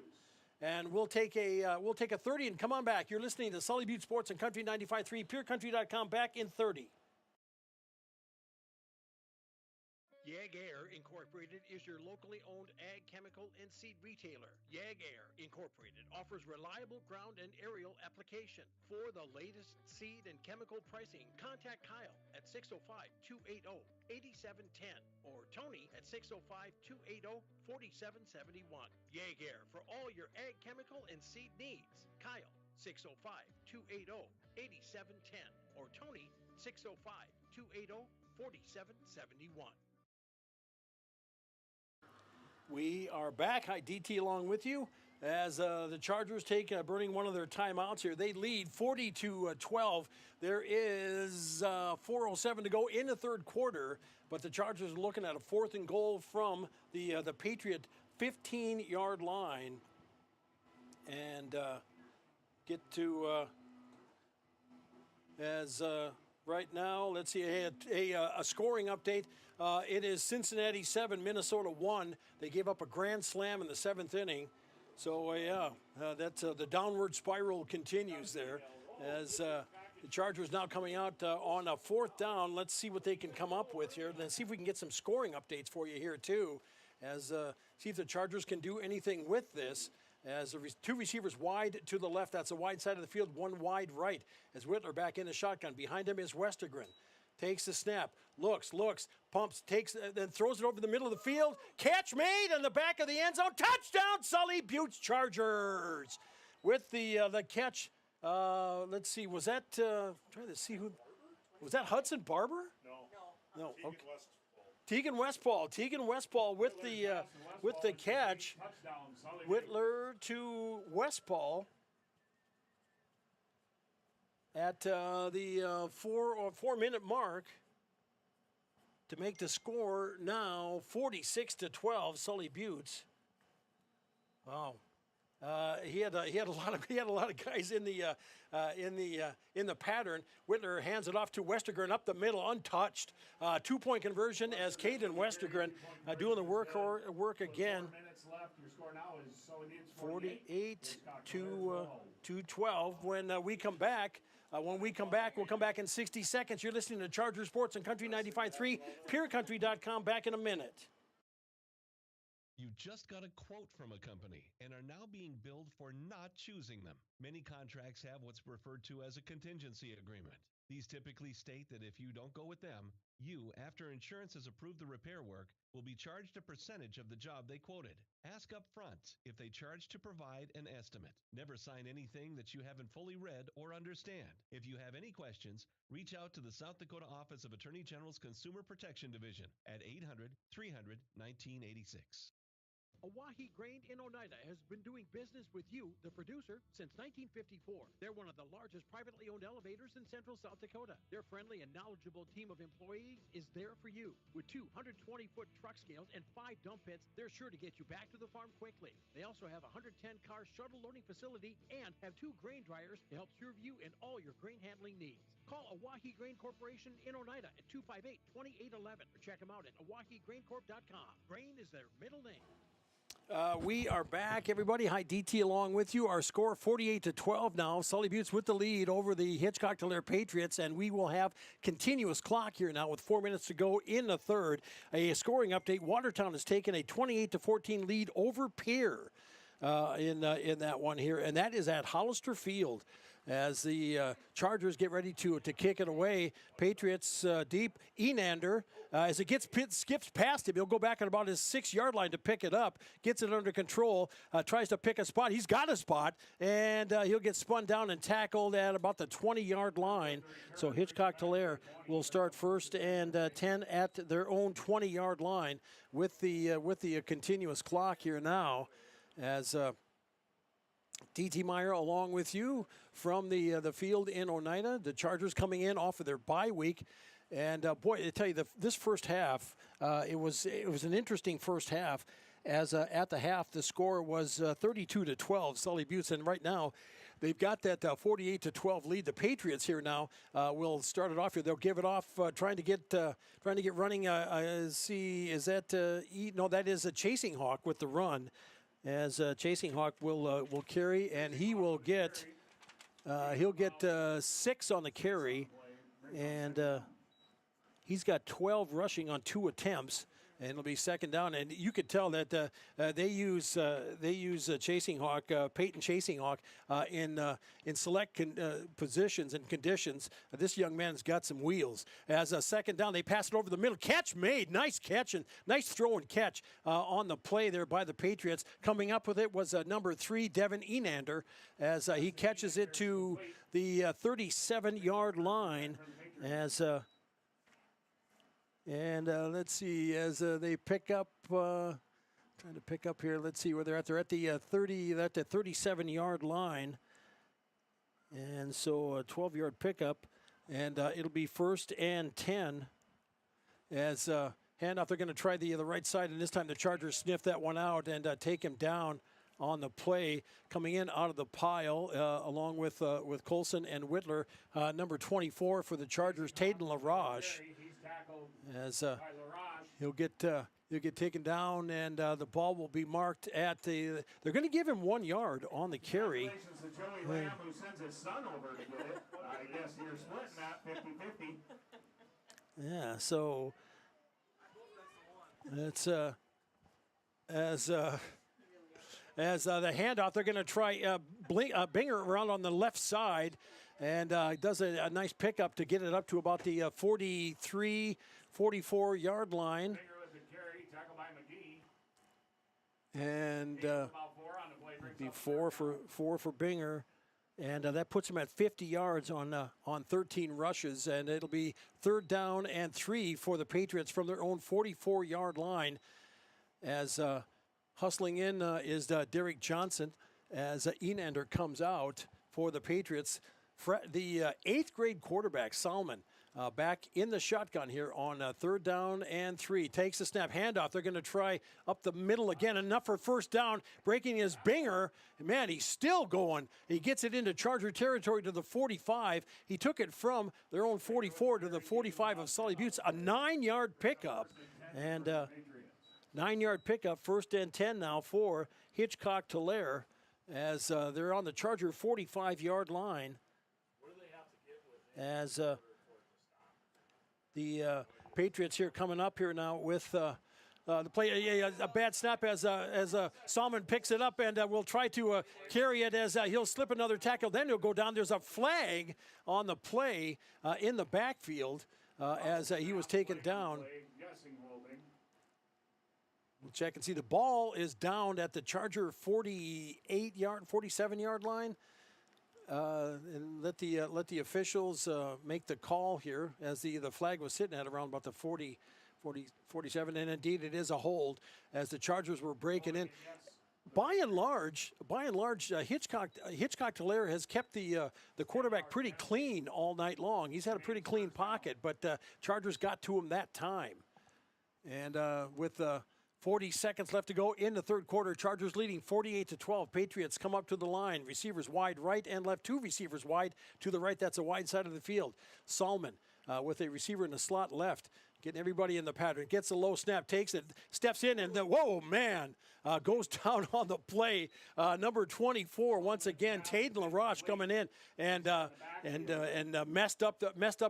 And we'll take a 30 and come on back. You're listening to Sully Butte Sports and Country 95.3, PureCountry.com, back in 30. Air Incorporated is your locally owned ag chemical and seed retailer. Air Incorporated offers reliable ground and aerial application. For the latest seed and chemical pricing, contact Kyle at 605-280-8710 or Tony at 605-280-4771. Air for all your ag chemical and seed needs. Kyle 605-280-8710 or Tony 605-280-4771. We are back. Hi, DT along with you as the Chargers take burning one of their timeouts here. They lead 40-12. There is 4:07 to go in the third quarter, but the Chargers are looking at a fourth and goal from the Patriot 15-yard line. And get to right now, let's see, a scoring update. It is Cincinnati 7, Minnesota 1. They gave up a grand slam in the seventh inning. So, that's the downward spiral continues there as the Chargers now coming out on a fourth down. Let's see what they can come up with here. Let's see if we can get some scoring updates for you here, too, as see if the Chargers can do anything with this. As two receivers wide to the left, that's the wide side of the field, one wide right. As Whitler back in the shotgun. Behind him is Westergren. Takes the snap, looks, pumps, takes, then throws it over the middle of the field. Catch made in the back of the end zone. Touchdown, Sully Buttes Chargers. With the catch, let's see, was that, trying to see who, was that Hudson Barber? No. Okay. Tegan Westphal with the catch. Whitler to Westphal at the 4-minute mark to make the score now 46-12. Sully Buttes. Wow. He had a lot of guys in the pattern. Whitler hands it off to Westergren up the middle, untouched. 2-point conversion as Caden Westergren doing the work again. 48-12. When we come back. We'll come back in 60 seconds. You're listening to Charger Sports and Country 95.3, PureCountry.com. Back in a minute. You just got a quote from a company and are now being billed for not choosing them. Many contracts have what's referred to as a contingency agreement. These typically state that if you don't go with them, you, after insurance has approved the repair work, will be charged a percentage of the job they quoted. Ask up front if they charge to provide an estimate. Never sign anything that you haven't fully read or understand. If you have any questions, reach out to the South Dakota Office of Attorney General's Consumer Protection Division at 800-300-1986. Oahe Grain in Oneida has been doing business with you, the producer, since 1954. They're one of the largest privately owned elevators in central South Dakota. Their friendly and knowledgeable team of employees is there for you. With 220-foot truck scales and 5 dump pits, they're sure to get you back to the farm quickly. They also have a 110-car shuttle loading facility and have 2 grain dryers to help serve you in all your grain handling needs. Call Oahe Grain Corporation in Oneida at 258-2811 or check them out at oahegraincorp.com. Grain is their middle name. We are back, everybody. Hi, DT along with you. Our score 48-12 now. Sully Buttes with the lead over the Hitchcock Tulare Patriots, and we will have continuous clock here now with 4 minutes to go in the third. A scoring update. Watertown has taken a 28-14 lead over Pierre in that one here, and that is at Hollister Field. As the Chargers get ready to kick it away, Patriots deep. Enander, as it skips past him, he'll go back at about his 6-yard line to pick it up, gets it under control, tries to pick a spot. He's got a spot, and he'll get spun down and tackled at about the 20-yard line. So Hitchcock Tulare will start first and 10 at their own 20-yard line with the continuous clock here now as DT Meyer along with you from the field in Oneida. The Chargers coming in off of their bye week. And, boy, I tell you, this first half, it was an interesting first half. As at the half, the score was 32-12, Sully Buttes. And right now, they've got that 48-12 lead. The Patriots here now will start it off here. They'll give it off, trying to get running. See, is that no? That is a Chasing Hawk with the run. As Chasing Hawk will carry, and he'll get 6 on the carry, and he's got 12 rushing on 2 attempts, and it'll be second down. And you could tell that they use Chasing Hawk, Peyton Chasing Hawk, in select positions and conditions. This young man's got some wheels. As a second down, they pass it over the middle. Catch made, nice catch and nice throw and catch on the play there by the Patriots. Coming up with it was number 3, Devin Enander, as he catches it to the 37-yard line. As let's see, as they pick up, trying to pick up here. Let's see where they're at. They're at the 37-yard line. And so a 12-yard pickup, and it'll be first and 10 as handoff. They're going to try the right side, and this time the Chargers sniff that one out and take him down on the play. Coming in out of the pile along with Colson and Whitler, number 24 for the Chargers, Taden LaRoche. As he'll get taken down, and the ball will be marked at the. They're going to give him 1 yard on the carry. Congratulations to Joey Lamb, who sends his son over to get it. I guess you're splitting that 50-50. Yeah, so it's as the handoff, they're going to try Binger around on the left side, and does a nice pickup to get it up to about the 43, 44-yard line. Binger with the carry, tackled by McGee. And about 4 on the play, be 4 for Binger, and that puts him at 50 yards on 13 rushes, and it'll be 3rd down and 3 for the Patriots from their own 44-yard line. As hustling in is Derek Johnson as Enander comes out for the Patriots. The 8th grade quarterback, Solomon, back in the shotgun here on 3rd down and 3. Takes the snap, handoff. They're going to try up the middle again. Enough for first down. Breaking is Binger. Man, he's still going. He gets it into Charger territory to the 45. He took it from their own 44 to the 45 of Sully Buttes. A 9-yard pickup. And 9-yard pickup, 1st and 10 now for Hitchcock Tulare as they're on the Charger 45-yard line. As the Patriots here coming up here now with the play, a bad snap as Salmon picks it up and will try to carry it as he'll slip another tackle. Then he'll go down. There's a flag on the play in the backfield as he was taken down. We'll check and see. The ball is down at the Charger 47-yard line. And let the officials make the call here as the flag was sitting at around about the 47, and indeed it is a hold as the Chargers were breaking in. By and large, Hitchcock Tulare has kept the quarterback pretty clean all night long. He's had a pretty clean pocket, but Chargers got to him that time. And with 40 seconds left to go in the third quarter. Chargers leading 48-12. Patriots come up to the line. Receivers wide right and left. Two receivers wide to the right. That's a wide side of the field. Salmon with a receiver in the slot left. Getting everybody in the pattern. Gets a low snap, takes it, steps in, and whoa, man, goes down on the play. Number 24, once again, Taden LaRoche coming in and messed up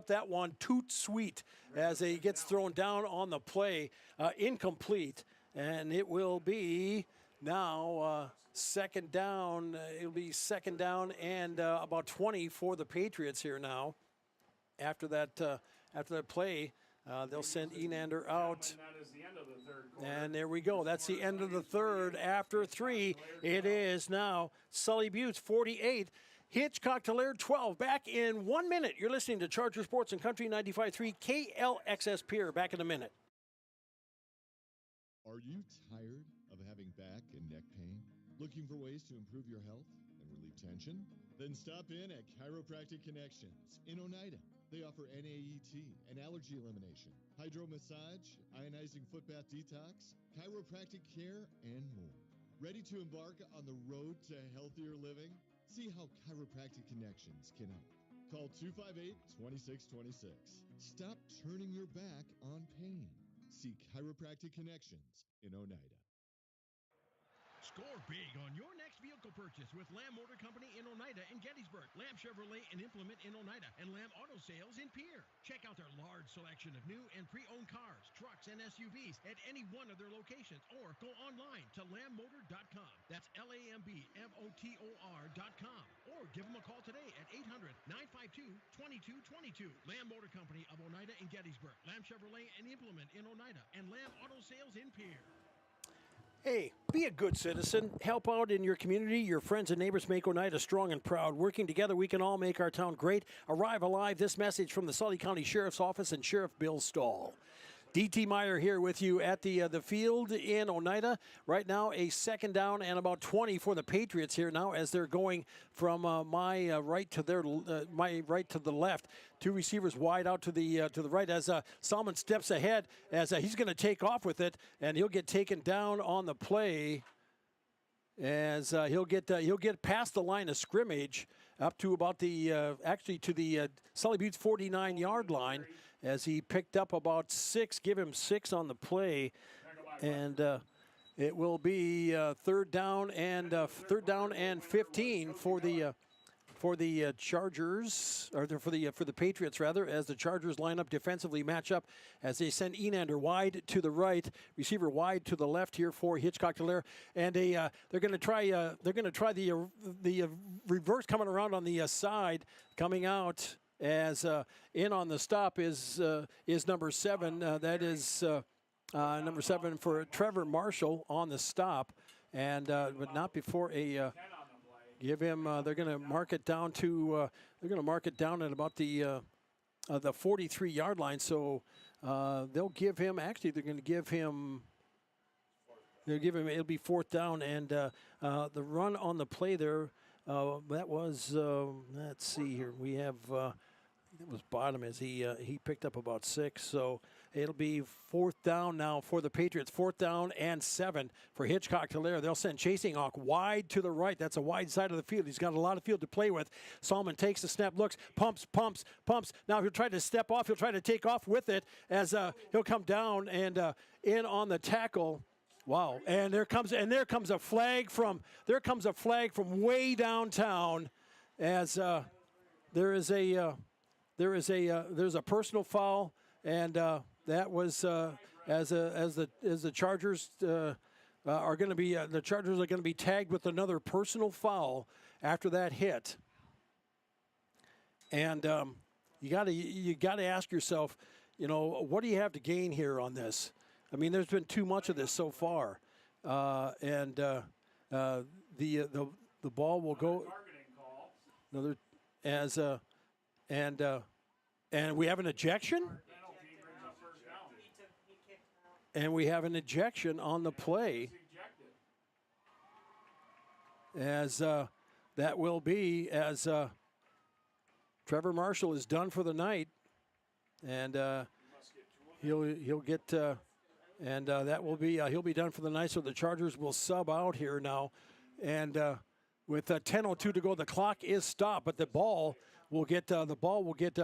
that one. Toot sweet as he gets thrown down on the play. Incomplete. And it will be now second down. It'll be second down and about 20 for the Patriots here now. After that play, they'll send Enander out. And there we go. That's the end of the third. After 3, it is now Sully Buttes 48. Hitchcock Tulare 12. Back in 1 minute. You're listening to Charger Sports and Country 95.3 KLXS Pier. Back in a minute. Are you tired of having back and neck pain? Looking for ways to improve your health and relieve tension? Then stop in at Chiropractic Connections in Oneida. They offer NAET and allergy elimination, hydro massage, ionizing foot bath detox, chiropractic care, and more. Ready to embark on the road to healthier living? See how Chiropractic Connections can help. Call 258-2626. Stop turning your back on pain. See Chiropractic Connections in Oneida. Score big on your next vehicle purchase with Lamb Motor Company in Oneida and Gettysburg, Lamb Chevrolet and Implement in Oneida, and Lamb Auto Sales in Pierre. Check out their large selection of new and pre-owned cars, trucks, and SUVs at any one of their locations, or go online to lambmotor.com. That's LAMBMOTOR.com. Or give them a call today at 800-952-2222. Lamb Motor Company of Oneida and Gettysburg, Lamb Chevrolet and Implement in Oneida, and Lamb Auto Sales in Pierre. Hey, be a good citizen. Help out in your community. Your friends and neighbors make Oneida strong and proud. Working together, we can all make our town great. Arrive alive. This message from the Sully County Sheriff's Office and Sheriff Bill Stahl. D.T. Meyer here with you at the field in Oneida. Right now, a second down and about 20 for the Patriots here now as they're going from my right to the left. Two receivers wide out to the right as Salmon steps ahead as he's going to take off with it, and he'll get taken down on the play as he'll get past the line of scrimmage up to about the Sully Buttes 49-yard line. As he picked up about 6, give him 6 on the play, and it will be third down and 15 for the Chargers, or for the Patriots rather, as the Chargers line up defensively, match up as they send Enander wide to the right, receiver wide to the left here for Hitchcock Tulare, and they're going to try the reverse coming around on the side, coming out. As in on the stop is number 7. That is number 7 for Trevor Marshall on the stop, and but not before a give him. They're going to mark it down to. They're going to mark it down at about the 43-yard line. So they'll give him. Actually, they're going to give him. They'll give him. It'll be fourth down, and the run on the play there. That was. Let's see here. We have. It was bottom as he picked up about 6. So it'll be fourth down now for the Patriots. Fourth down and 7 for Hitchcock Tulare. They'll send Chasing Hawk wide to the right. That's a wide side of the field. He's got a lot of field to play with. Salmon takes the snap, looks, pumps. Now he'll try to step off. He'll try to take off with it as he'll come down and in on the tackle. Wow! And there comes a flag from way downtown as there's a personal foul, and that was as the Chargers are going to be the Chargers are going to be tagged with another personal foul after that hit. And you got to ask yourself, what do you have to gain here on this? I mean, there's been too much of this so far, and the ball will go another and we have an ejection. And we have an ejection on the play, as that will be as Trevor Marshall is done for the night, and he'll get and that will be he'll be done for the night. So the Chargers will sub out here now, and with 10:02 to go, the clock is stopped, but the ball will get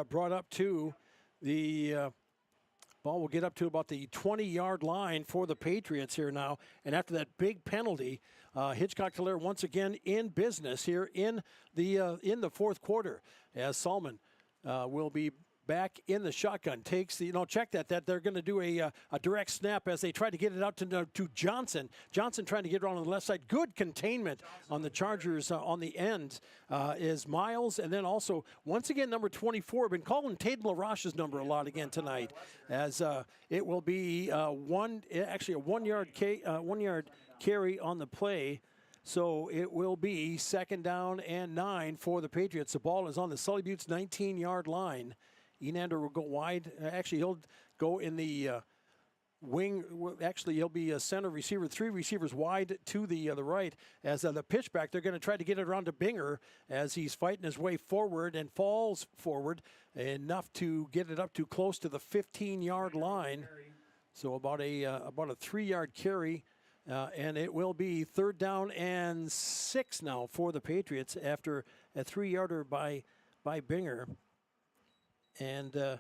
brought up to the. Ball will get up to about the 20-yard line for the Patriots here now. And after that big penalty, Hitchcock Tulare once again in business here in the fourth quarter, as Salmon will be back in the shotgun. Takes the, check that they're going to do a direct snap as they try to get it out to Johnson. Johnson trying to get it on the left side. Good containment on the Chargers on the end is Miles. And then also, once again, number 24. Been calling Tatum LaRoche's number a lot again tonight, as it will be a 1 yard carry on the play. So it will be 2nd down and 9 for the Patriots. The ball is on the Sully Buttes 19-yard line. Enander will go wide. Actually, he'll go in the wing. Actually, he'll be a center receiver, 3 receivers wide to the right. As the pitch back, they're going to try to get it around to Binger as he's fighting his way forward and falls forward enough to get it up to close to the 15-yard line. So about a 3-yard carry. And it will be 3rd down and 6 now for the Patriots after a 3-yarder by Binger. And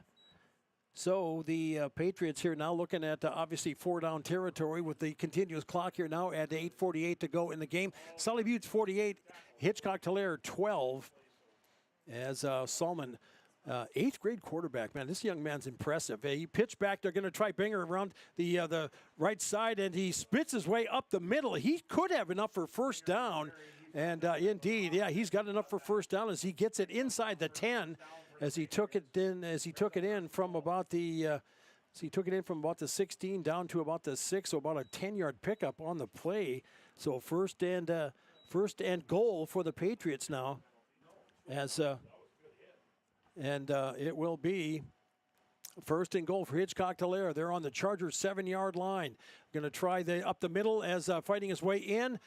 so the Patriots here now looking at obviously 4-down territory with the continuous clock here now at 8:48 to go in the game. Sully Buttes 48, Hitchcock Tulare 12. As Salmon, 8th grade quarterback, man, this young man's impressive. He pitched back. They're going to try Binger around the right side, and he spits his way up the middle. He could have enough for 1st down, and indeed, yeah, he's got enough for 1st down as he gets it inside the 10. As he took it in from about the 16 down to about the 6, so about a 10-yard pickup on the play. So first and goal for the Patriots now, as it will be 1st and goal for Hitchcock Tulare. They're on the Chargers 7-yard line. Going to try up the middle as fighting his way in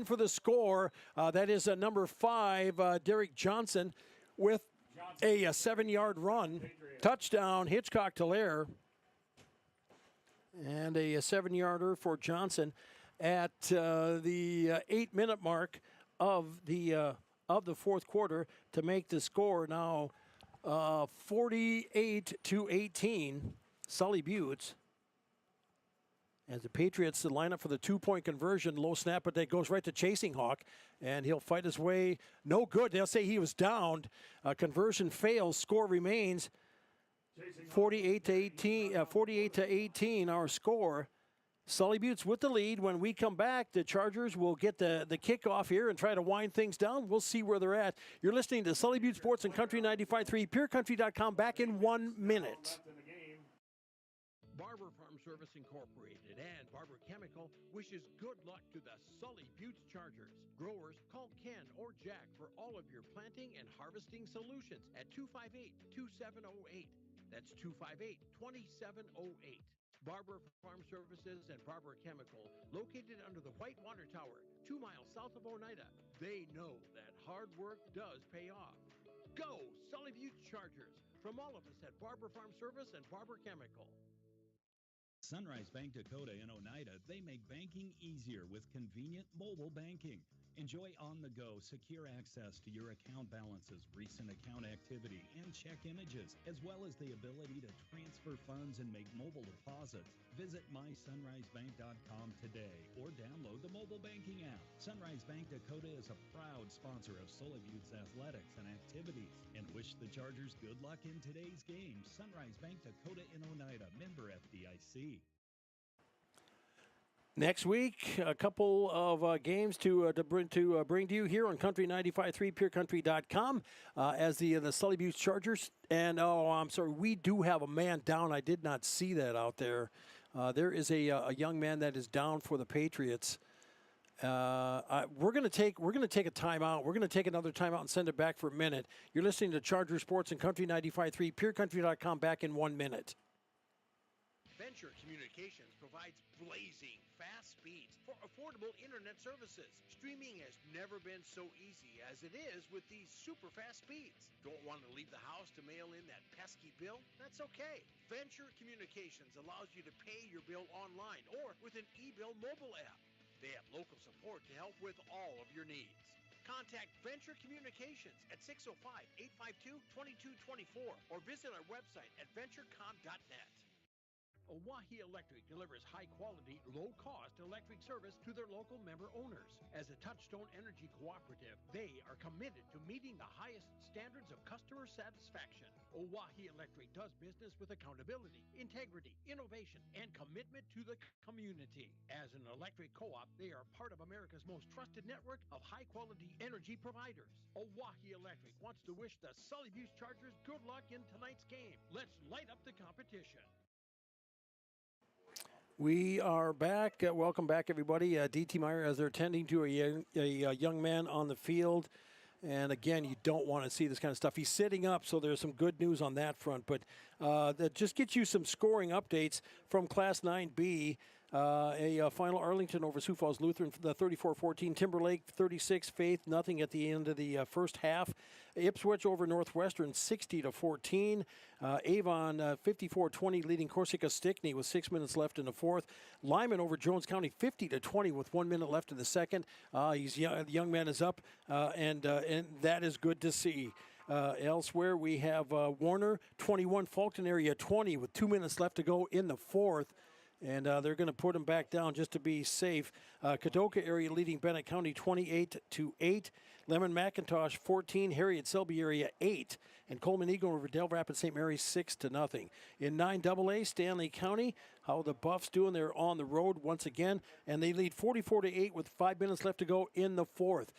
for the score. That is number 5, Derek Johnson, with a 7-yard run. Touchdown, Hitchcock Tulare. And a 7-yarder for Johnson at the 8-minute mark of the 4th quarter to make the score now 48-18. Sully Buttes. As the Patriots line up for the 2-point conversion, low snap, but that goes right to Chasing Hawk, and he'll fight his way. No good. They'll say he was downed. Conversion fails. Score remains 48-18. Our score. Sully Buttes with the lead. When we come back, the Chargers will get the kickoff here and try to wind things down. We'll see where they're at. You're listening to Sully Buttes Sports and Country 95.3, PureCountry.com. Back in 1 minute. Barber Farm Service Incorporated and Barber Chemical wishes good luck to the Sully Buttes Chargers. Growers, call Ken or Jack for all of your planting and harvesting solutions at 258-2708. That's 258-2708. Barber Farm Services and Barber Chemical, located under the White Water Tower, 2 miles south of Oneida. They know that hard work does pay off. Go Sully Buttes Chargers! From all of us at Barber Farm Service and Barber Chemical. Sunrise Bank Dakota in Oneida, they make banking easier with convenient mobile banking. Enjoy on-the-go, secure access to your account balances, recent account activity, and check images, as well as the ability to transfer funds and make mobile deposits. Visit mysunrisebank.com today or download the mobile banking app. Sunrise Bank Dakota is a proud sponsor of Sully Buttes athletics and activities, and wish the Chargers good luck in today's game. Sunrise Bank Dakota in Oneida, member FDIC. Next week, a couple of games to bring to you here on Country 95.3, PureCountry.com, as the Sully Butte Chargers. And I'm sorry, we do have a man down. I did not see that out there. There is a young man that is down for the Patriots. We're gonna take a timeout. We're gonna take another timeout and send it back for a minute. You're listening to Charger Sports and Country 95.3, PureCountry.com. Back in 1 minute. Venture Communications provides blazing fast speeds for affordable internet services. Streaming has never been so easy as it is with these super fast speeds. Don't want to leave the house to mail in that pesky bill? That's okay. Venture Communications allows you to pay your bill online or with an e-bill mobile app. They have local support to help with all of your needs. Contact Venture Communications at 605-852-2224 or visit our website at venturecom.net. Oahe Electric delivers high-quality, low-cost electric service to their local member owners. As a Touchstone Energy cooperative, they are committed to meeting the highest standards of customer satisfaction. Oahe Electric does business with accountability, integrity, innovation, and commitment to the community. As an electric co-op, they are part of America's most trusted network of high-quality energy providers. Oahe Electric wants to wish the Sully Butte Chargers good luck in tonight's game. Let's light up the competition. We are back. Welcome back, everybody. D.T. Meyer, as they're tending to a young man on the field. And again, you don't want to see this kind of stuff. He's sitting up, so there's some good news on that front. But that just gets you some scoring updates from Class 9B. A final Arlington over Sioux Falls Lutheran, the 34-14. Timberlake 36, Faith nothing at the end of the first half. Ipswich over Northwestern 60-14. Avon 54-20 leading Corsica Stickney with 6 minutes left in the fourth. Lyman over Jones County 50-20 with 1 minute left in the second. The young man is up, and that is good to see. Elsewhere, we have Warner 21, Fulton area 20 with 2 minutes left to go in the fourth. And they're going to put him back down just to be safe. Kadoka area leading Bennett County 28-8. Lemon McIntosh 14. Harriet Selby area 8. And Coleman Eagle over Del Rapids St. Mary's 6-0. In 9AA, Stanley County, how the Buffs doing? They're on the road once again, and they lead 44-8 with 5 minutes left to go in the fourth.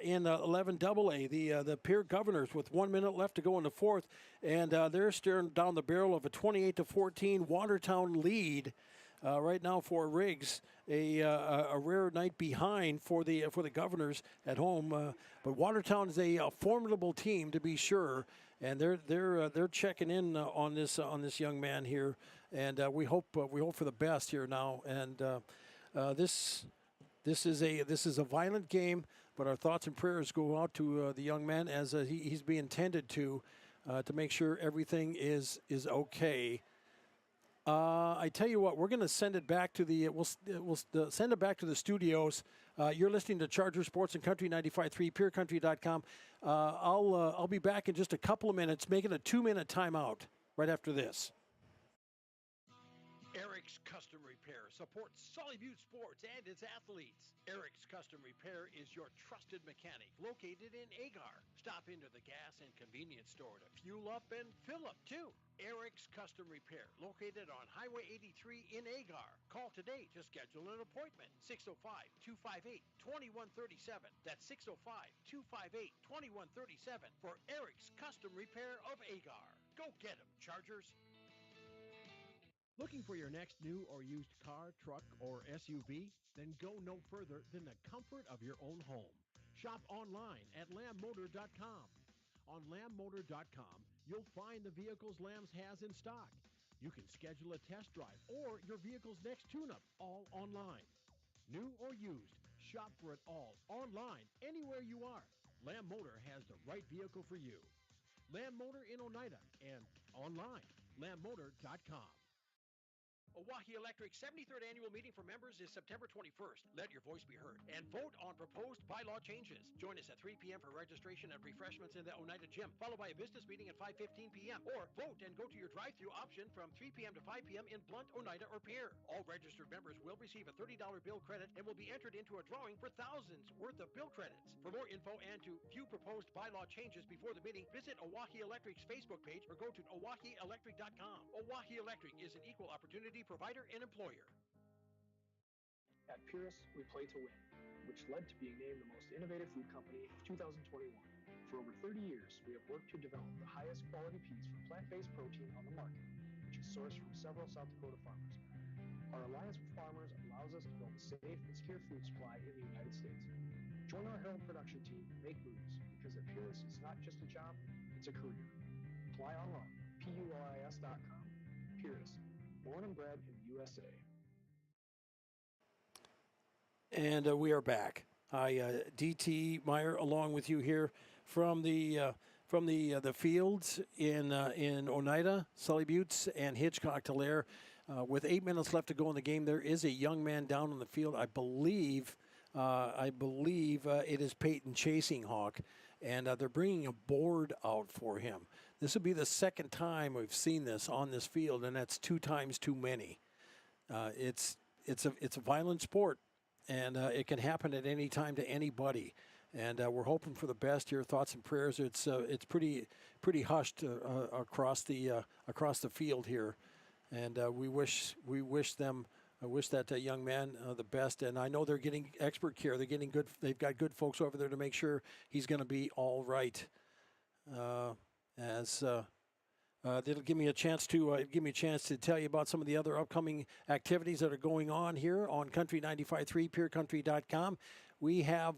In 11AA, the Pierre Governors with 1 minute left to go in the fourth, and they're staring down the barrel of a 28-14 Watertown lead. Right now for Riggs, a rare night behind for the Governors at home. But Watertown is a formidable team, to be sure, and they're checking in on this young man here, and we hope for the best here now. And this is a violent game, but our thoughts and prayers go out to the young man as he's being tended to make sure everything is okay. I tell you what, we're going to send it back to we'll send it back to the studios. You're listening to Charger Sports and Country 95.3, PureCountry.com. I'll be back in just a couple of minutes, making a 2-minute timeout right after this. Eric's Custom Repair supports Sully Butte Sports and its athletes. Eric's Custom Repair is your trusted mechanic located in Agar. Stop into the gas and convenience store to fuel up and fill up too. Eric's Custom Repair, located on Highway 83 in Agar. Call today to schedule an appointment. 605-258-2137. That's 605-258-2137 for Eric's Custom Repair of Agar. Go get 'em, Chargers. Looking for your next new or used car, truck, or SUV? Then go no further than the comfort of your own home. Shop online at lambmotor.com. On lambmotor.com, you'll find the vehicles Lambs has in stock. You can schedule a test drive or your vehicle's next tune-up, all online. New or used, shop for it all, online, anywhere you are. Lamb Motor has the right vehicle for you. Lamb Motor in Oneida and online, lambmotor.com. Oahe Electric's 73rd annual meeting for members is September 21st. Let your voice be heard and vote on proposed bylaw changes. Join us at 3 p.m. for registration and refreshments in the Oneida Gym, followed by a business meeting at 5:15 p.m. Or vote and go to your drive-thru option from 3 p.m. to 5 p.m. in Blunt, Oneida, or Pierre. All registered members will receive a $30 bill credit and will be entered into a drawing for thousands worth of bill credits. For more info and to view proposed bylaw changes before the meeting, visit Oahe Electric's Facebook page or go to oaheelectric.com. Oahe Electric is an equal opportunity provider and employer. At Purus, we play to win, which led to being named the most innovative food company of 2021. For over 30 years, we have worked to develop the highest quality peas for plant-based protein on the market, which is sourced from several South Dakota farmers. Our alliance with farmers allows us to build a safe and secure food supply in the United States. Join our Herald production team and make moves, because at Purus, it's not just a job, it's a career. Apply online, PURIS.com. Purus, born and bred in the USA. And we are back. Hi, D.T. Meyer, along with you here from the fields in Oneida, Sully Buttes, and Hitchcock, Tulare. With 8 minutes left to go in the game, there is a young man down on the field. I believe it is Peyton Chasing Hawk, and they're bringing a board out for him. This will be the second time we've seen this on this field, and that's 2 times too many. It's a violent sport, and it can happen at any time to anybody. And we're hoping for the best here. Thoughts and prayers. It's pretty hushed across the field here, and we wish them. I wish that young man the best, and I know they're getting expert care. They're getting good. They've got good folks over there to make sure he's going to be all right. That'll give me a chance to tell you about some of the other upcoming activities that are going on here on Country 95.3, PureCountry.com. We have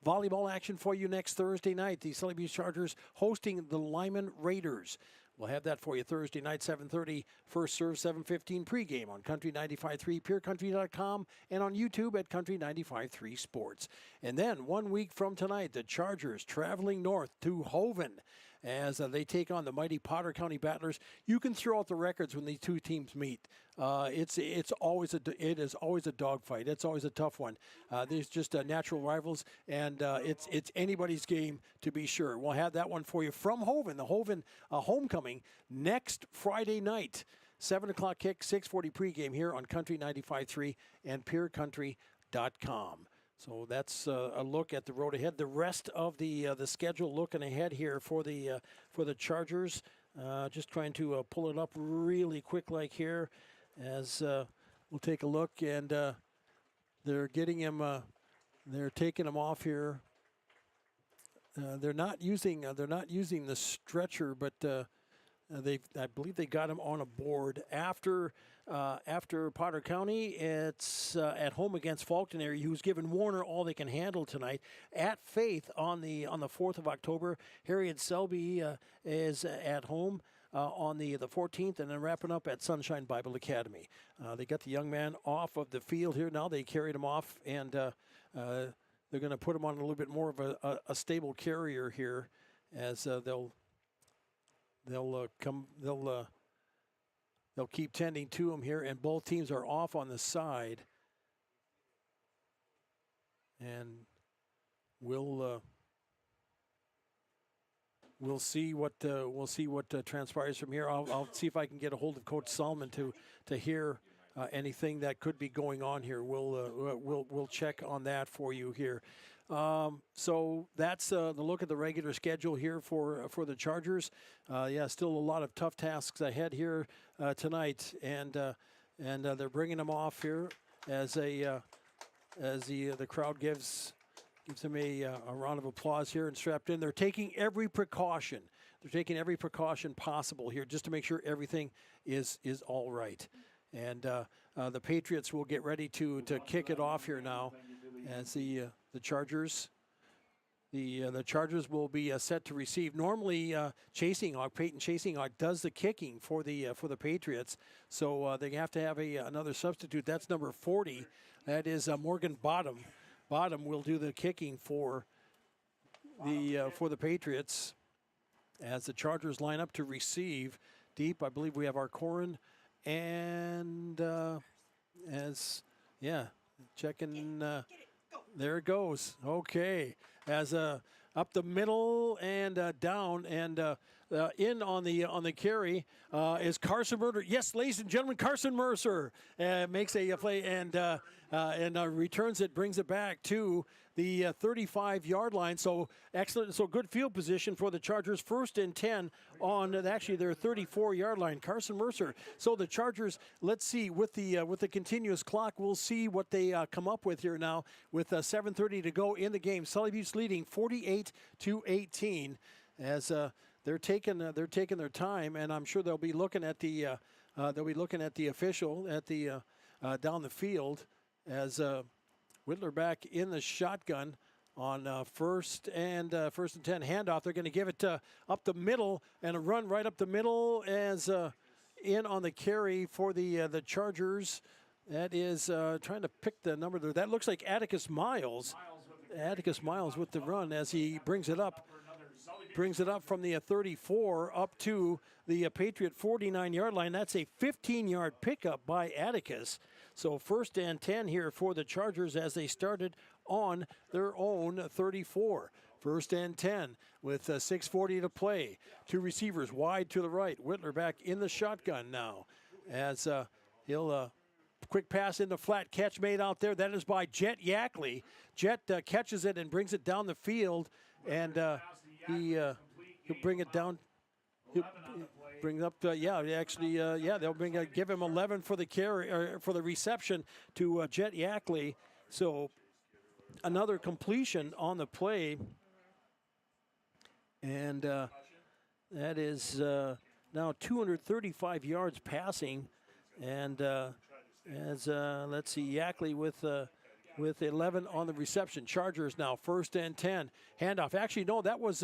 volleyball action for you next Thursday night. The Sully Buttes Chargers hosting the Lyman Raiders. We'll have that for you Thursday night, 7:30, first serve, 7:15 pregame on Country 95.3, PureCountry.com, and on YouTube at Country 95.3 Sports. And then 1 week from tonight, the Chargers traveling north to Hoven as they take on the mighty Potter County Battlers. You can throw out the records when these two teams meet. It is always a dogfight. It's always a tough one. There's just natural rivals, and it's anybody's game to be sure. We'll have that one for you from Hoven, the Hoven homecoming next Friday night, 7 o'clock kick, 6:40 pregame here on Country 95.3 and PureCountry.com. So that's a look at the road ahead. The rest of the schedule looking ahead here for the Chargers. Just trying to pull it up really quick like here as we'll take a look. And they're getting him. They're taking him off here. They're not using the stretcher, but I believe they got him on a board after Potter County. It's at home against Falconary, who's given Warner all they can handle tonight. At Faith on the 4th of October, Harriet Selby is at home on the 14th, and then wrapping up at Sunshine Bible Academy. They got the young man off of the field here now. They carried him off, and they're going to put him on a little bit more of a stable carrier here, as they'll keep tending to him here, and both teams are off on the side. And we'll see what transpires from here. I'll see if I can get a hold of Coach Solomon to hear anything that could be going on here. We'll check on that for you here. So that's the look at the regular schedule here for the Chargers. Still a lot of tough tasks ahead here tonight, and they're bringing them off here as the crowd gives them a round of applause here and strapped in. They're taking every precaution. They're taking every precaution possible here just to make sure everything is all right. And the Patriots will get ready to kick it off here now, as the Chargers. The Chargers will be set to receive. Normally, Peyton Chasing Hawk does the kicking for the Patriots, so they have to have another substitute. That's number 40. That is Morgan Bottom. Bottom will do the kicking for the Patriots, as the Chargers line up to receive deep. I believe we have our Corin, and checking. There it goes. Okay, as up the middle and down and in on the carry is Carson Mercer. Yes, ladies and gentlemen, Carson Mercer makes a play, and and returns it, brings it back to the 35-yard line. So excellent, so good field position for the Chargers. 1st and 10 on actually their 34-yard line. Carson Mercer. So the Chargers, let's see, with the continuous clock, we'll see what they come up with here now with 7:30 to go in the game. Sully Buttes leading 48-18 as they're taking their time, and I'm sure they'll be looking at the official at the down the field as Whittler back in the shotgun on first and 10 handoff. They're going to give it up the middle and a run right up the middle as in on the carry for the Chargers. That is trying to pick the number there. That looks like Atticus Miles. Atticus Miles with the run as he brings it up from the 34 up to the Patriot 49-yard line. That's a 15-yard pickup by Atticus. So 1st and 10 here for the Chargers as they started on their own 34. 1st and 10 with 6:40 to play. 2 receivers wide to the right. Whittler back in the shotgun now as he'll quick pass into flat, catch made out there. That is by Jet Yackley. Jet catches it and brings it down the field, and he'll bring it down. He'll bring up, they'll give him 11 for the carry or for the reception to Jet Yackley. So another completion on the play, and that is now 235 yards passing, and as let's see, Yackley with 11 on the reception. Chargers now 1st and 10. Handoff. Actually, no, that was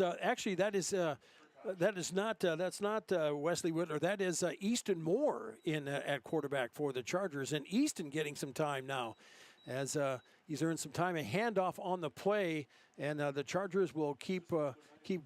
that's not Wesley Whittler. That is Easton Moore in at quarterback for the Chargers, and Easton getting some time now as he's earned some time. A handoff on the play, and the Chargers will keep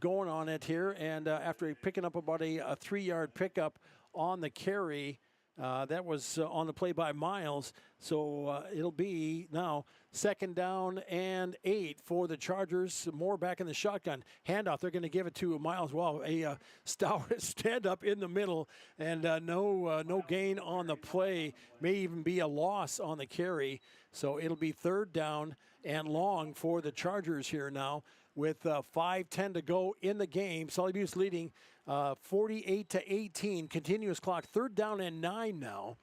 going on it here. And after picking up about a 3-yard pickup on the carry. That was on the play by Miles. So it'll be now 2nd down and 8 for the Chargers. Moore back in the shotgun. Handoff. They're going to give it to Miles. Well, a stout stand up in the middle, and no gain on the play. May even be a loss on the carry. So it'll be 3rd down and long for the Chargers here now with 5:10 to go in the game. Sully Buttes leading 48-18. Continuous clock. 3rd down and 9 now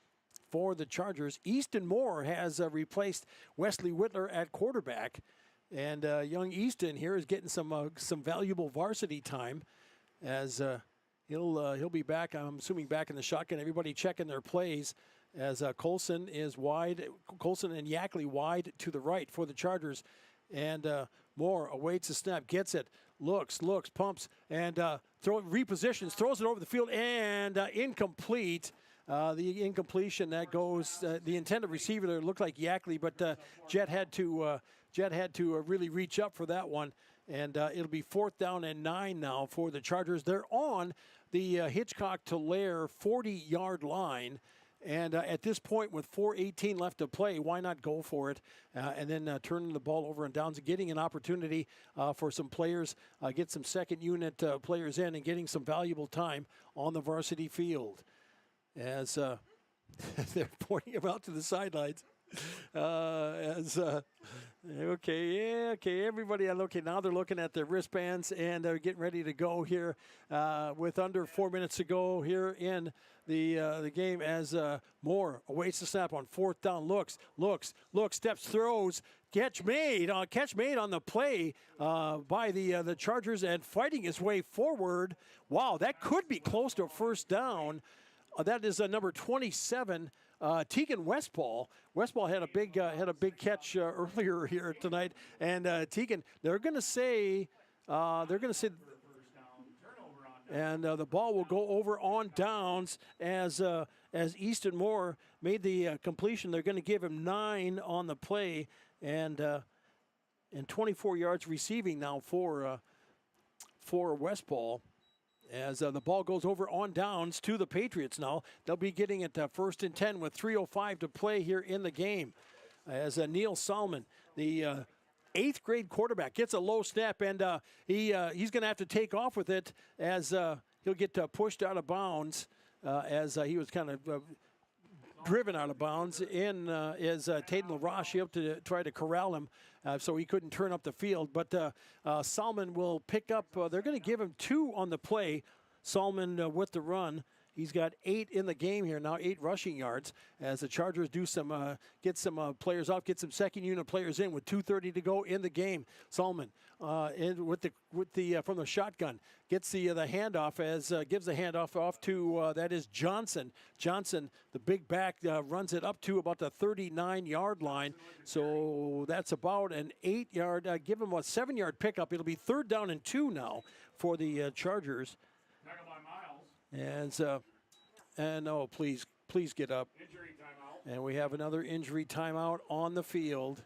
for the Chargers. Easton Moore has replaced Wesley Whittler at quarterback, and young Easton here is getting some valuable varsity time as he'll be back. I'm assuming back in the shotgun. Everybody checking their plays as Colson is wide. Colson and Yackley wide to the right for the Chargers, and Moore awaits the snap, gets it, looks, pumps, and repositions, throws it over the field, and incomplete. The incompletion that goes, the intended receiver there looked like Yackley, but Jet had to really reach up for that one, and it'll be 4th down and 9 now for the Chargers. They're on the Hitchcock Tulare 40-yard line. And at this point, with 4:18 left to play, why not go for it and then turning the ball over and downs, getting an opportunity for some players, get some second unit players in and getting some valuable time on the varsity field. As they're pointing him out to the sidelines. Everybody. Okay, now they're looking at their wristbands and they're getting ready to go here with under 4 minutes to go here in the game as Moore awaits the snap on 4th down. Looks, steps, throws, catch made on the play by the Chargers and fighting his way forward. Wow, that could be close to a 1st down. That is number 27. Tegan Westball. Westball had a big catch earlier here tonight, and Tegan. They're going to say, and the ball will go over on downs as Easton Moore made the completion. They're going to give him 9 on the play, and 24 yards receiving now for Westball. As the ball goes over on downs to the Patriots now. They'll be getting it 1st and 10 with 3:05 to play here in the game. As Neil Solomon, the 8th grade quarterback, gets a low snap, and he's going to have to take off with it as he'll get pushed out of bounds as he was kind of driven out of bounds. In is Tatum LaRoche up to try to corral him so he couldn't turn up the field. But Salmon will pick up. They're going to give him 2 on the play. Salmon with the run. He's got 8 in the game here now, 8 rushing yards as the Chargers do some get some players off, get some second unit players in with 2:30 to go in the game. Salmon in with the from the shotgun gets the handoff as gives the handoff off to that is Johnson. Johnson, the big back, runs it up to about the 39-yard line. So that's about an 8-yard. Give him a 7-yard pickup. It'll be 3rd down and 2 now for the Chargers. And oh, please get up. Injury timeout. And we have another injury timeout on the field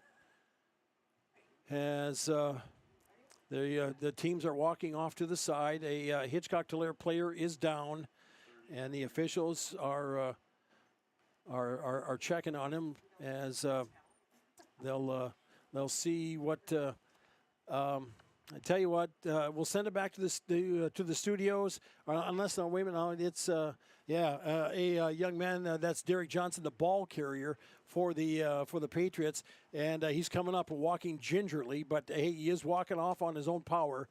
as the teams are walking off to the side. A Hitchcock Tulare player is down, and the officials are checking on him as they'll see what. I tell you what, we'll send it back to the studios. Unless, no, wait a minute, it's a young man. That's Derek Johnson, the ball carrier for the Patriots, and he's coming up and walking gingerly, but hey, he is walking off on his own power,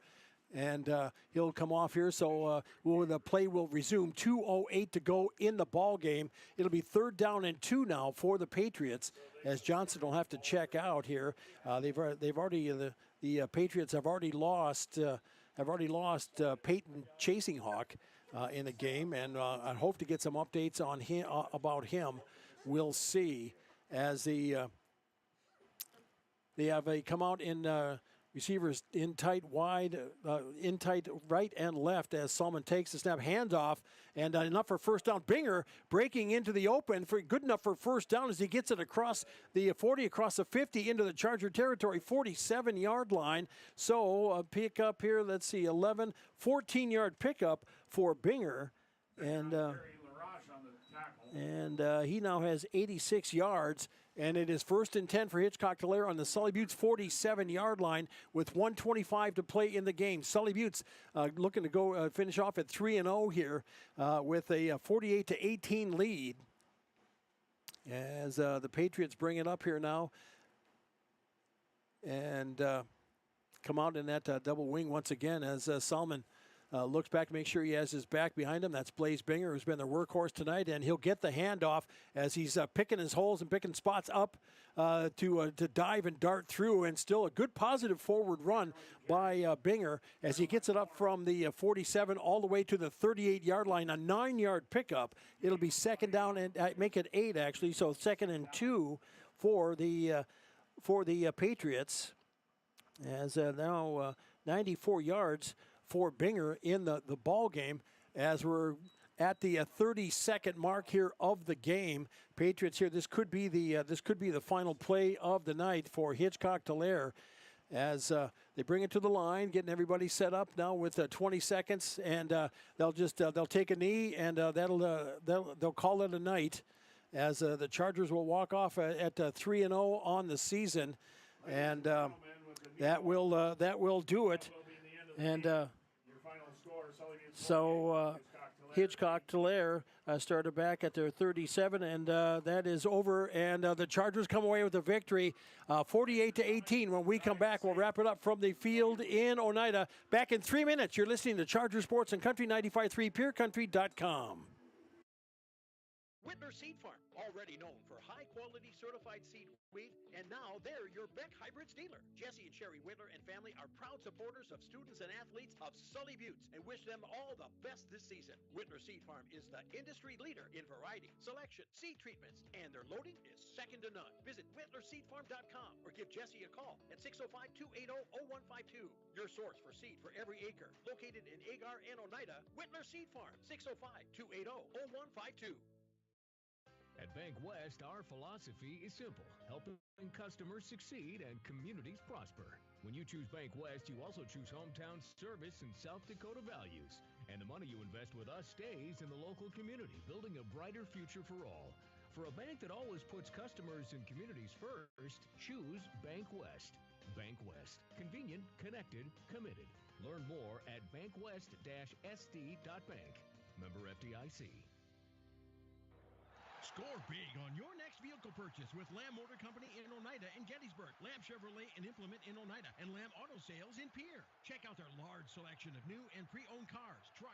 and he'll come off here. So the play will resume. 2:08 to go in the ball game. It'll be 3rd down and 2 now for the Patriots, as Johnson will have to check out here. They've already the Patriots have already lost Peyton Chasing Hawk in the game, and I hope to get some updates on him about him. We'll see as they have a come out in receivers in tight wide, in tight right and left as Salmon takes the snap, handoff, and enough for first down. Binger breaking into the open for good enough for first down as he gets it across the 40, across the 50 into the Charger territory, 47-yard line. So pick up here, let's see, 14-yard pickup for Binger. And he now has 86 yards. And it is 1st and 10 for Hitchcock Tulare on the Sully Buttes 47-yard line with 1:25 to play in the game. Sully Buttes looking to go finish off at 3-0 here with a 48-18 lead. As the Patriots bring it up here now and come out in that double wing once again as Salmon looks back to make sure he has his back behind him. That's Blaze Binger, who's been the workhorse tonight, and he'll get the handoff as he's picking his holes and picking spots up to dive and dart through, and still a good positive forward run by Binger as he gets it up from the 47 all the way to the 38-yard line, a 9-yard pickup. It'll be 2nd down and make it 8 actually, so 2nd and 2 for the Patriots as now 94 yards for Binger in the ball game as we're at the 30-second mark here of the game. Patriots here. This could be the final play of the night for Hitchcock Tulare as they bring it to the line, getting everybody set up now with 20 seconds, and they'll take a knee and they'll call it a night as the Chargers will walk off at 3-0 on the season, and that will do it. And so Hitchcock Tulare started back at their 37, and that is over. And the Chargers come away with a victory, 48-18. When we come back, we'll wrap it up from the field in Oneida. Back in 3 minutes. You're listening to Charger Sports and Country 95.3, PureCountry.com. Whitler Seed Farm, already known for high-quality certified seed wheat, and now they're your Beck Hybrids dealer. Jesse and Sherry Whitler and family are proud supporters of students and athletes of Sully Buttes and wish them all the best this season. Whitler Seed Farm is the industry leader in variety, selection, seed treatments, and their loading is second to none. Visit WhitlerSeedFarm.com or give Jesse a call at 605-280-0152. Your source for seed for every acre. Located in Agar and Oneida, Whitler Seed Farm, 605-280-0152. At Bank West, our philosophy is simple: helping customers succeed and communities prosper. When you choose Bank West, you also choose hometown service and South Dakota values. And the money you invest with us stays in the local community, building a brighter future for all. For a bank that always puts customers and communities first, choose Bank West. Bank West. Convenient, connected, committed. Learn more at bankwest-sd.bank. Member FDIC. Score big on your next vehicle purchase with Lamb Motor Company in Oneida and Gettysburg, Lamb Chevrolet and Implement in Oneida, and Lamb Auto Sales in Pierre. Check out their large selection of new and pre-owned cars, trucks,